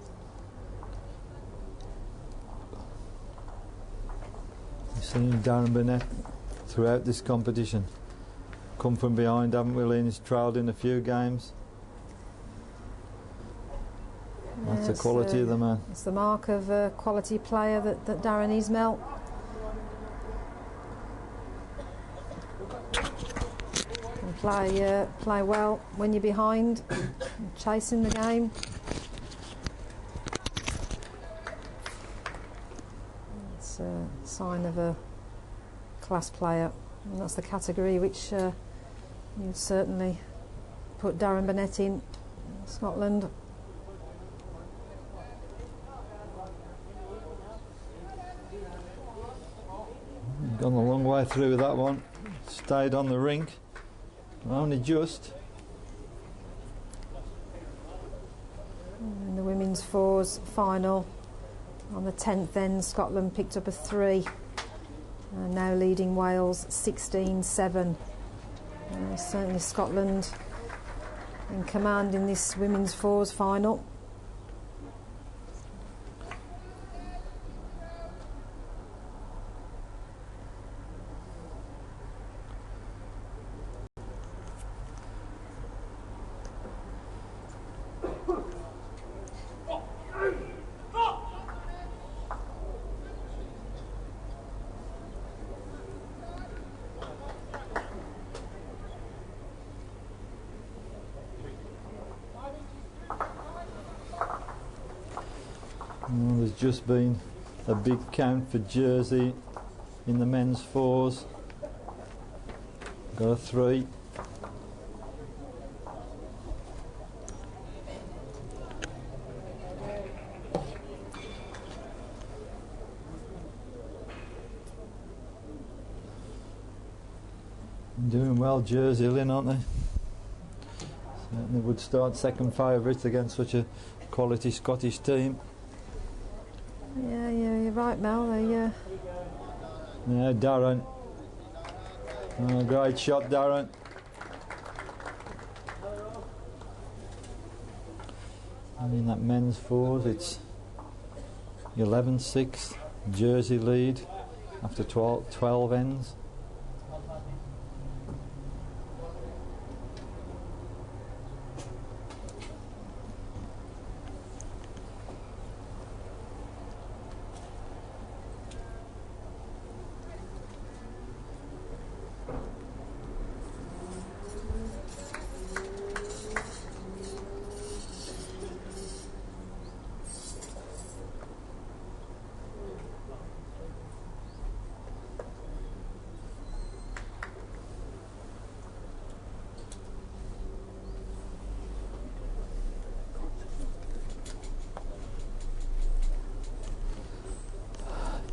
You've seen Darren Burnett throughout this competition come from behind, haven't we, Lynn? He's trailed in a few games. That's the quality of the man. It's the mark of a quality player that Darren Ismail. Play well when you're behind, chasing the game. It's a sign of a class player, and that's the category which you'd certainly put Darren Burnett in Scotland. Gone a long way through with that one. Stayed on the rink. Only just. In the women's fours final on the 10th end, Scotland picked up a 3, now leading Wales 16-7. Certainly Scotland in command in this women's fours final. Well, there's just been a big count for Jersey in the men's fours. Got a 3. Doing well, Jersey, Lynn, aren't they? Certainly would start second favourites against such a quality Scottish team. Yeah, you're right, Mel. Yeah, Darren. Oh, great shot, Darren. And in that men's fours, it's 11-6. Jersey lead after 12 ends.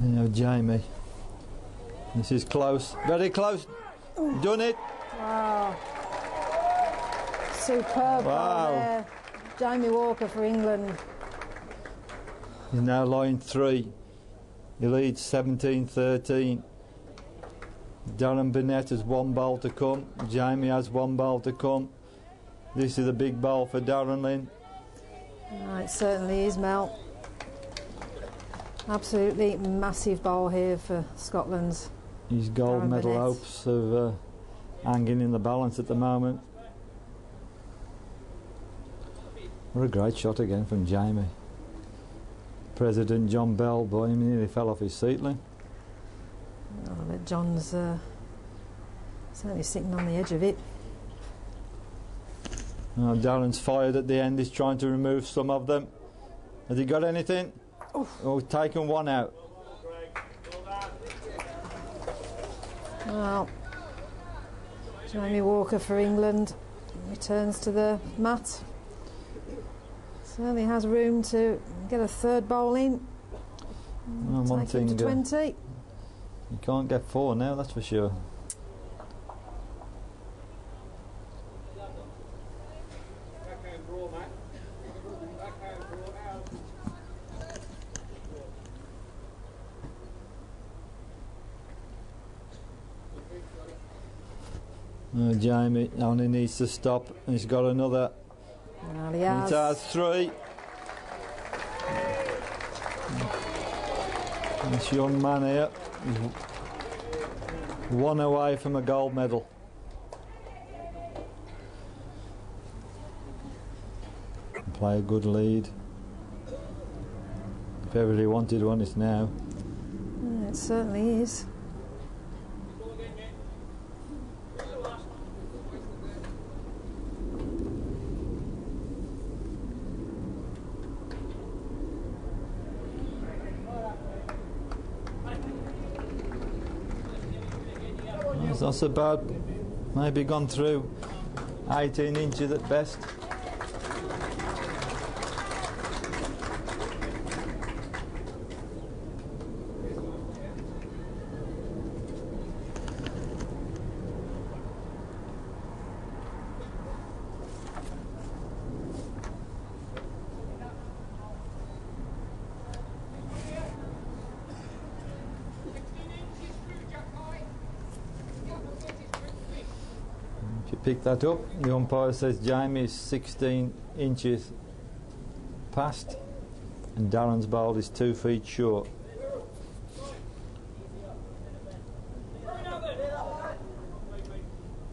Now Jamie, this is close, very close. Done it. Wow, superb ball there. Jamie Walker for England. He's now line 3. He leads 17-13. Darren Burnett has 1 bowl to come. Jamie has 1 bowl to come. This is a big bowl for Darren, Lynn. It certainly is, Mel. Absolutely massive bowl here for Scotland's. His gold Darren medal Burnett. hopes of hanging in the balance at the moment. What a great shot again from Jamie. President John Bell, boy, he nearly fell off his seatling. Oh, but John's certainly sitting on the edge of it. Oh, Darren's fired at the end. He's trying to remove some of them. Has he got anything? Oh, taken one out. Well, Jamie Walker for England returns to the mat. Certainly has room to get a third bowl in. Well, one Take him to thing, 20. you can't get 4 now, that's for sure. Backhand draw, mate. Backhand draw out. Jamie only needs to stop. He's got another. Well, he It has. has 3. This young man here is 1 away from a gold medal. Play a good lead. If ever he wanted one, it's now. Yeah, it certainly is. It's not so bad. Maybe gone through 18 inches at best. If you pick that up, the umpire says Jamie is 16 inches past and Darren's bowl is 2 feet short.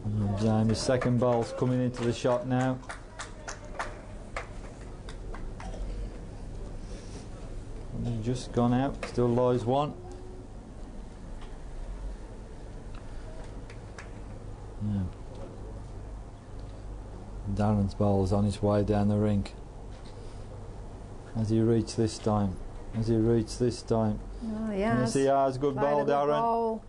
And Jamie's second bowl's coming into the shot now. And he's just gone out, still lies 1. Yeah. Darren's ball is on his way down the rink. Has he reached this time? Has he reached this time? Oh, he Yes, has. he has. Good Played a ball, good Darren. bowl.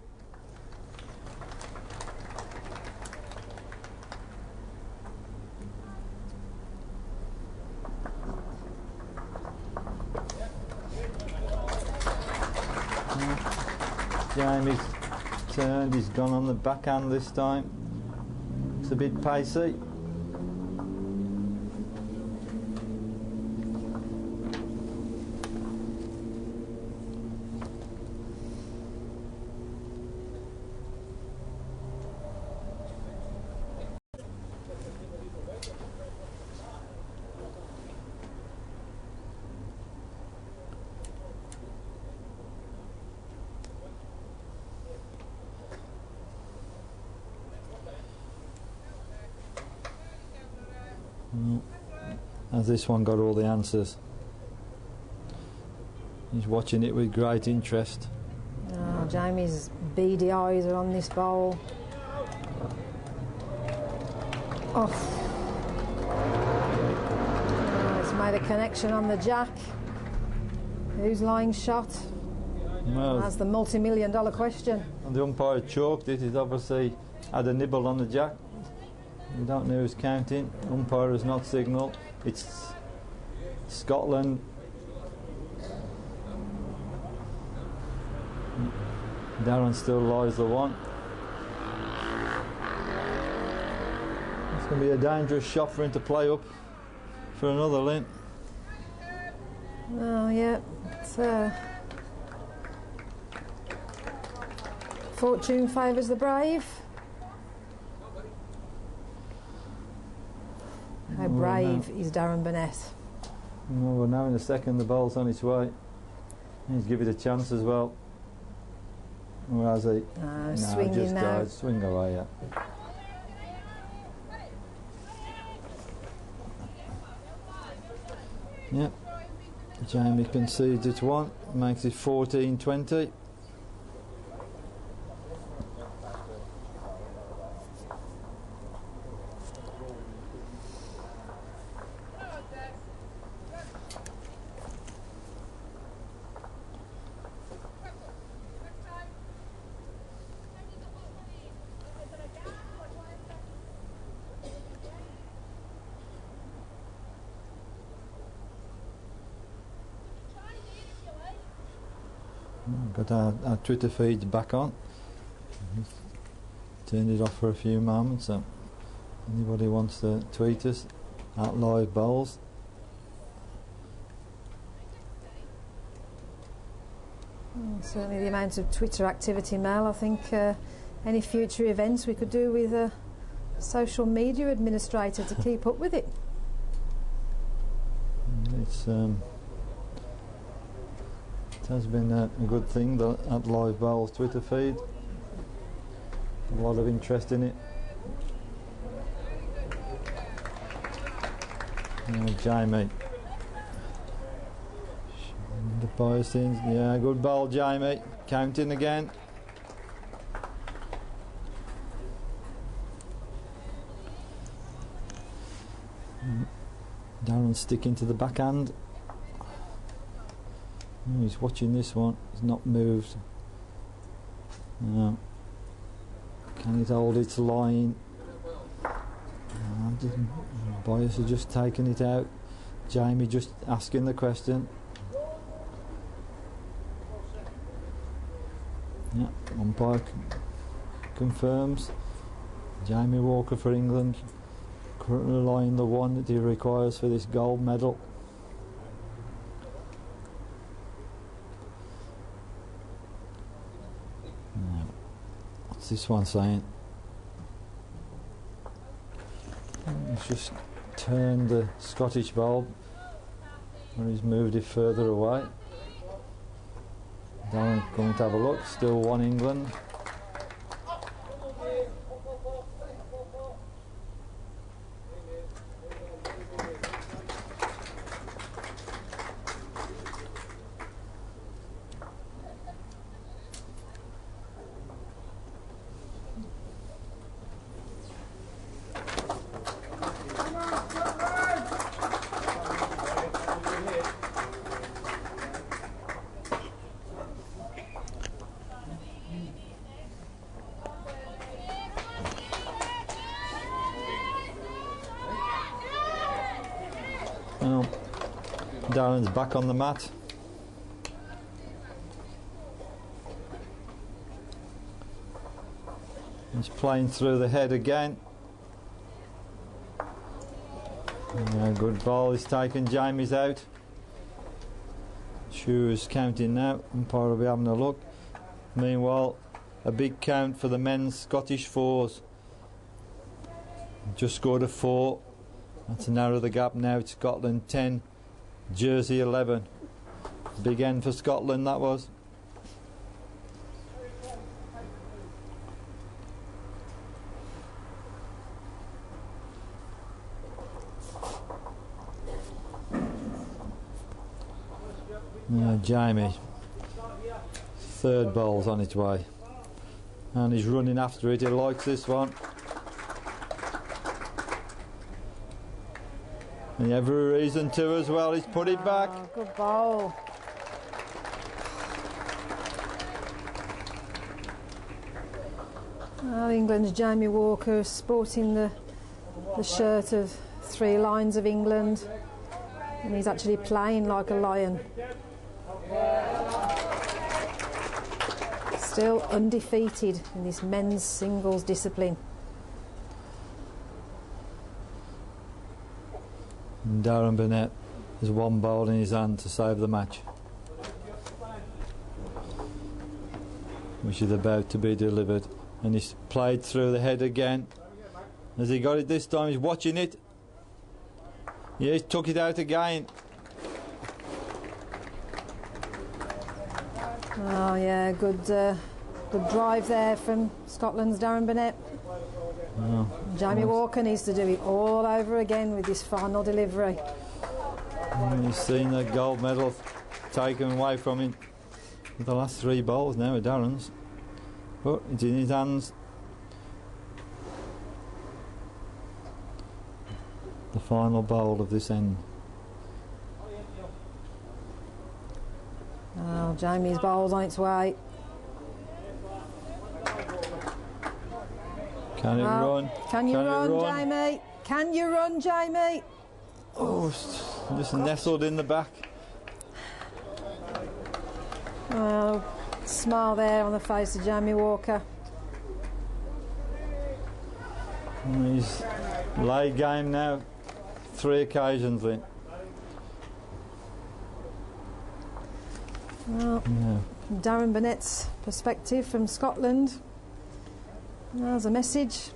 Jamie's turned. He's gone on the backhand this time. It's a bit pacey. Has this one got all the answers? He's watching it with great interest. Oh, Jamie's beady eyes are on this bowl. Oh. Oh, it's made a connection on the jack. Who's lying shot? Well, That's the multi-million-dollar question. and the umpire chalked it. He's obviously had a nibble on the jack. We don't know who's counting. Umpire has not signalled. It's Scotland. Darren still lies the 1. It's going to be a dangerous shot for him to play up for another lint. Oh, yeah. It's, fortune favours the brave. How brave is Darren Burnett? Well, we're now in a second. The ball's on its way. He's give it a chance as well. Or has he? No, swinging just now. died. Swing away, yeah. Yep. Jamie concedes it one, makes it 14-20. Got our Twitter feed back on. Turned it off for a few moments, so anybody wants to tweet us at Live Bowls. Certainly the amount of Twitter activity, Mel. I think any future events we could do with a social media administrator to keep up with it. It has been a good thing at Live Bowls Twitter feed. A lot of interest in it. Jamie. The bias things. Yeah, good bowl, Jamie. Counting again. Darren sticking to the backhand. He's watching this one. He's not moved. No. Can it hold its line? No, bias are just taking it out. Jamie just asking the question. Yeah, umpire confirms. Jamie Walker for England, currently lying the one that he requires for this gold medal. Now, what's this one saying? He's just turned the Scottish bulb, or he's moved it further away. Darren going to have a look. Still 1 England. Well, Darren's back on the mat. He's playing through the head again. Yeah, good ball. He's taken Jamie's out. Shoes counting now. Umpire will be having a look. Meanwhile, a big count for the men's Scottish fours. Just scored a 4. That's to narrow the gap now. It's Scotland 10, Jersey 11. Big end for Scotland, that was. Jamie, third ball's on its way, and he's running after it. He likes this one, and every reason to as well. He's put it back. Good ball. Well, England's Jamie Walker sporting the shirt of 3 lines of England, and he's actually playing like a lion. Still undefeated in this men's singles discipline. And Darren Burnett has 1 ball in his hand to save the match, which is about to be delivered. And he's played through the head again. Has he got it this time? He's watching it. Yeah, he took it out again. Oh yeah, good drive there from Scotland's Darren Burnett. Oh, Jamie nice. Walker needs to do it all over again with this final delivery. He's seen the gold medal taken away from him with the last 3 bowls now with Darren's. But it's in his hands. The final bowl of this end. Oh, Jamie's bowl's on its way. Can it run? Can you run, Jamie? Can you run, Jamie? Oh, just nestled in the back. Oh, smile there on the face of Jamie Walker. And he's late game now. 3 occasions in. Well, Yeah. from Darren Burnett's perspective from Scotland, there's a message.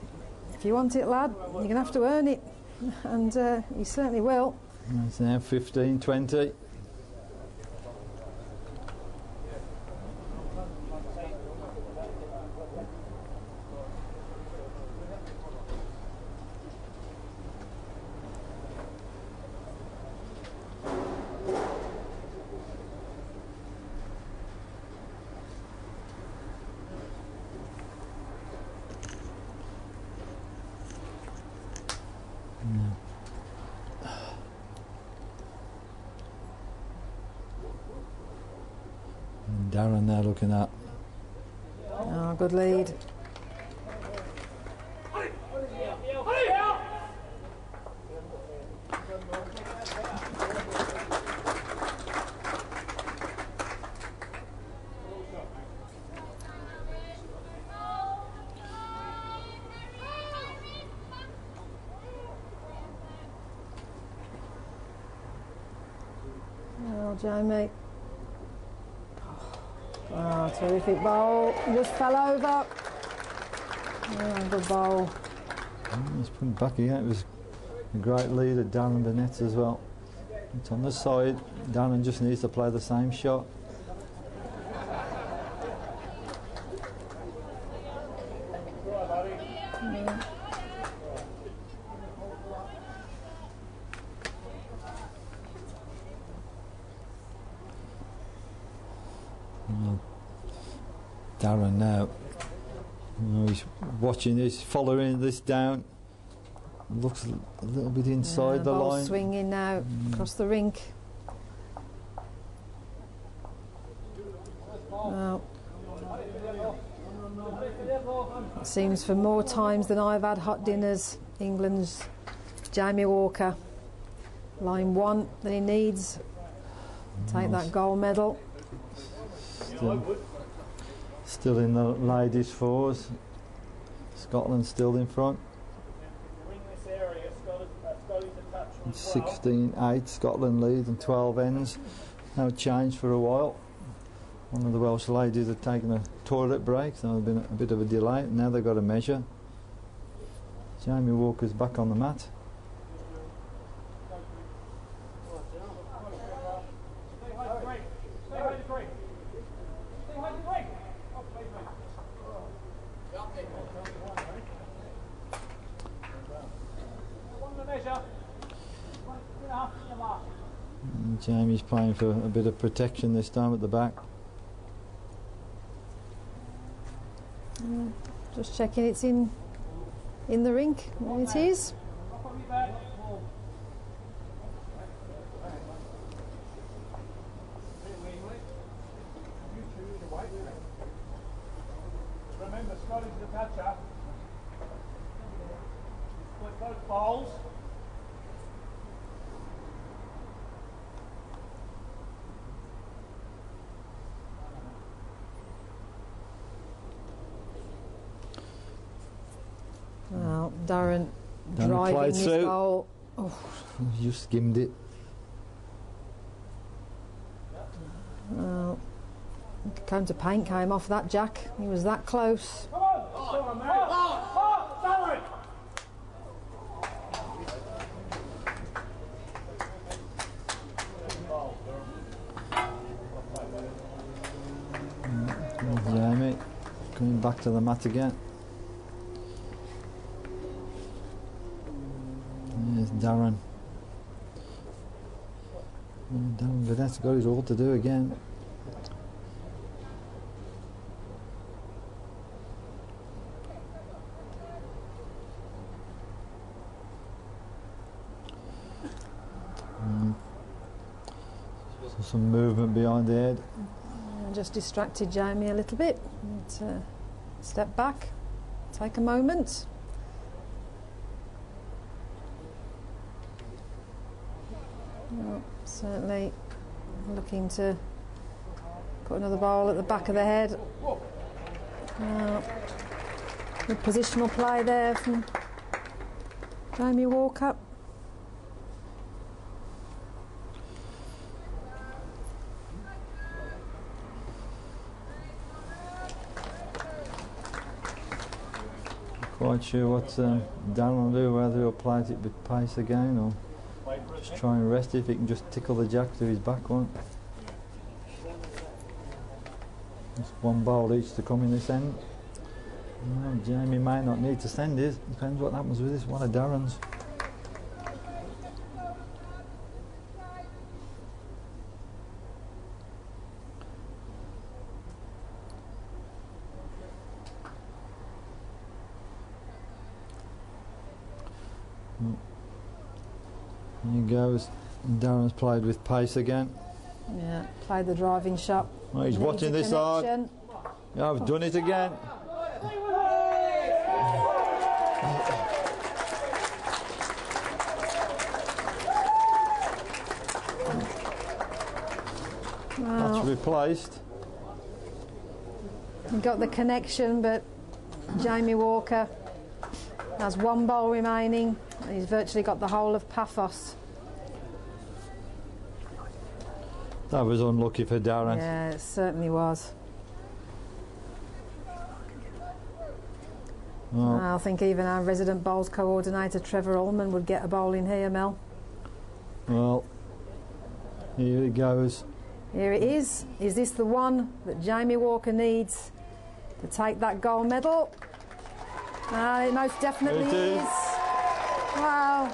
If you want it, lad, you're going to have to earn it. And he certainly will. It's now 15-20. And Darren now looking at. Oh, good lead. Well, Jamie. Oh, terrific bowl. Just fell over. Oh, good bowl. He's putting back again. It was a great lead at Darren Burnett as well. It's on the side. Darren just needs to play the same shot. Darren now, he's watching this, following this down. Looks a little bit inside the ball line. Swinging now across the rink. Well, it seems for more times than I've had hot dinners, England's Jamie Walker. Line 1 that he needs. Take that gold medal. Still in the ladies' fours. Scotland still in front. 16-8, Scotland lead and 12 ends. No change for a while. One of the Welsh ladies had taken a toilet break, so there's been a bit of a delay. Now they've got to measure. Jamie Walker's back on the mat. And Jamie's playing for a bit of protection this time at the back. Just checking it's in the rink. It is. Remember, Scotty's the catcher. Split both bowls. Well, Darren Darren driving played this through. goal. Oh, Just skimmed it. well, counter paint came off that jack. He was that close. Come on, mate. Darren! Coming back to the mat again. There's Darren. Darren Vedette's got his all to do again. So some movement behind the head. Just distracted Jamie a little bit. Step back, take a moment. Well, certainly looking to put another ball at the back of the head. Good positional play there from Jamie Walker. Quite sure what Darren will do, whether he'll play it with pace again or just try and rest it if he can just tickle the jack to his back one. Just one ball each to come in this end. Jamie may not need to send it, depends what happens with this one of Darren's. Here he goes. Darren's played with pace again. Yeah, played the driving shot. Well, he's watching this hard. Yeah, I've done it again. Well, that's replaced. He got the connection, but Jamie Walker has one ball remaining. He's virtually got the whole of Paphos. That was unlucky for Darren. Yeah, it certainly was. Well, I think even our resident bowls coordinator Trevor Ullman would get a bowl in here, Mel. well, here it goes. Here it is. Is this the one that Jamie Walker needs to take that gold medal? It most definitely It is. Wow.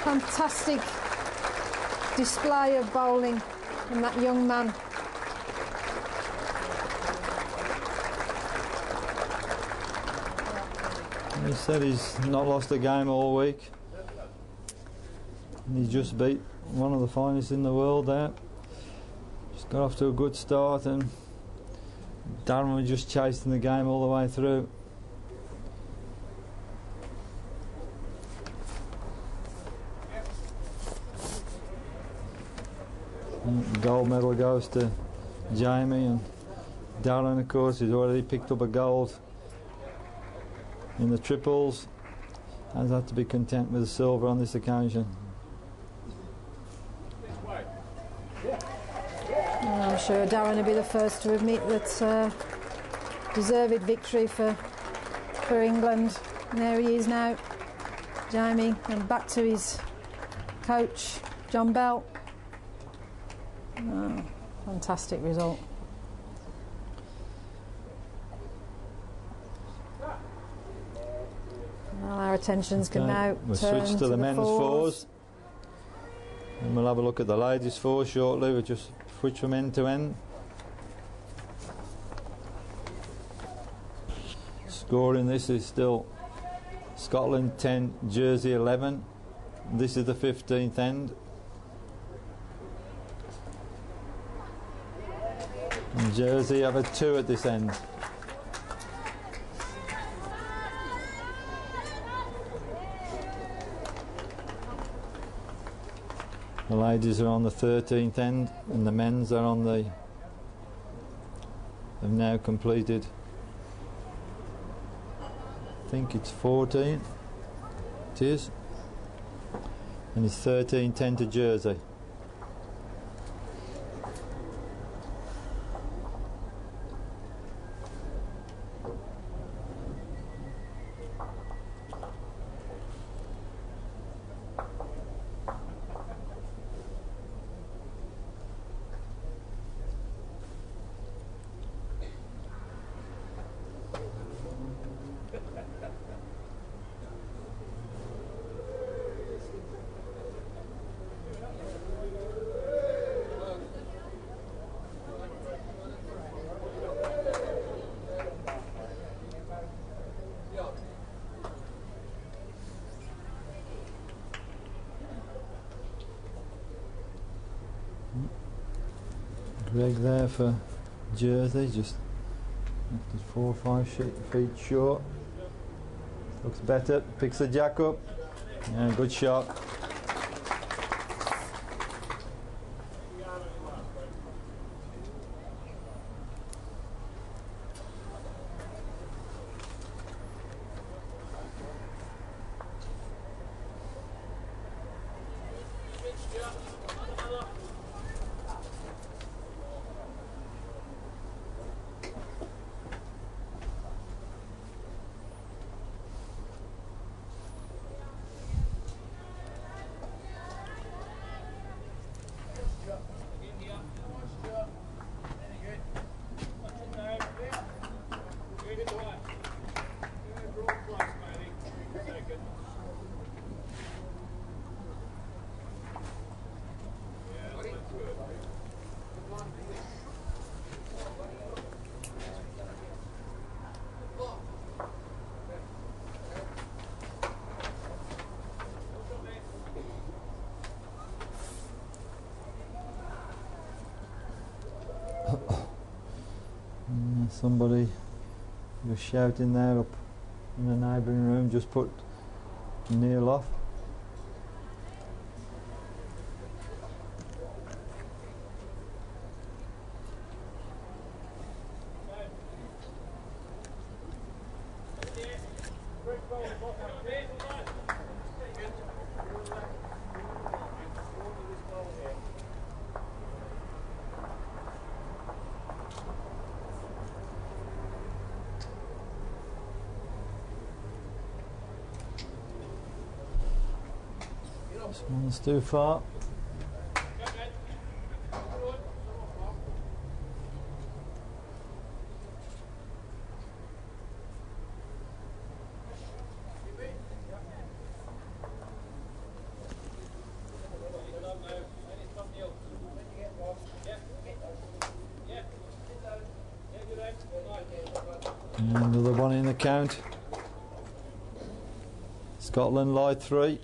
Fantastic display of bowling from that young man. He said he's not lost a game all week. And he's just beat one of the finest in the world there. Just got off to a good start, and Darren was just chasing the game all the way through. And the gold medal goes to Jamie, and Darren, of course, has already picked up a gold in the triples. Has had to be content with the silver on this occasion. I'm sure Darren will be the first to admit that deserved victory for England. And there he is now, Jamie, and back to his coach, John Bell. Oh, fantastic result. Well, our attentions can now We'll turn switch to the men's fours. And we'll have a look at the ladies' fours shortly. We'll just switch from end to end. Scoring this is still Scotland 10, Jersey 11. This is the 15th end. And Jersey have a 2 at this end. The ladies are on the 13th end, and the men's are on the... have now completed, I think it's 14. It is. And it's 13-10 to Jersey. Reg there for Jersey, just 4 or 5 feet short. Looks better, picks the jack up. Yeah, good shot. Somebody was shouting there up in the neighbouring room, just put Neil off. This one's too far. And another one in the count. Scotland lie 3.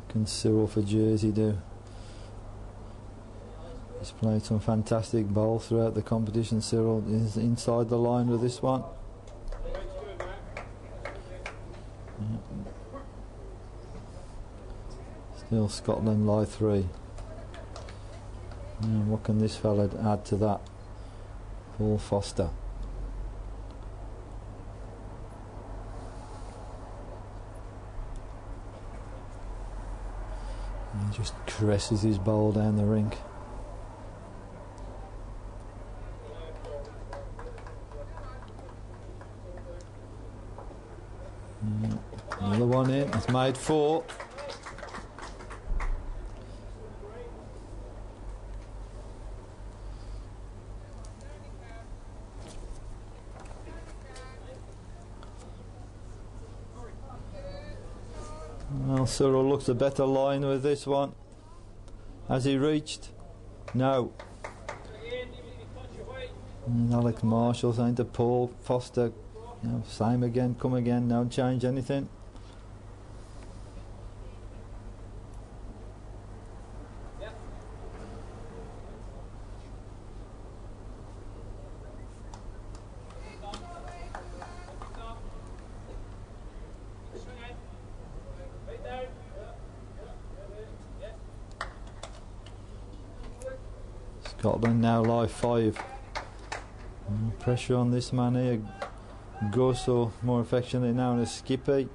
Can Cyril for Jersey do? He's played some fantastic bowls throughout the competition. Cyril is inside the line with this one. Yeah. Still Scotland lie 3. And what can this fella add to that? Paul Foster. He just caresses his bowl down the rink. Another one in. It's made 4. Well, Cyril looks a better line with this one. Has he reached? No. And Alex Marshall saying to Paul Foster, you know, same again, come again, don't change anything. Scotland now lie 5. Pressure on this man here, Gus, or more affectionately known as Skippy.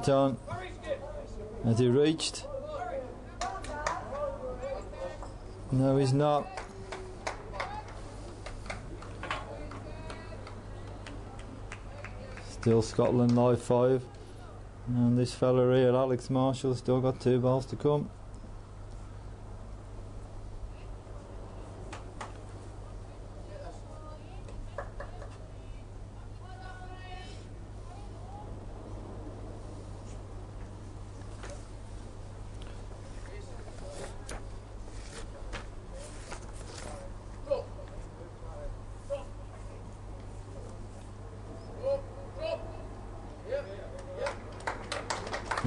it on. Has he reached? No, he's not. Still Scotland live 5. And this fella here, Alex Marshall, still got 2 balls to come.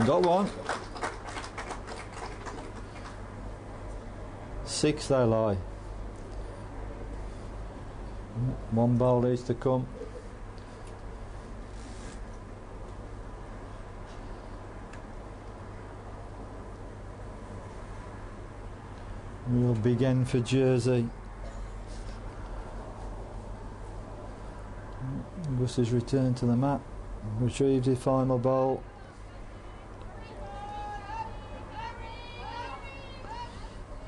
Got one. 6 they lie. 1 ball each to come. Real big end for Jersey. Gus has returned to the mat. Retrieved his final ball.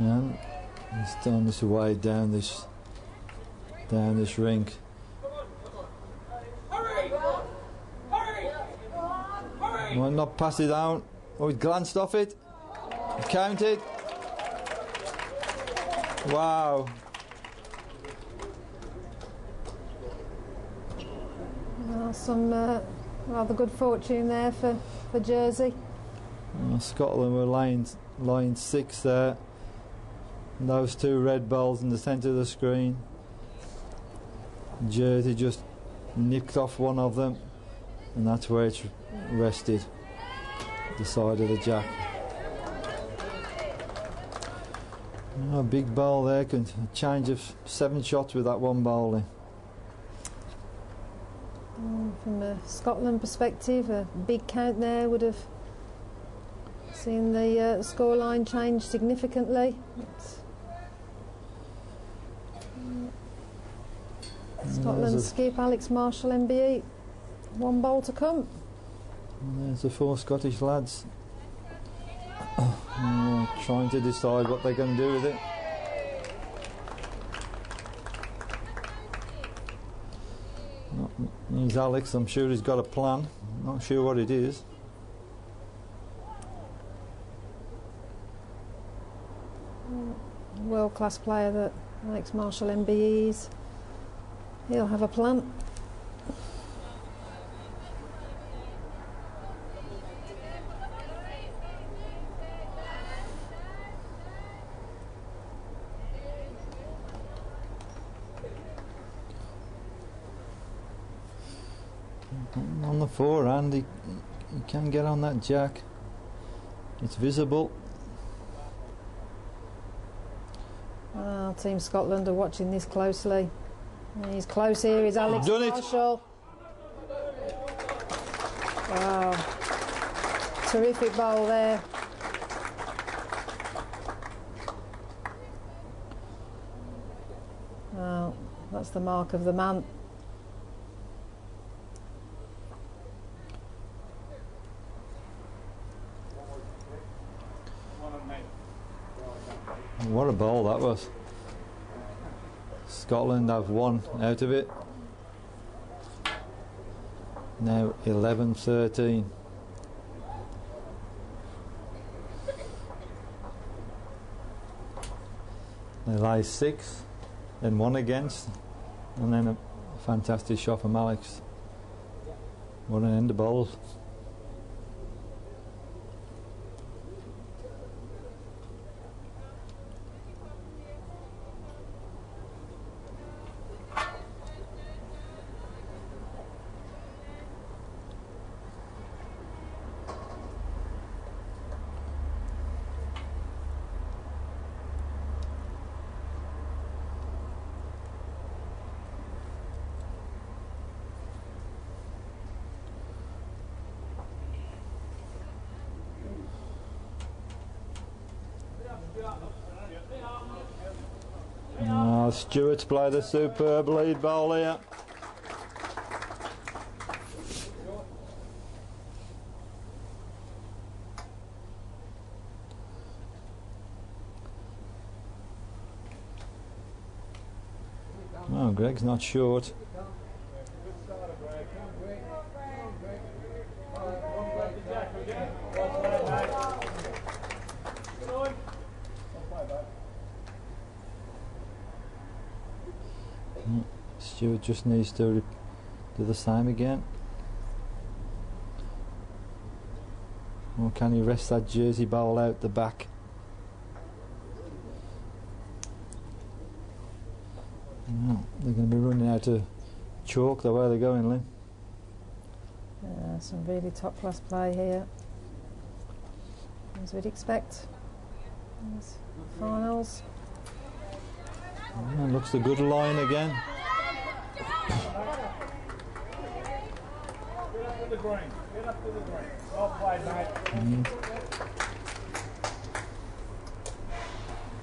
And he's done this way down this rink. Might not pass it down. Oh, he glanced off it. He counted. Wow. Well, some rather good fortune there for Jersey. Scotland were line 6 there. And those 2 red balls in the centre of the screen. Jersey just nicked off one of them, and that's where it's rested, the side of the jack. A big ball there, can change of 7 shots with that 1 ball in. From a Scotland perspective, a big count there would have seen the scoreline change significantly. Scotland skip Alex Marshall MBE. 1 ball to come. And there's the 4 Scottish lads trying to decide what they're going to do with it. Here's Alex. I'm sure he's got a plan. Not sure what it is. World-class player that Alex Marshall MBE is. He'll have a plan. On the forehand, he can get on that jack. It's visible. Team Scotland are watching this closely. He's close here, is Alex Marshall. Wow. Terrific bowl there. Well, that's the mark of the man. What a ball that was. Scotland have 1 out of it. Now 11-13. They lay 6, then 1 against, and then a fantastic shot from Alex. What an end of bowls. Stewart's played a superb lead bowl here. Oh, Greg's not short. Stuart just needs to do the same again. Or can he rest that Jersey bowl out the back? No, they're going to be running out of chalk the way they're going, Lynn. Some really top class play here, as we'd expect. There's finals. Looks a good line again. Get up to the green. Get up to the green. Well played, mate.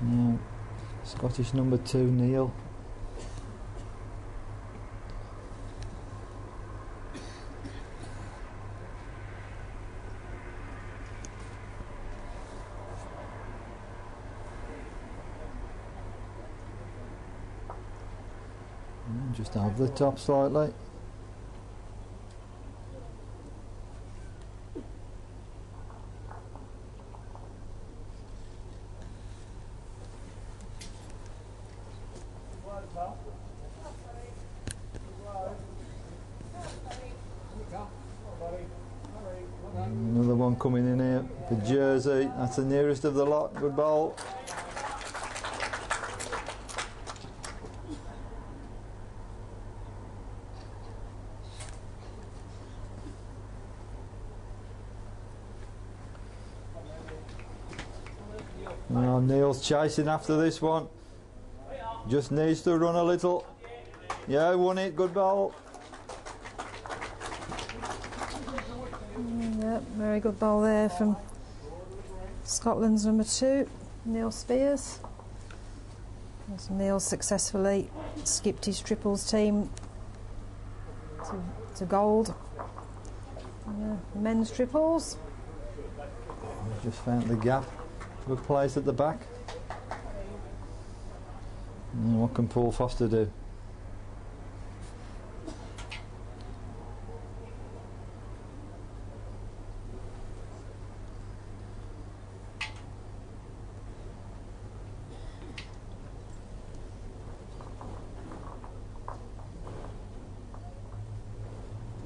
Now, Scottish number 2, Neil. Just over the top slightly. Another one coming in here for Jersey. That's the nearest of the lot. Good bowl. Now Neil's chasing after this one. Just needs to run a little. Yeah, won it. Good bowl. Yep, very good bowl there from Scotland's number 2, Neil Spears. As Neil successfully skipped his triples team to gold. Men's triples. Just found the gap. Good place at the back. And what can Paul Foster do?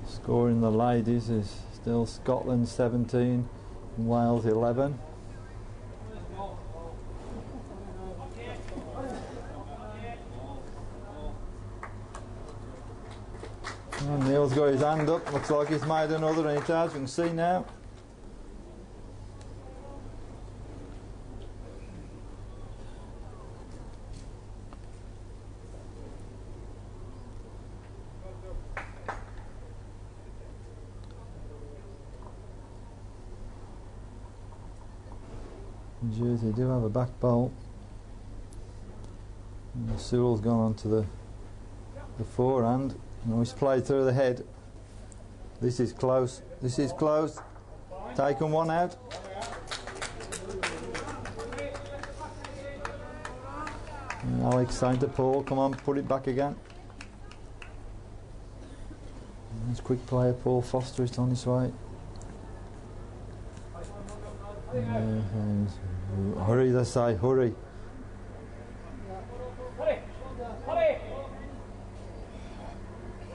Score in the ladies is still Scotland 17, Wales 11. Oh, Neil's got his hand up, looks like he's made another, and it has, we can see now. Jersey do have a back bowl. And Sewell's gone on to the forehand. No, he's played through the head. This is close. This is close. Taken one out. And Alex saying to Paul, come on, put it back again. Nice quick player, Paul Foster is on his way. Hurry, they say, hurry.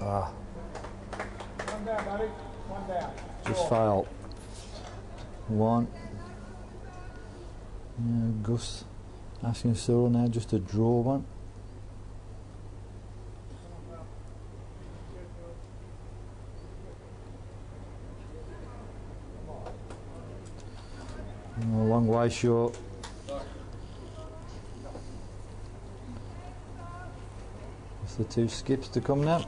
Ah. One down, buddy. One down. Just failed. One. Yeah, Gus asking Cyril now just to draw one. A long way short. It's the 2 skips to come now.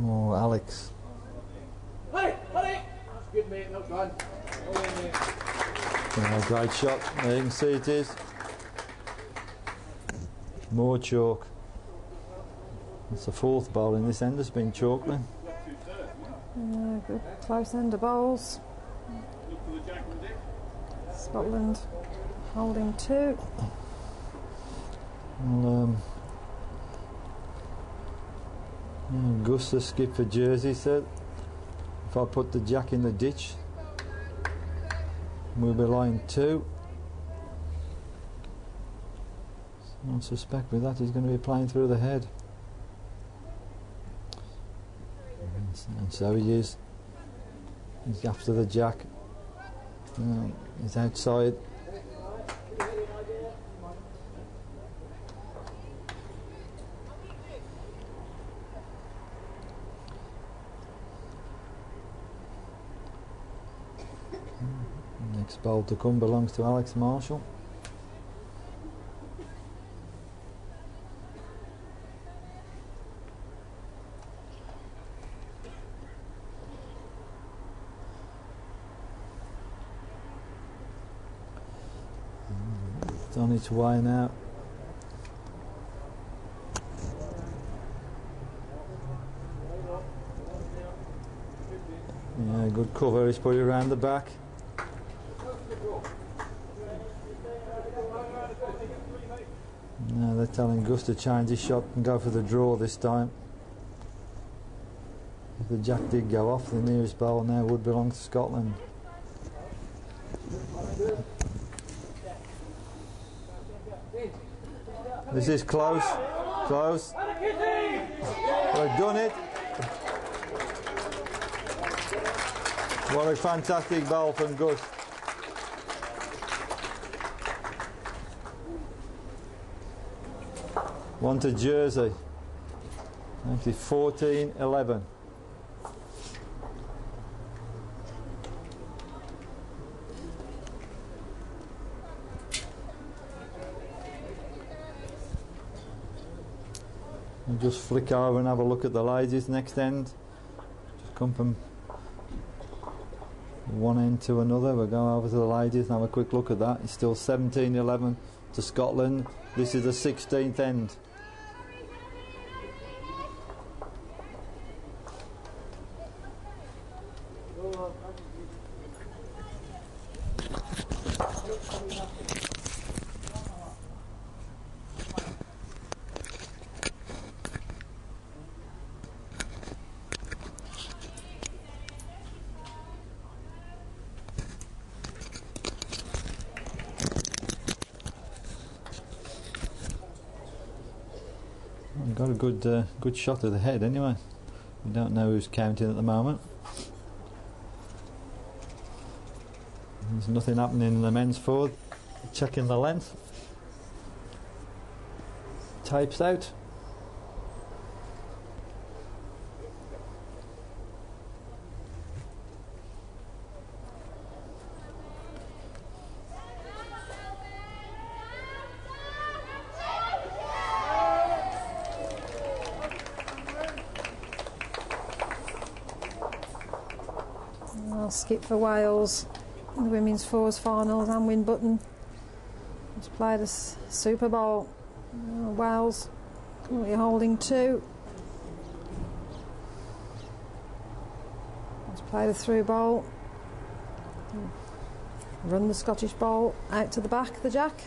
Oh, Alex. Yeah, great shot. There you can see it is. More chalk. It's the fourth bowl in this end that's been chalk then. Good close end of bowls. Scotland holding 2. Well, Gus, the skip for Jersey, said if I put the jack in the ditch, we'll be line 2. I suspect with that he's going to be playing through the head. And so he is. He's after the jack. He's outside. Next bowl to come belongs to Alex Marshall. It's on its way now. Yeah, good cover. He's put it around the back. Now they're telling Gus to change his shot and go for the draw this time. If the jack did go off, the nearest bowl now would belong to Scotland. This is close, close. They've done it. What a fantastic bowl from Gus. One to Jersey. Actually 14-11. We'll just flick over and have a look at the ladies next end. Just come from one end to another. We'll go over to the ladies and have a quick look at that. It's still 17-11 to Scotland. This is the 16th end. We've got a good shot of the head anyway. We don't know who's counting at the moment. There's nothing happening in the men's forward. Checking the length. Tapes out. I'll skip for Wales in the women's fours finals and win button. Just played a Super Bowl. Wales currently holding 2. Just played a through bowl. Run the Scottish bowl out to the back, the jack.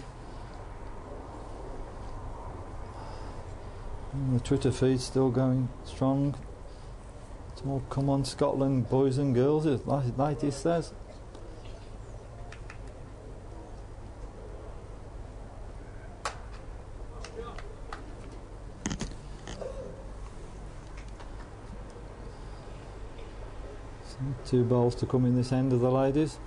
And the Twitter feed's still going strong. It's more come on Scotland boys and girls, like he says. So 2 bowls to come in this end of the ladies.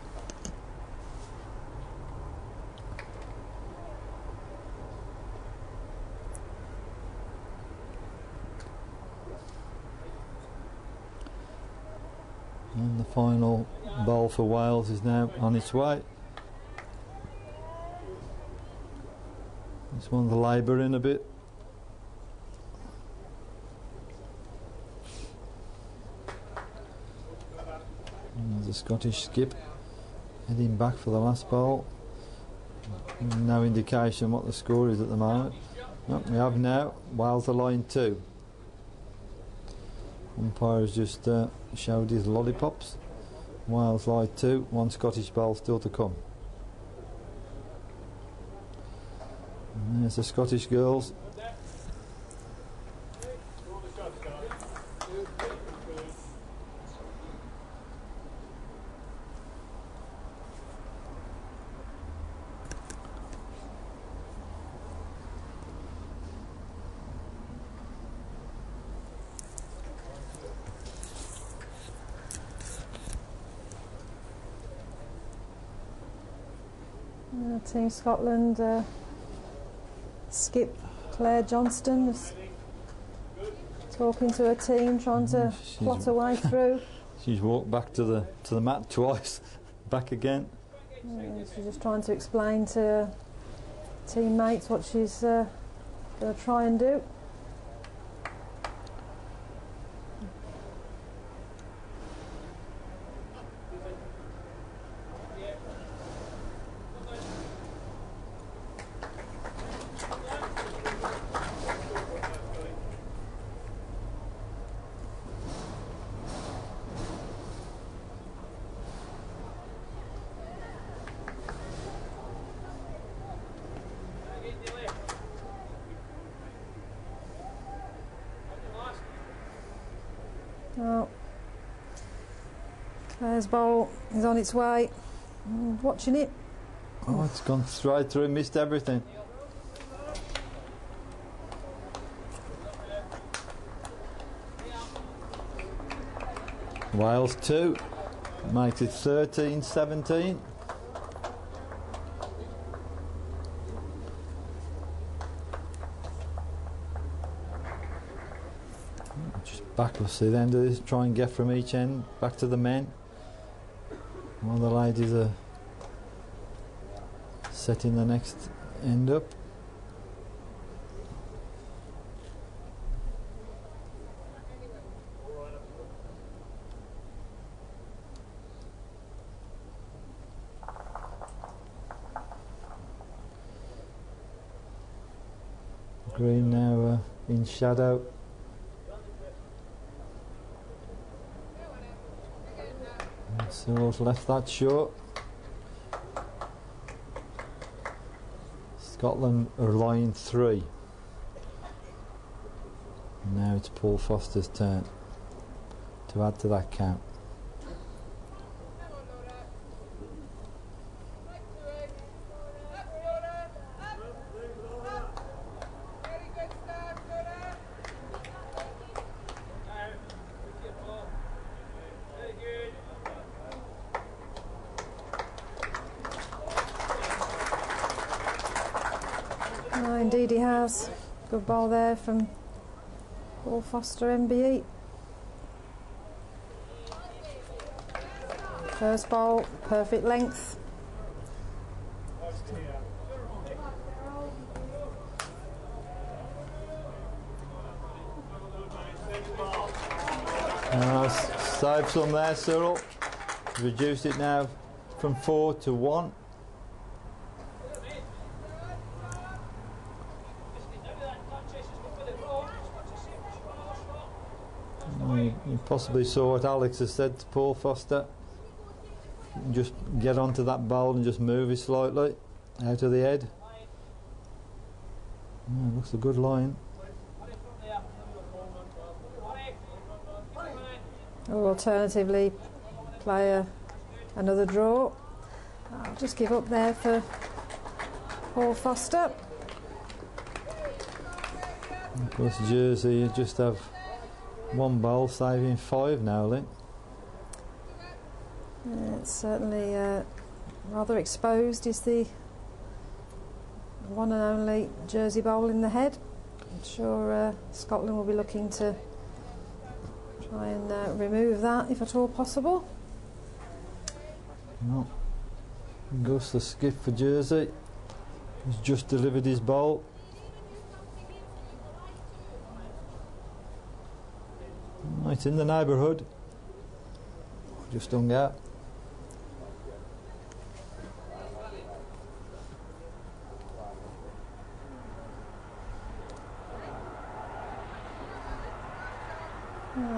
And the final bowl for Wales is now on its way. This one's labouring a bit. There's a Scottish skip heading back for the last bowl. No indication what the score is at the moment. Oh, we have now Wales are line 2. Umpire has just showed his lollipops. Wales line 2, 1 Scottish bowl still to come. And there's the Scottish girls. Team Scotland skip Claire Johnston is talking to her team, trying to plot a way through. She's walked back to the mat twice, back again. She's just trying to explain to her teammates what she's going to try and do. Well, Claire's bowl is on its way. Watching it. Oh, it's gone straight through, missed everything. Wales 2 makes it 13-17. Just back, we'll see the end of this. Try and get from each end back to the men. While the ladies are setting the next end up. Green now in shadow. Cyril's left that short. Scotland are line 3. Now it's Paul Foster's turn to add to that count. Oh, indeed he has. Good ball there from Paul Foster, MBE. First ball, perfect length. Save some there, Cyril. Reduce it now from 4 to 1. You possibly saw what Alex has said to Paul Foster. Just get onto that bowl and just move it slightly out of the head. Looks a good line. Or alternatively, play another draw. I'll just give up there for Paul Foster. Of course, Jersey, you just have one bowl saving 5 now, Lynn. It's certainly rather exposed, is the one and only Jersey bowl in the head. I'm sure Scotland will be looking to try and remove that if at all possible. No. Goes the skip for Jersey. He's just delivered his bowl. It's in the neighbourhood. just hung out.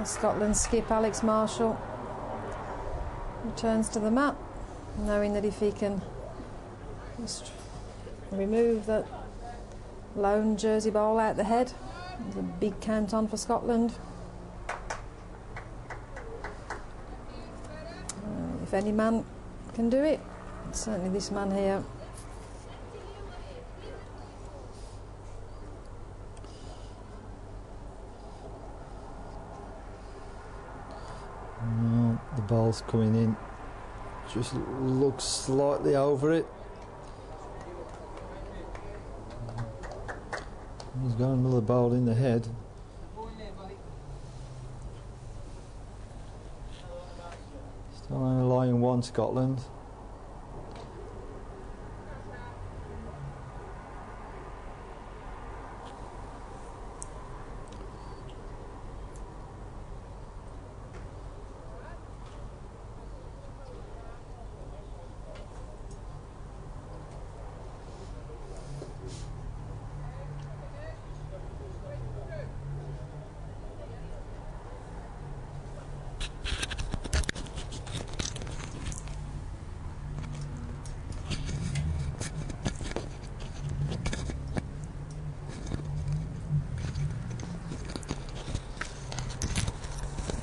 Scotland skip Alex Marshall returns to the mat, knowing that if he can just remove that lone jersey bowl out the head, there's a big count on for Scotland. If any man can do it, it's certainly this man here. The ball's coming in, just looks slightly over it. He's got another ball in the head. Still only lying one, Scotland.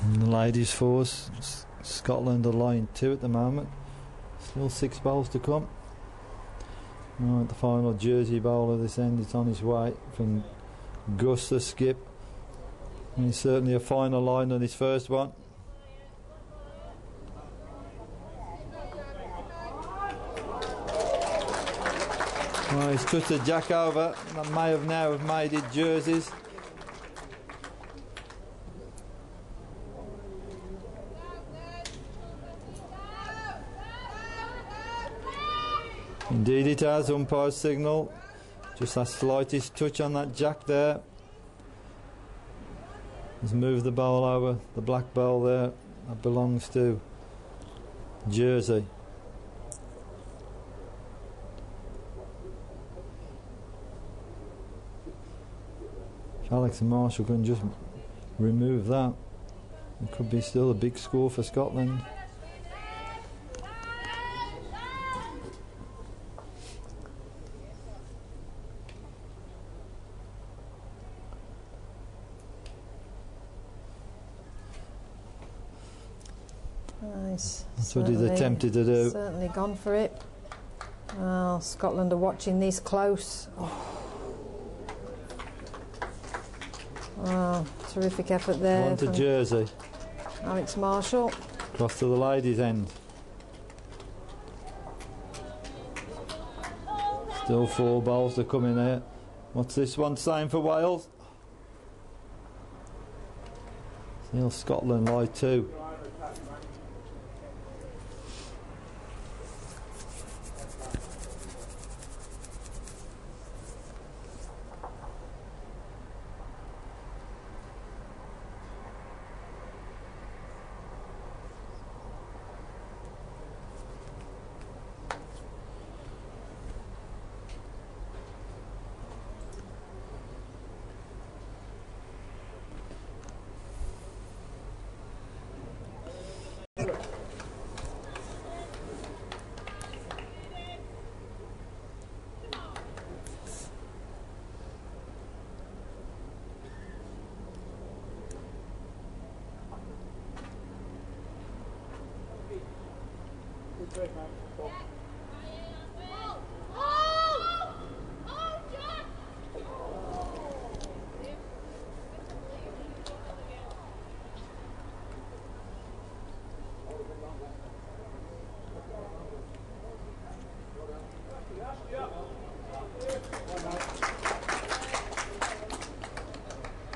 And the ladies force, Scotland are lying 2 at the moment. Still 6 bowls to come. Right, the final jersey bowler this end is on his way from Gus the skip. And he's certainly a final line on his first one. Well, he's touched a jack over. That may have now have made it jerseys. Indeed it has, umpire's signal. Just that slightest touch on that jack there. He's moved the bowl over, the black bowl there. That belongs to Jersey. If Alex and Marshall can just remove that, it could be still a big score for Scotland. Nice. That's what he's attempted to do. Certainly gone for it. Oh, Scotland are watching this close. Oh, terrific effort there. One to Jersey. Alex Marshall. Across to the ladies' end. Still 4 bowls to come in here. What's this one saying for Wales? Still Scotland lie 2.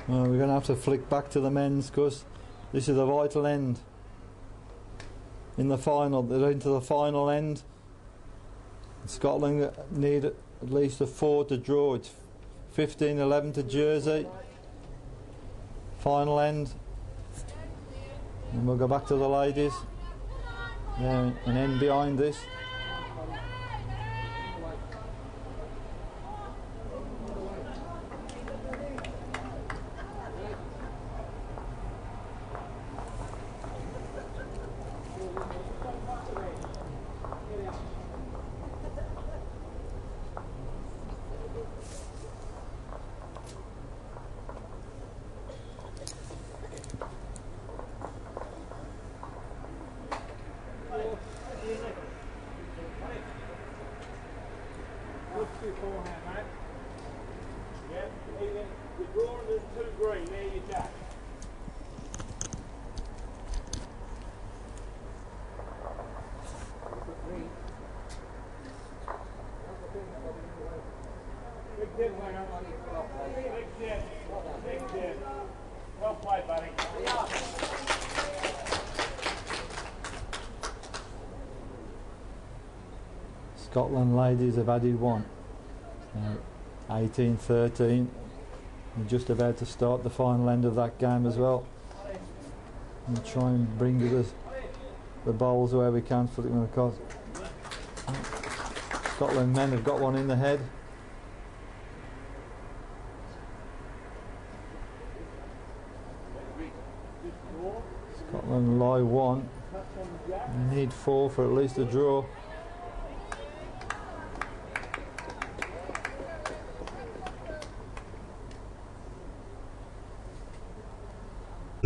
Well, we're going to have to flick back to the men's because this is a vital end. In the final, they're into the final end. Scotland need at least a 4 to draw. It's 15-11 to Jersey. Final end. And we'll go back to the ladies. There, an end behind this. Beforehand, mate. Yep, even you're drawing the 2 green, there you jack. Big dip, winger. Big dip. Big dip. Well played, buddy. Scotland ladies have added one. 18-13. We're just about to start the final end of that game as well. And try and bring the bowls where we can for them across. Scotland men have got one in the head. Scotland lie 1. We need 4 for at least a draw.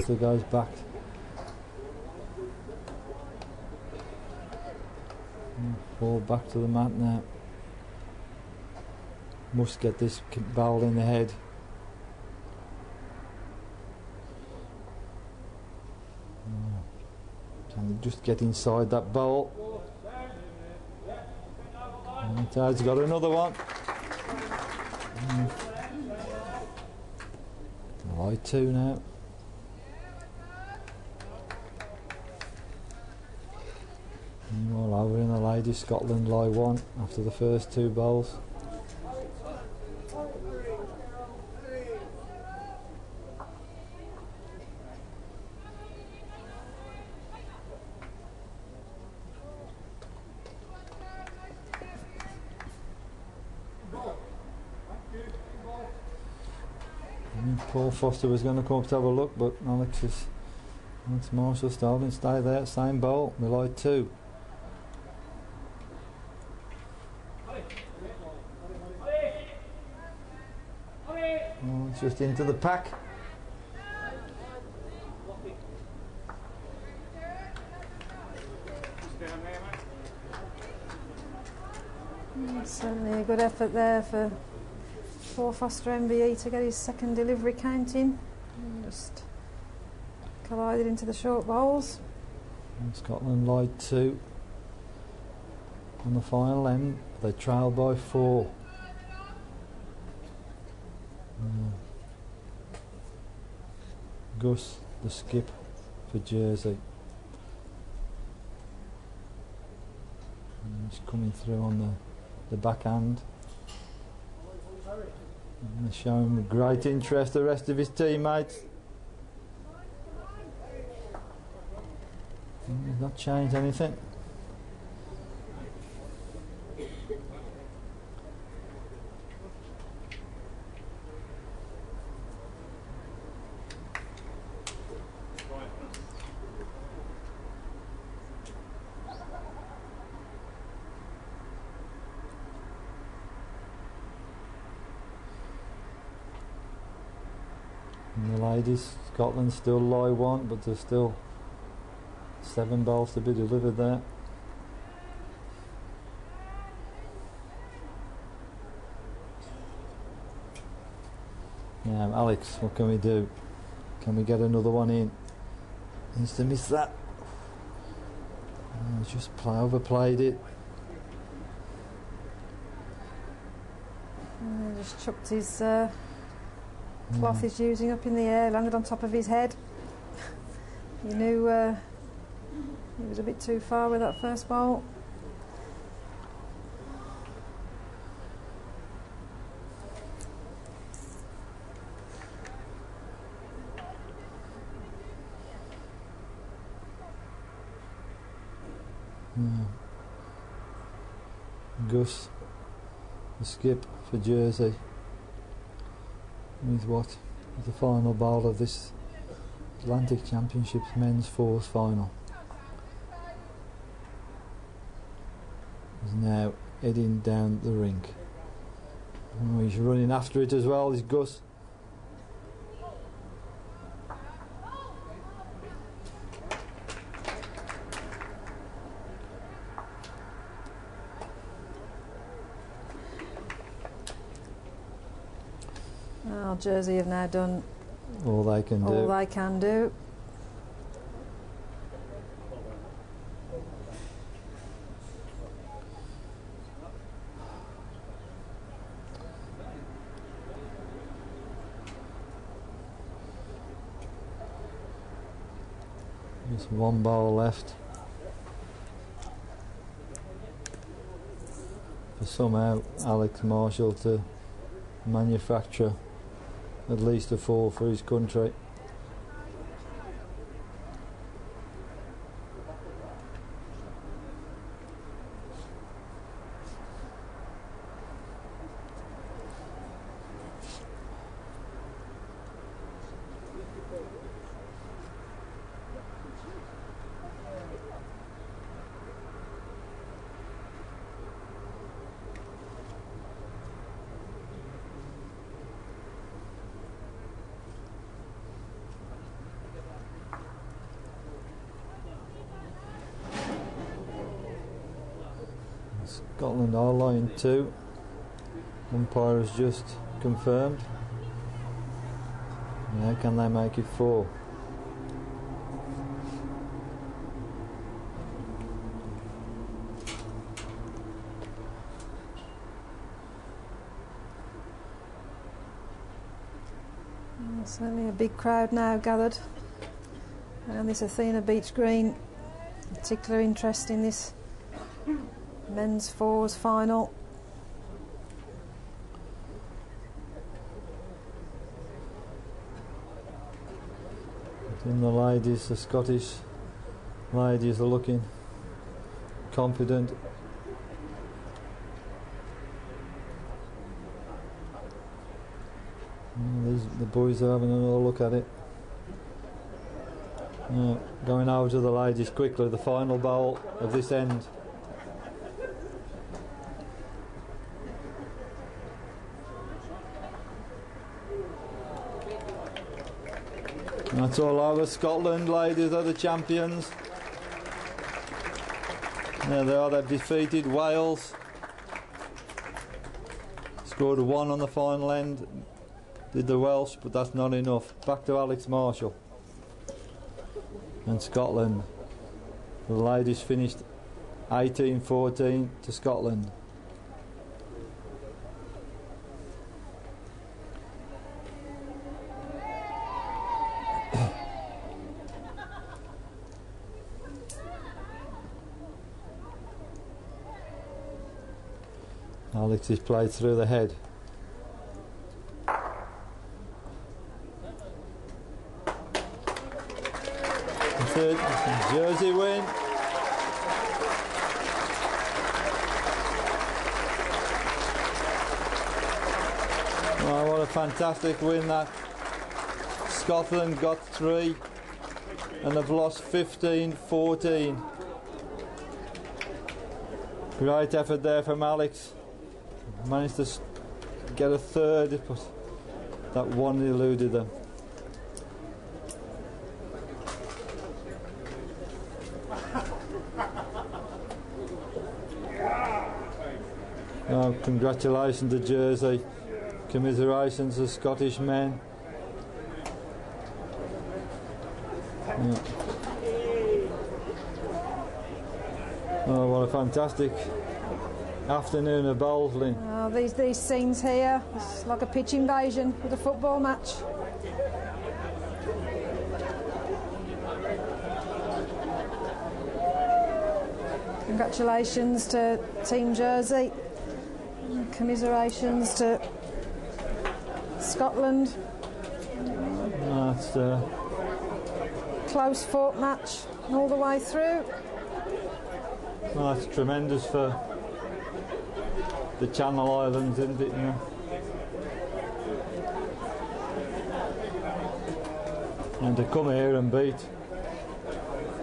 So goes back. Ball back to the mat now. Must get this ball in the head. Can just get inside that ball. And Tad's got another one. Lie 2 now. All over in the ladies, Scotland lie 1 after the first 2 bowls. Paul Foster was going to come up to have a look, but Alex Marshall Starling stay there, same bowl, we lie 2. Oh, it's just into the pack. Certainly a good effort there for Foster MBE to get his second delivery count in. Just collided into the short bowls. And Scotland lie 2 on the final end. They trail by 4. Gus, the skip for Jersey. And he's coming through on the backhand. And they're showing great interest, the rest of his teammates. And he's not changed anything. And the ladies, Scotland still lie 1, but there's still 7 balls to be delivered there. Now, Alex, what can we do? Can we get another one in? Needs to miss that. Oh, he's just overplayed it. Just chucked his cloth he's using up in the air, landed on top of his head. You knew he was a bit too far with that first bowl. Gus, the skip for Jersey, with what is the final bowl of this Atlantic Championships men's fours final. He's now heading down the rink. Oh, he's running after it as well, is Gus. Well, Jersey have now done All they can do. all they can do. Just one bowl left. For somehow Alex Marshall to manufacture at least a 4 for his country. Scotland are line 2. Umpire has just confirmed. Now can they make it 4? Certainly a big crowd now gathered around this Athena Beach green. Particular interest in this men's fours final. In the ladies, the Scottish ladies are looking confident. The boys are having another look at it. Going over to the ladies quickly, the final bowl of this end. That's all over. Scotland ladies are the champions. There they are, they've defeated Wales. Scored a 1 on the final end. Did the Welsh, but that's not enough. Back to Alex Marshall. And Scotland. The ladies finished 18-14 to Scotland. Alex is played through the head. That's it. Jersey win. Oh, what a fantastic win that. Scotland got 3 and have lost 15-14. Great effort there from Alex. Managed to get a third, but that one eluded them. Oh, congratulations to Jersey. Commiserations to Scottish men. Yeah. Oh, what a fantastic afternoon of bowling. Oh, these scenes here, it's like a pitch invasion with a football match. Congratulations to Team Jersey. And commiserations to Scotland. That's Close fought match all the way through. that's tremendous for the Channel Islands, isn't it? You know? And to come here and beat,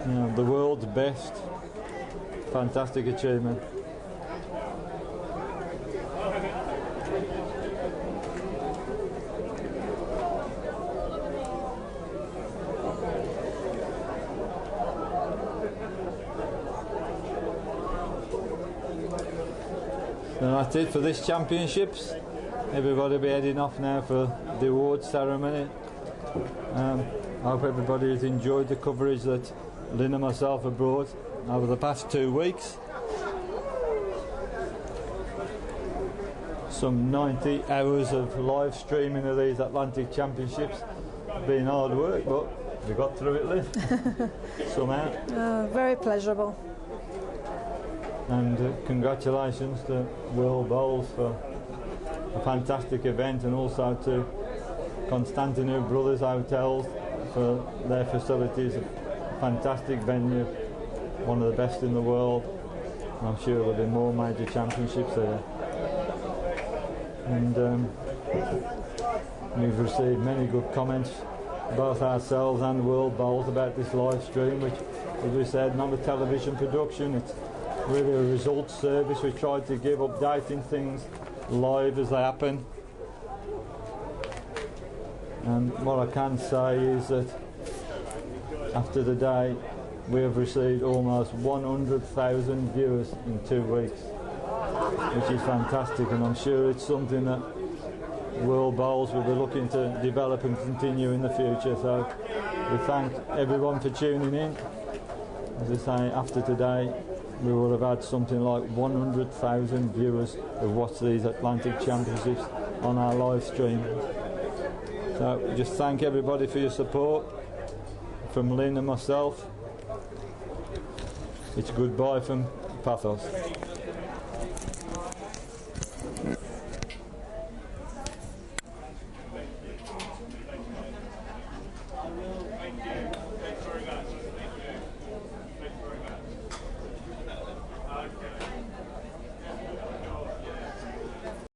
you know, the world's best, fantastic achievement. So that's it for this championships. Everybody will be heading off now for the awards ceremony. I hope everybody has enjoyed the coverage that Lynn and myself have brought over the past 2 weeks. Some 90 hours of live streaming of these Atlantic Championships. It's been hard work, but we got through it, Lynn, somehow. Very pleasurable. And congratulations to World Bowls for a fantastic event, and also to Constantinu Brothers Hotels for their facilities. A fantastic venue, one of the best in the world. I'm sure there'll be more major championships there. And we've received many good comments, both ourselves and World Bowls, about this live stream, which, as we said, not a television production, it's really a results service. We tried to give updating things live as they happen. And what I can say is that after the day, we have received almost 100,000 viewers in 2 weeks, which is fantastic, and I'm sure it's something that World Bowls will be looking to develop and continue in the future. So we thank everyone for tuning in. As I say, after today, we will have had something like 100,000 viewers who watch these Atlantic Championships on our live stream. So just thank everybody for your support. From Lynn and myself, it's goodbye from Pathos.